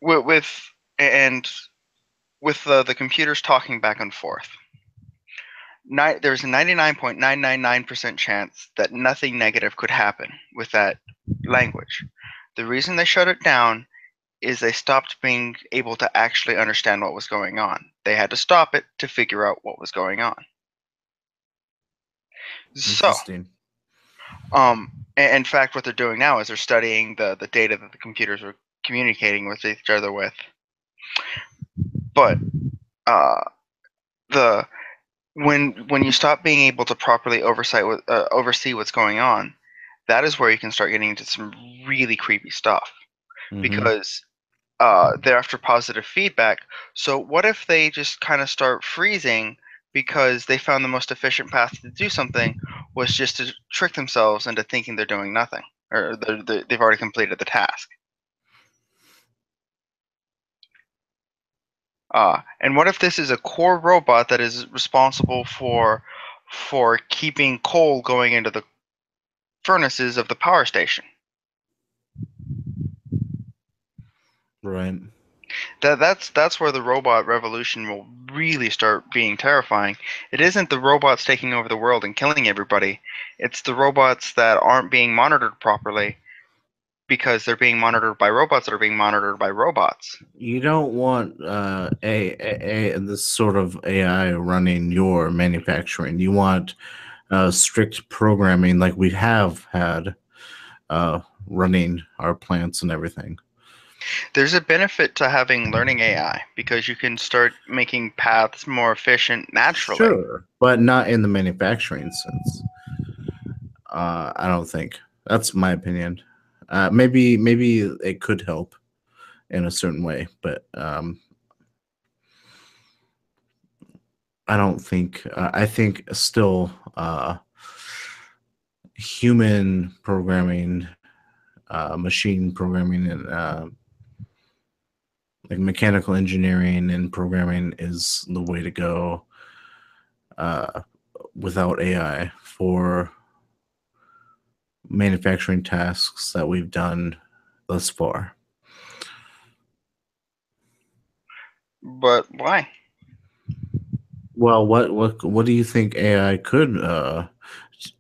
Speaker 5: With the computers talking back and forth. There's a 99.999% chance that nothing negative could happen with that language. The reason they shut it down is they stopped being able to actually understand what was going on. They had to stop it to figure out what was going on. So, in fact, what they're doing now is they're studying the data that the computers were communicating with each other with. But when you stop being able to properly oversee what's going on, that is where you can start getting into some really creepy stuff. Mm-hmm. Because they're after positive feedback. So what if they just kind of start freezing because they found the most efficient path to do something was just to trick themselves into thinking they're doing nothing, or they've already completed the task. And what if this is a core robot that is responsible for keeping coal going into the furnaces of the power station?
Speaker 4: Right.
Speaker 5: That's where the robot revolution will really start being terrifying. It isn't the robots taking over the world and killing everybody. It's the robots that aren't being monitored properly because they're being monitored by robots that are being monitored by robots.
Speaker 4: You don't want this sort of AI running your manufacturing. You want strict programming like we have had running our plants and everything.
Speaker 5: There's a benefit to having learning AI because you can start making paths more efficient naturally.
Speaker 4: Sure, but not in the manufacturing sense. I don't think. That's my opinion. Maybe it could help in a certain way, but I don't think. I think still human programming, machine programming, and like mechanical engineering and programming is the way to go without AI for manufacturing tasks that we've done thus far.
Speaker 5: But why?
Speaker 4: Well, what do you think AI could well,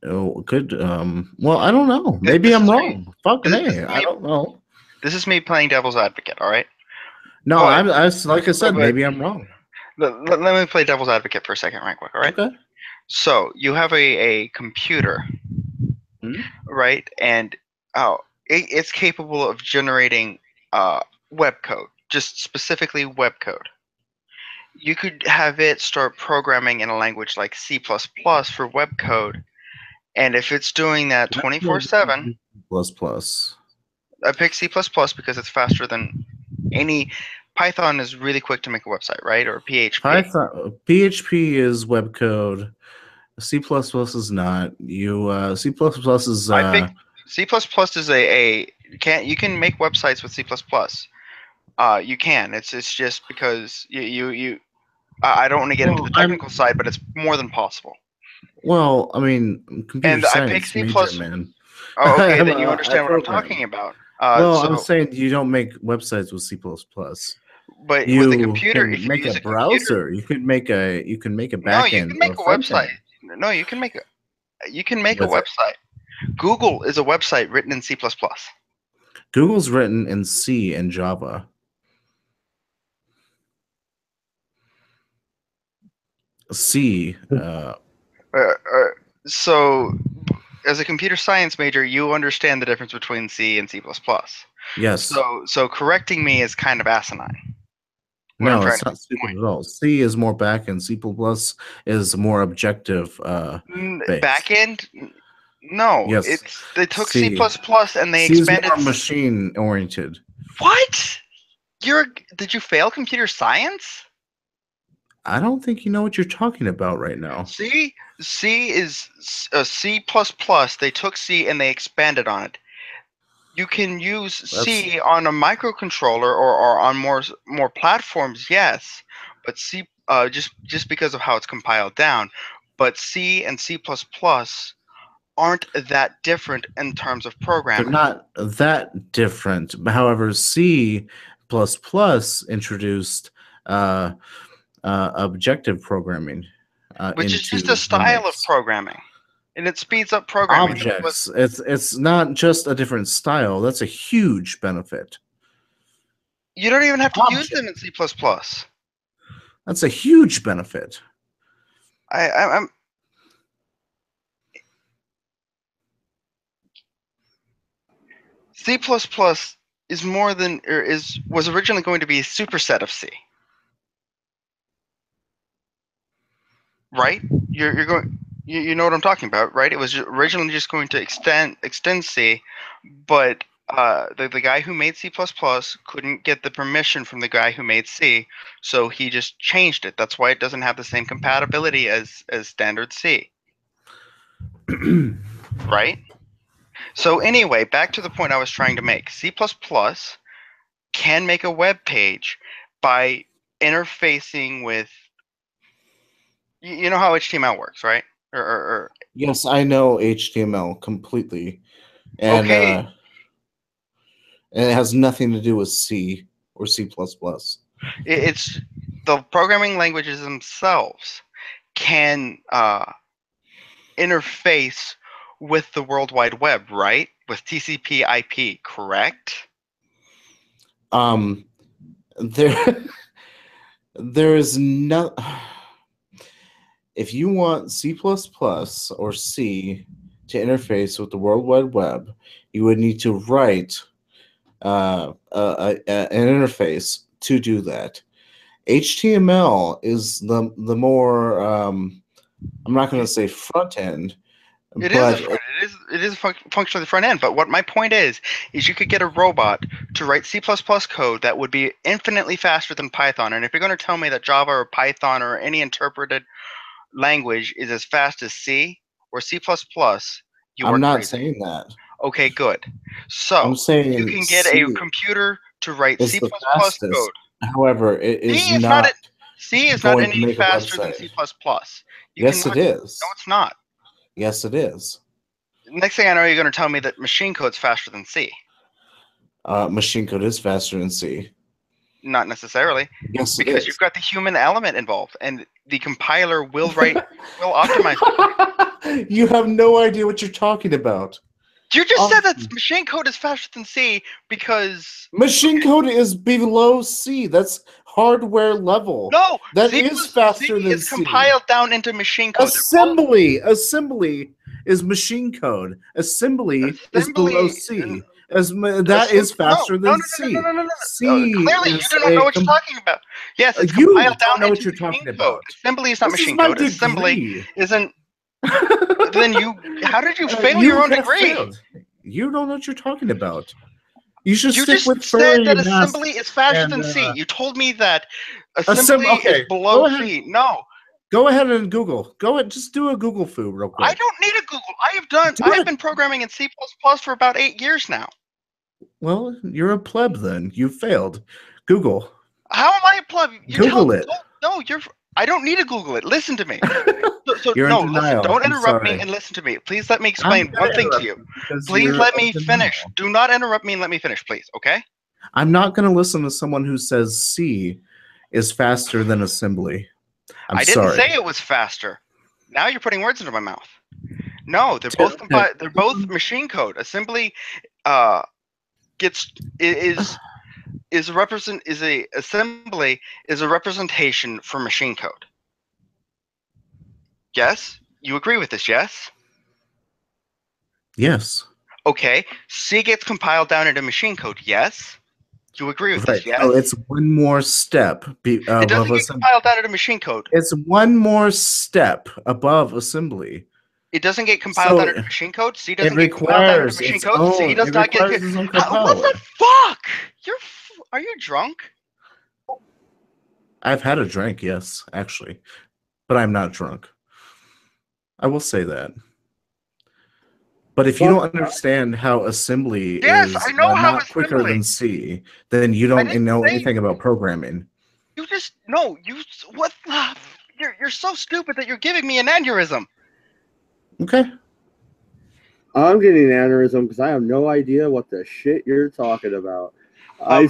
Speaker 4: I don't know. Maybe
Speaker 5: This
Speaker 4: I'm
Speaker 5: is me.
Speaker 4: wrong. Fucking
Speaker 5: This is
Speaker 4: A,
Speaker 5: me.
Speaker 4: I don't know.
Speaker 5: This is me playing devil's advocate, all right?
Speaker 4: No,
Speaker 5: But-
Speaker 4: I like I said,
Speaker 5: but-
Speaker 4: maybe I'm wrong.
Speaker 5: Let me play devil's advocate for a second, right quick, all right?
Speaker 4: Okay.
Speaker 5: So you have a computer,
Speaker 4: Mhm.
Speaker 5: right? And it's capable of generating web code, just specifically web code. You could have it start programming in a language like C++ for web code, and if it's doing that 24/7,
Speaker 4: Plus.
Speaker 5: I pick C++ because it's faster than any. Python is really quick to make a website, right? Or PHP.
Speaker 4: Python, PHP is web code. C++ is not. C++ is
Speaker 5: I pick C++ is you can make websites with C++. You can. It's just because you I don't want to get into the technical side, but it's more than possible.
Speaker 4: well, I mean, computer
Speaker 5: And I pick
Speaker 4: science
Speaker 5: C++.
Speaker 4: major, man.
Speaker 5: Oh, okay, then you
Speaker 4: I
Speaker 5: understand what I'm
Speaker 4: program.
Speaker 5: talking about.
Speaker 4: Well,
Speaker 5: So,
Speaker 4: I'm saying you don't make websites with C++.
Speaker 5: but
Speaker 4: You
Speaker 5: with a computer,
Speaker 4: can
Speaker 5: if you
Speaker 4: make
Speaker 5: use
Speaker 4: a
Speaker 5: a computer,
Speaker 4: browser. You can make a
Speaker 5: no, you
Speaker 4: backend
Speaker 5: can
Speaker 4: or
Speaker 5: make
Speaker 4: a
Speaker 5: a
Speaker 4: front
Speaker 5: website.
Speaker 4: end.
Speaker 5: No, you can make a
Speaker 4: With it.
Speaker 5: website. Google is a website written in C++.
Speaker 4: Google's written in C and Java. C.
Speaker 5: So, as a computer science major, you understand the difference between C and C++.
Speaker 4: Yes.
Speaker 5: So correcting me is kind of asinine. What I'm
Speaker 4: No,
Speaker 5: trying
Speaker 4: it's
Speaker 5: to
Speaker 4: not stupid at all. C is more back end. C++ is more objective. Based.
Speaker 5: Back end? No,
Speaker 4: Yes.
Speaker 5: they took
Speaker 4: C.
Speaker 5: C++ and they
Speaker 4: C is
Speaker 5: expanded.
Speaker 4: more machine oriented.
Speaker 5: What? Did you fail computer science?
Speaker 4: I don't think you know what you're talking about right now.
Speaker 5: C is C++. They took C and they expanded on it. You can use C on a microcontroller or on more platforms, yes, but C just because of how it's compiled down. But C and C++ aren't that different in terms of programming.
Speaker 4: They're not that different. However, C++ introduced objective programming,
Speaker 5: Which is just a style of programming, and it speeds up programming.
Speaker 4: Objects. It's not just a different style. That's a huge benefit.
Speaker 5: You don't even have to use them in C++.
Speaker 4: That's a huge benefit.
Speaker 5: I'm C++ is more than was originally going to be a superset of C. Right? You're going you know what I'm talking about, right? It was originally just going to extend C, but the guy who made C++ couldn't get the permission from the guy who made C, so he just changed it. That's why it doesn't have the same compatibility as standard C. Right? So anyway, back to the point I was trying to make. C++ can make a web page by interfacing with, you know how HTML works, right?
Speaker 4: Yes, I know HTML completely, and
Speaker 5: Okay.
Speaker 4: and it has nothing to do with C or C++.
Speaker 5: It's the programming languages themselves can interface with the World Wide Web, right? With TCP/IP, correct?
Speaker 4: There is no. If you want C++ or C to interface with the World Wide Web, you would need to write an interface to do that. HTML is the more I'm not going to say front end.
Speaker 5: It is functionally the front end. But what my point is you could get a robot to write C++ code that would be infinitely faster than Python. And if you're going to tell me that Java or Python or any interpreted language is as fast as C or C++,
Speaker 4: I'm not saying that.
Speaker 5: Okay, good. So
Speaker 4: I'm saying
Speaker 5: you can get
Speaker 4: C
Speaker 5: a computer to write
Speaker 4: is
Speaker 5: C++
Speaker 4: the fastest.
Speaker 5: code.
Speaker 4: However, it is
Speaker 5: C is
Speaker 4: not.
Speaker 5: C is not
Speaker 4: going to
Speaker 5: any
Speaker 4: make a
Speaker 5: faster than
Speaker 4: website.
Speaker 5: C++.
Speaker 4: Yes, it is.
Speaker 5: No, it's not.
Speaker 4: Yes, it is.
Speaker 5: Next thing I know, you're going to tell me that machine code's faster than C.
Speaker 4: Machine code is faster than C.
Speaker 5: Not necessarily.
Speaker 4: Yes, it
Speaker 5: because
Speaker 4: is.
Speaker 5: you've got the human element involved, and the compiler will optimize.
Speaker 4: You have no idea what you're talking about.
Speaker 5: You just said that machine code is faster than C because
Speaker 4: machine code is below C. That's hardware level.
Speaker 5: No,
Speaker 4: that
Speaker 5: C
Speaker 4: is faster
Speaker 5: C
Speaker 4: than
Speaker 5: is
Speaker 4: C.
Speaker 5: compiled down into machine code.
Speaker 4: Assembly is machine code. Assembly is below C. That is faster than C. C
Speaker 5: clearly, you do not know what you're talking about. Yes, it's
Speaker 4: you
Speaker 5: compiled
Speaker 4: don't
Speaker 5: down
Speaker 4: know what
Speaker 5: into
Speaker 4: you're
Speaker 5: machine
Speaker 4: talking
Speaker 5: code.
Speaker 4: about.
Speaker 5: Assembly is not
Speaker 4: This
Speaker 5: machine
Speaker 4: is my
Speaker 5: code.
Speaker 4: degree.
Speaker 5: Assembly isn't. Then how did you fail
Speaker 4: you
Speaker 5: your own
Speaker 4: have
Speaker 5: degree?
Speaker 4: failed. You don't know what you're talking about. You should
Speaker 5: You
Speaker 4: stick
Speaker 5: just
Speaker 4: with
Speaker 5: said that
Speaker 4: furry
Speaker 5: assembly is faster
Speaker 4: and,
Speaker 5: than C. You told me that assembly
Speaker 4: okay,
Speaker 5: is below C. No.
Speaker 4: Go ahead and Google. Just do a Google foo real quick.
Speaker 5: I don't need a Google. I have been programming in C++ for about 8 years now.
Speaker 4: Well, you're a pleb then. You failed. Google.
Speaker 5: How am I a pleb?
Speaker 4: Google it.
Speaker 5: No, I don't need to Google it. Listen to me.
Speaker 4: You're in denial.
Speaker 5: Don't interrupt me and listen to me. Please let me explain one thing to you. Please let me finish. Do not interrupt me and let me finish, please, okay?
Speaker 4: I'm not going to listen to someone who says C is faster than assembly.
Speaker 5: I didn't say it was faster. Now you're putting words into my mouth. No, they're both they're both machine code. Assembly assembly is a representation for machine code. Yes? You agree with this, yes?
Speaker 4: Yes.
Speaker 5: Okay. C gets compiled down into machine code, yes? You agree with this, yes?
Speaker 4: So it's one more step
Speaker 5: it doesn't get compiled down into machine code.
Speaker 4: It's one more step above assembly.
Speaker 5: It doesn't get compiled down into machine code. C doesn't get compiled down into machine code. C does not get. What the fuck? Are you drunk?
Speaker 4: I've had a drink, yes, actually, but I'm not drunk. I will say that. But if you don't understand how assembly is not quicker than C, then you don't know anything about programming.
Speaker 5: You just what? You're so stupid that you're giving me an aneurysm.
Speaker 4: Okay.
Speaker 1: I'm getting an aneurysm because I have no idea what the shit you're talking about.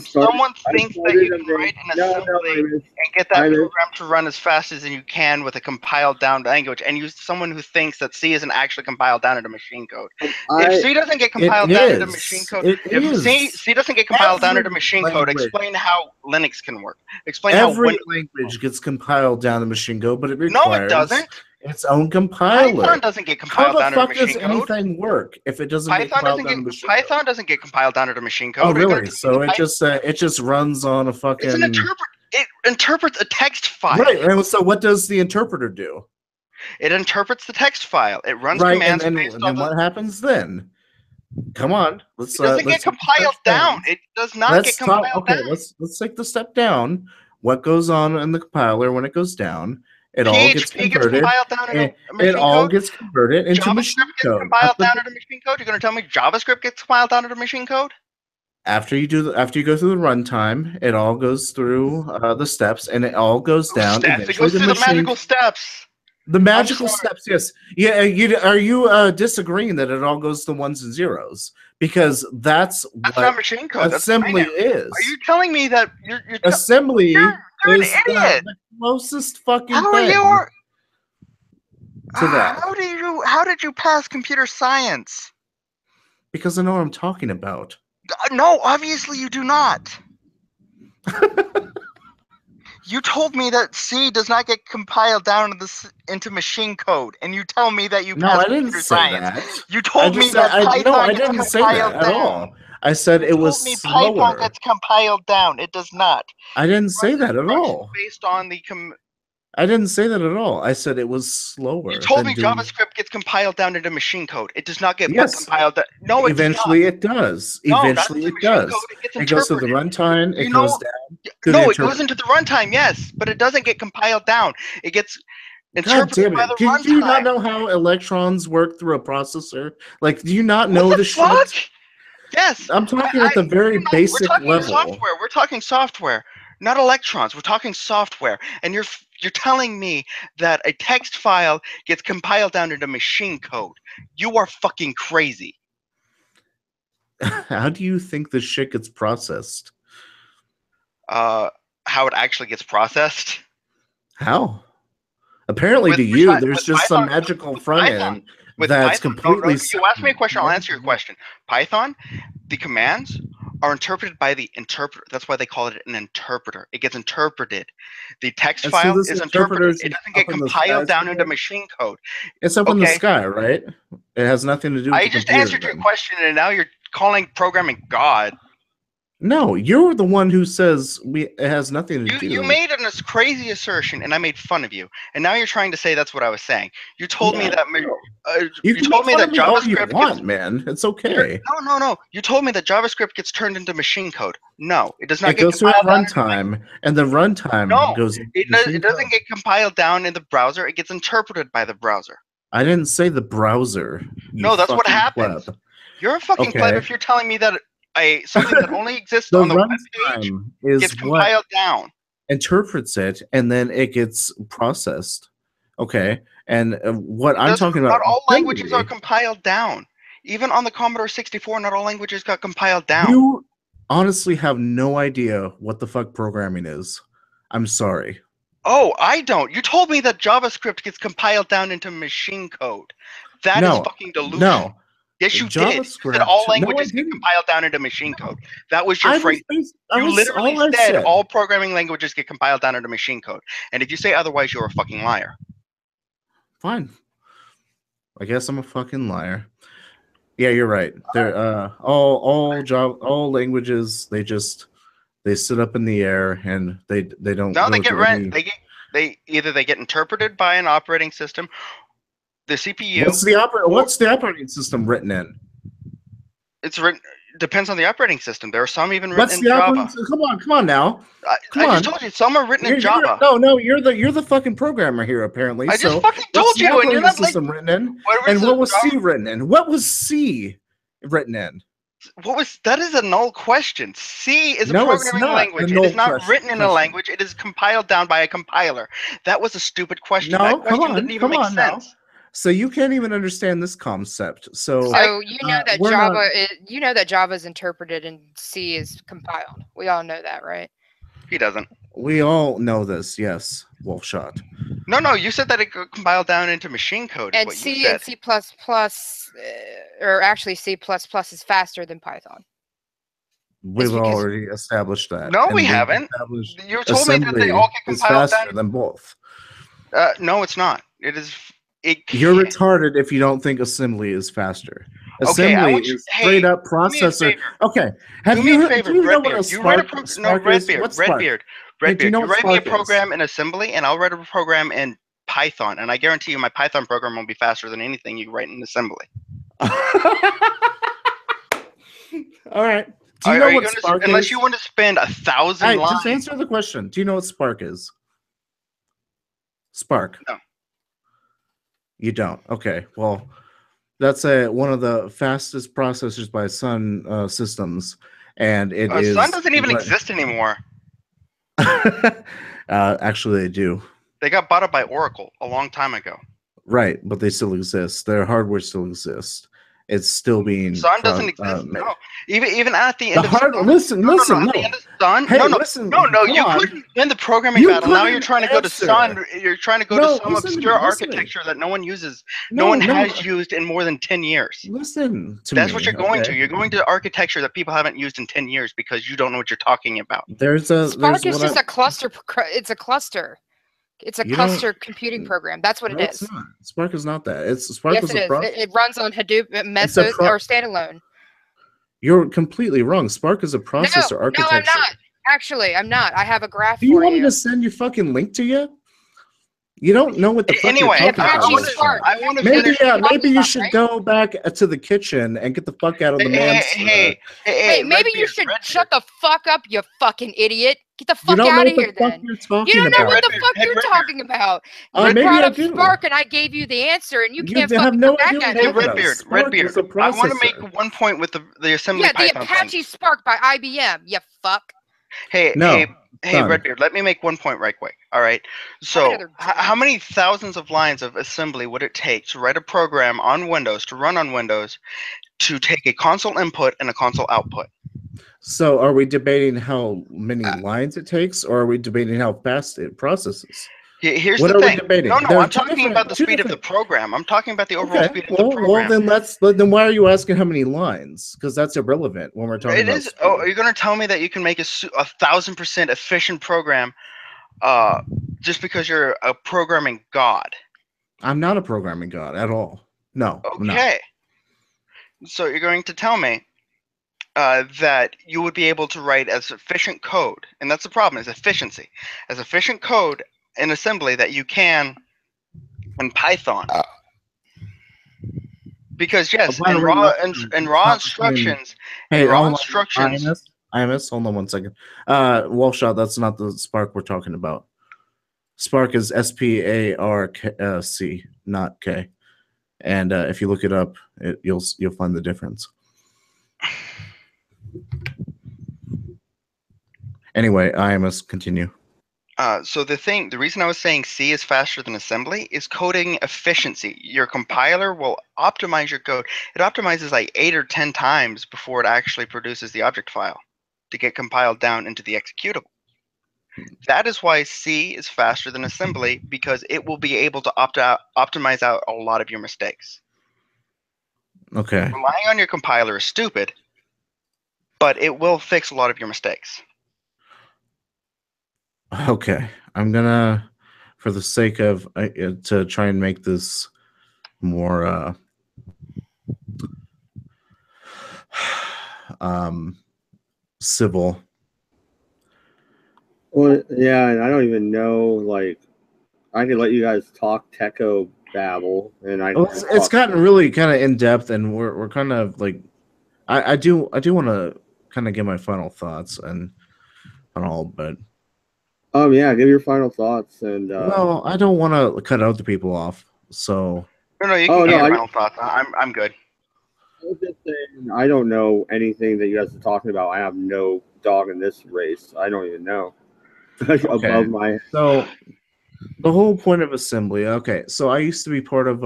Speaker 5: Someone thinks that you can write an assembly and get that program to run as fast as you can with a compiled down language, and someone who thinks that C isn't actually compiled down into machine code. If C doesn't get compiled down into machine code, C doesn't get compiled down into machine code, explain how Linux can work. Explain how
Speaker 4: every language gets compiled down to machine code, but it requires
Speaker 5: it doesn't.
Speaker 4: Its own compiler.
Speaker 5: Python doesn't get compiled down into machine code.
Speaker 4: How the fuck does anything work if it doesn't get compiled down to machine code?
Speaker 5: Python doesn't get compiled down into machine code.
Speaker 4: Oh, really? So it just runs on a fucking.
Speaker 5: It interprets a text file.
Speaker 4: Right. And so what does the interpreter do?
Speaker 5: It interprets the text file. It runs commands.
Speaker 4: And then what happens then? Come on,
Speaker 5: It doesn't get compiled down. It does not get compiled down.
Speaker 4: Let's take the step down. What goes on in the compiler when it goes down? It all gets
Speaker 5: PHP
Speaker 4: converted.
Speaker 5: compiled down into machine
Speaker 4: It all
Speaker 5: code.
Speaker 4: gets converted into
Speaker 5: JavaScript
Speaker 4: machine
Speaker 5: gets
Speaker 4: code.
Speaker 5: compiled down into machine code. You're going to tell me JavaScript gets compiled down into machine code?
Speaker 4: After you go through the runtime, it all goes through the steps, and it all goes down.
Speaker 5: It goes through the magical steps.
Speaker 4: The magical steps, yes. Yeah, are you disagreeing that it all goes to ones and zeros? Because that's what
Speaker 5: not machine code.
Speaker 4: assembly is.
Speaker 5: Are you telling me that you're
Speaker 4: assembly
Speaker 5: you're an
Speaker 4: is
Speaker 5: idiot.
Speaker 4: the closest fucking
Speaker 5: How
Speaker 4: thing
Speaker 5: are you
Speaker 4: to that?
Speaker 5: How did you pass computer science?
Speaker 4: Because I know what I'm talking about.
Speaker 5: No, obviously you do not. You told me that C does not get compiled down into machine code, and you tell me that you passed computer science.
Speaker 4: That.
Speaker 5: You told me that Python gets compiled down.
Speaker 4: At all. I said it was slower.
Speaker 5: Python gets compiled down. It does not.
Speaker 4: I didn't say that at all.
Speaker 5: Based on the
Speaker 4: I didn't say that at all. I said it was slower.
Speaker 5: You told me JavaScript gets compiled down into machine code. It does not get compiled down. No,
Speaker 4: eventually it does. Eventually it does. It goes to the runtime. It goes down.
Speaker 5: No, it goes into the runtime, yes, but it doesn't get compiled down. It gets interpreted by the runtime.
Speaker 4: Do you not know how electrons work through a processor? Like, do you not know the shit?
Speaker 5: Yes.
Speaker 4: I'm talking at the very basic level.
Speaker 5: Software. We're talking software, not electrons. We're talking software. And you're telling me that a text file gets compiled down into machine code. You are fucking crazy.
Speaker 4: How do you think this shit gets processed?
Speaker 5: How it actually gets processed?
Speaker 4: How? Apparently to you, there's just some magical front end that's completely...
Speaker 5: You ask me a question, I'll answer your question. Python, the commands are interpreted by the interpreter. That's why they call it an interpreter. It gets interpreted. The text file is interpreted. It doesn't get compiled down into machine code.
Speaker 4: It's up in the sky, right? It has nothing to do with
Speaker 5: I just answered your question, and now you're calling programming God.
Speaker 4: No, you're the one who says it has nothing to do.
Speaker 5: You made a crazy assertion, and I made fun of you. And now you're trying to say that's what I was saying. You told me that. You told me that JavaScript.
Speaker 4: Man, it's okay.
Speaker 5: No. You told me that JavaScript gets turned into machine code. No, it does not.
Speaker 4: It goes through a runtime, and the runtime goes.
Speaker 5: It doesn't get compiled down in the browser. It gets interpreted by the browser.
Speaker 4: I didn't say the browser.
Speaker 5: No, that's what happens. You're a fucking pleb if you're telling me that. Something that only exists on the web page gets compiled down.
Speaker 4: Interprets it, and then it gets processed. Okay, and what I'm talking about...
Speaker 5: Not all languages are compiled down. Even on the Commodore 64, not all languages got compiled down.
Speaker 4: You honestly have no idea what the fuck programming is. I'm sorry.
Speaker 5: Oh, I don't. You told me that JavaScript gets compiled down into machine code. That is fucking delusion.
Speaker 4: No.
Speaker 5: Yes, you did. You said all languages get compiled down into machine code. That was your phrase. You literally said all programming languages get compiled down into machine code. And if you say otherwise, you're a fucking liar.
Speaker 4: Fine. I guess I'm a fucking liar. Yeah, you're right. They're all languages. They sit up in the air and they don't.
Speaker 5: No, they get interpreted by an operating system. The CPU.
Speaker 4: What's the operating system written in?
Speaker 5: It's written. Depends on the operating system. There are some even written in Java.
Speaker 4: Come on now.
Speaker 5: I just told you some are written in Java.
Speaker 4: No, you're the fucking programmer here apparently.
Speaker 5: I just fucking told you, and you're not
Speaker 4: system written in. And what was C written in? What was C written in?
Speaker 5: That is a null question. C is a programming language. It is not written in a language. It is compiled down by a compiler. That was a stupid question. That question didn't even make sense.
Speaker 4: So you can't even understand this concept. So
Speaker 3: you know that Java is interpreted and C is compiled. We all know that, right?
Speaker 5: He doesn't.
Speaker 4: We all know this, yes. Wolfshot.
Speaker 5: No, you said that it could compile down into machine code.
Speaker 3: And C and C++, or actually C++ is faster than Python.
Speaker 4: We've already established that.
Speaker 5: No, we haven't. You told me that they all get compiled
Speaker 4: faster than both.
Speaker 5: No, it's not. It is.
Speaker 4: You're retarded if you don't think assembly is faster. Assembly is straight up processor. Okay, have you heard? Do you know what a Spark is?
Speaker 5: Redbeard. You write me a program in assembly, and I'll write a program in Python, and I guarantee you, my Python program will be faster than anything you write in assembly.
Speaker 4: All right. Do you know what
Speaker 5: gonna,
Speaker 4: Spark
Speaker 5: unless
Speaker 4: is?
Speaker 5: you want to spend 1,000
Speaker 4: Hey,
Speaker 5: lines?
Speaker 4: just answer the question. Do you know what Spark is? Spark.
Speaker 5: No.
Speaker 4: You don't. Okay. Well, that's one of the fastest processors by Sun systems, and it is.
Speaker 5: Sun doesn't even exist anymore.
Speaker 4: Actually, they do.
Speaker 5: They got bought up by Oracle a long time ago.
Speaker 4: Right, but they still exist. Their hardware still exists. It's still being.
Speaker 5: Sun doesn't exist. No, even at the end
Speaker 4: the
Speaker 5: of Sun.
Speaker 4: Listen.
Speaker 5: At the end of Sun.
Speaker 4: Hey,
Speaker 5: no.
Speaker 4: listen.
Speaker 5: No. You couldn't win the programming battle. Now you're trying to go to Sun. You're trying to go to some obscure architecture that no one uses. No one has used in more than 10 years.
Speaker 4: Listen to
Speaker 5: That's
Speaker 4: me.
Speaker 5: what you're going to. You're going to architecture that people haven't used in 10 years because you don't know what you're talking about.
Speaker 3: Spark is just a cluster. It's a cluster. It's a cluster computing program. That's what it is.
Speaker 4: Not. Spark is not that. Spark
Speaker 3: yes, it is. It runs on Hadoop, Mesos, or standalone.
Speaker 4: You're completely wrong. Spark is a processor architecture.
Speaker 3: No, I'm not. Actually, I'm not. I have a graph for you.
Speaker 4: Do you want me to send your fucking link to you? You don't know what the fuck you're talking about. Maybe you should go back to the kitchen and get the fuck out of the man's.
Speaker 3: Hey, maybe you should shut the fuck up, you fucking idiot. Get the fuck out of here, then. You don't know what the fuck you're talking about. You brought up Spark, and I gave you the answer, and you can't fucking come back at it.
Speaker 5: Redbeard, I want to make one point with the assembly Python
Speaker 3: the Apache Spark by IBM, you fuck.
Speaker 5: Hey, Redbeard, let me make one point right quick. All right. So, how many thousands of lines of assembly would it take to write a program on Windows, to run on Windows, to take a console input and a console output?
Speaker 4: So, are we debating how many lines it takes, or are we debating how fast it processes?
Speaker 5: Here's the thing. No, I'm talking about the speed of the program. I'm talking about the overall speed of the program.
Speaker 4: Well, then why are you asking how many lines? Because that's irrelevant when we're talking about speed.
Speaker 5: Are you going to tell me that you can make a 1,000% efficient program just because you're a programming god?
Speaker 4: I'm not a programming god at all. No.
Speaker 5: Okay. So you're going to tell me that you would be able to write as efficient code, and that's the problem, is efficiency. As efficient code in assembly that you can in Python. Because yes, in raw instructions,
Speaker 4: IMS, hold on one second. Wallshot, that's not the Spark we're talking about. Spark is SPARC, not K. And if you look it up, you'll find the difference. Anyway, IMS, continue.
Speaker 5: So the reason I was saying C is faster than assembly is coding efficiency. Your compiler will optimize your code. It optimizes like 8 or 10 times before it actually produces the object file to get compiled down into the executable. That is why C is faster than assembly, because it will be able to optimize out a lot of your mistakes.
Speaker 4: Okay.
Speaker 5: Relying on your compiler is stupid, but it will fix a lot of your mistakes.
Speaker 4: Okay, I'm gonna, for the sake of to try and make this more civil.
Speaker 1: Well, yeah, and I don't even know. Like, I could let you guys talk techo babble, and
Speaker 4: it's gotten really kind of in depth, and we're kind of like, I do want to kind of give my final thoughts and all, but.
Speaker 1: Yeah, give your final thoughts. And
Speaker 4: well, I don't want to cut other people off, so.
Speaker 5: No, you can give your final thoughts. I'm good.
Speaker 1: I was just saying, I don't know anything that you guys are talking about. I have no dog in this race. I don't even know. Above my.
Speaker 4: So, the whole point of assembly. Okay, so I used to be part of.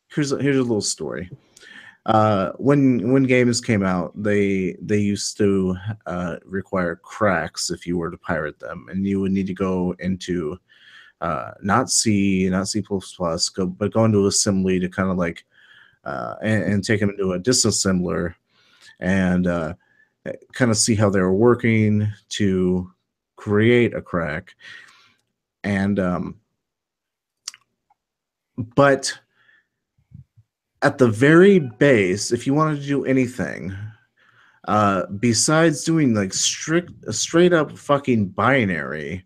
Speaker 4: Here's a little story. When games came out, they used to require cracks if you were to pirate them, and you would need to go into not C, not C++, but go into assembly to kind of like and take them into a disassembler and kind of see how they were working to create a crack. And but at the very base, if you wanted to do anything, besides doing like straight up fucking binary,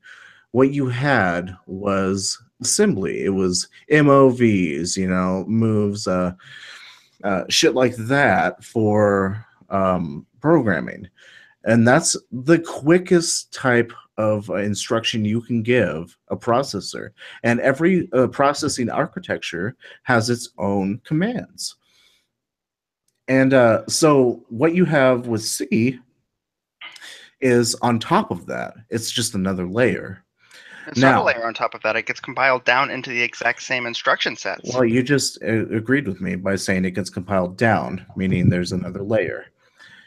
Speaker 4: what you had was assembly. It was MOVs, moves, shit like that for programming. And that's the quickest type of instruction you can give a processor. And every processing architecture has its own commands. And so what you have with C is on top of that. It's just another layer.
Speaker 5: It's not a layer on top of that. It gets compiled down into the exact same instruction sets.
Speaker 4: Well, you just agreed with me by saying it gets compiled down, meaning there's another layer.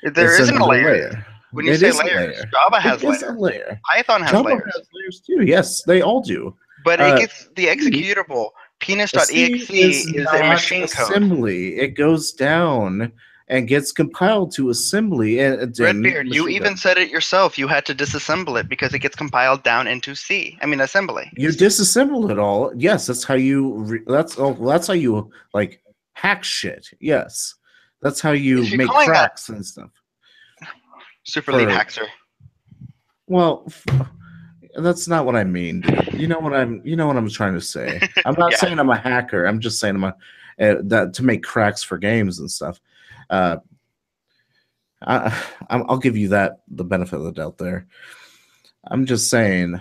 Speaker 5: There isn't a layer. When you say layers, Java has layers.
Speaker 4: A layer.
Speaker 5: Python has
Speaker 4: Java
Speaker 5: layers.
Speaker 4: has layers too. Yes, they all do.
Speaker 5: But it gets the executable. Penis.exe is a machine code.
Speaker 4: Assembly. It goes down and gets compiled to assembly. And
Speaker 5: Redbeard, you even said it yourself. You had to disassemble it because it gets compiled down into assembly.
Speaker 4: You disassemble it all. Yes, that's how you. That's how you like hack shit. Yes, that's how you make cracks and stuff.
Speaker 5: Super lead hacker.
Speaker 4: Well, that's not what I mean, dude. You know what I'm trying to say. I'm not saying I'm a hacker. I'm just saying I'm that to make cracks for games and stuff. I'll give you the benefit of the doubt there. I'm just saying,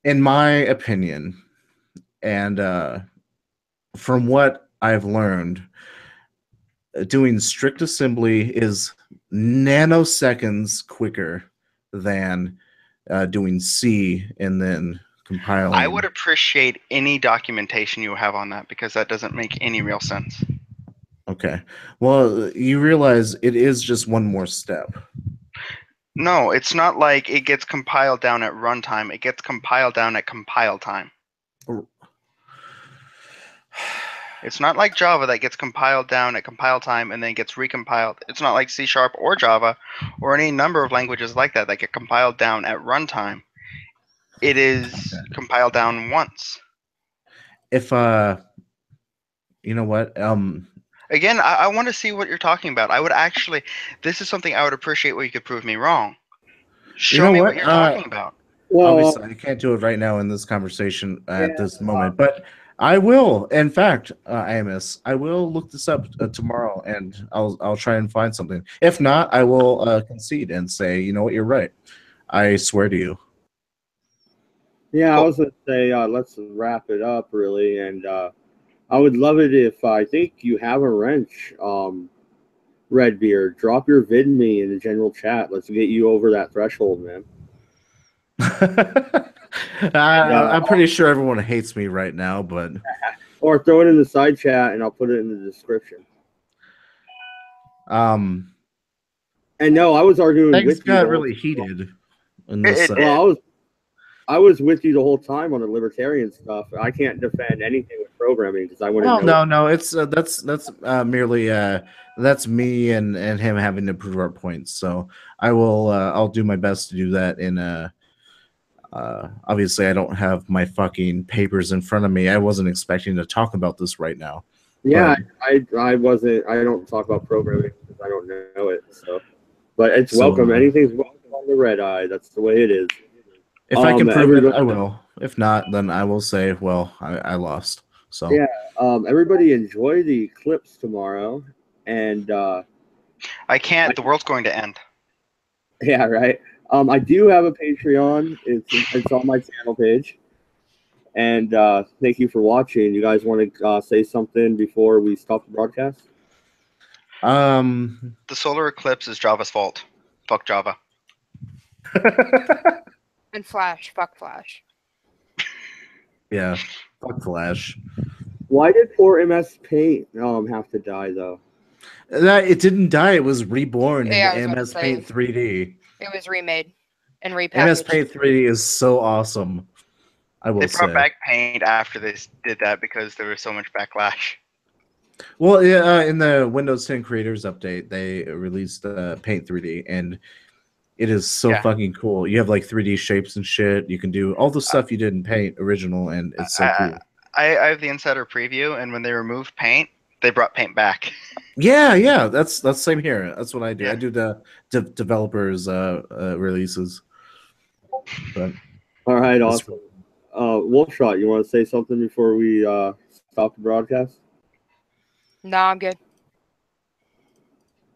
Speaker 4: in my opinion, and from what I've learned, doing strict assembly is nanoseconds quicker than doing C and then compiling.
Speaker 5: I would appreciate any documentation you have on that because that doesn't make any real sense.
Speaker 4: Okay. Well, you realize it is just one more step.
Speaker 5: No, it's not like it gets compiled down at runtime. It gets compiled down at compile time. It's not like Java that gets compiled down at compile time and then gets recompiled. It's not like C# or Java or any number of languages like that get compiled down at runtime. It is compiled down once.
Speaker 4: If you know what?
Speaker 5: Again, I want to see what you're talking about. I would actually. This is something I would appreciate where you could prove me wrong. Show me what you're talking about.
Speaker 4: Well, obviously, I can't do it right now in this conversation at this moment, but I will. In fact, Amos, I will look this up tomorrow, and I'll try and find something. If not, I will concede and say, you know what, you're right. I swear to you.
Speaker 1: Yeah, I was going to say, let's wrap it up, really, and I would love it if I think you have a wrench, Redbeard. Drop your vid me in the general chat. Let's get you over that threshold, man.
Speaker 4: I'm pretty sure everyone hates me right now, but
Speaker 1: or throw it in the side chat and I'll put it in the description.
Speaker 4: And
Speaker 1: no, I was arguing with you.
Speaker 4: Things got really heated in this.
Speaker 1: Well, I was with you the whole time on the libertarian stuff. I can't defend anything with programming because I wouldn't know.
Speaker 4: No. It's that's merely that's me and him having to prove our points. So I will. I'll do my best to do that in obviously, I don't have my fucking papers in front of me. I wasn't expecting to talk about this right now.
Speaker 1: Yeah, I wasn't. I don't talk about programming because I don't know it. So, but it's welcome. Anything's welcome on the redEye. That's the way it is.
Speaker 4: If I can prove it, I will. If not, then I will say, well, I lost. So
Speaker 1: yeah. Everybody enjoy the eclipse tomorrow, and
Speaker 5: I can't. The world's going to end.
Speaker 1: Yeah. Right. I do have a Patreon. It's on my channel page. And thank you for watching. You guys want to say something before we stop the broadcast?
Speaker 5: The solar eclipse is Java's fault. Fuck Java.
Speaker 3: And Flash. Fuck Flash.
Speaker 4: Yeah. Fuck Flash.
Speaker 1: Why did poor MS Paint have to die, though?
Speaker 4: It didn't die. It was reborn in MS Paint 3D.
Speaker 3: It was remade and repackaged.
Speaker 4: MS Paint 3D is so awesome. I will say.
Speaker 5: They brought back Paint after they did that because there was so much backlash.
Speaker 4: Well, yeah, in the Windows 10 Creators Update, they released Paint 3D, and it is so fucking cool. You have like 3D shapes and shit. You can do all the stuff you did in Paint original, and it's so cool.
Speaker 5: I have the insider preview, and when they removed Paint, they brought Paint back.
Speaker 4: Yeah, that's same here. That's what I do. Yeah. I do the developers releases. But
Speaker 1: all right, awesome. Wolfshot, you want to say something before we stop the broadcast?
Speaker 3: No, I'm good.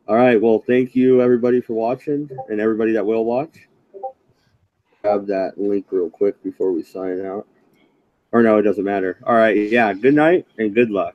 Speaker 1: All right. Well, thank you everybody for watching, and everybody that will watch. Grab that link real quick before we sign out. Or no, it doesn't matter. All right. Yeah. Good night and good luck.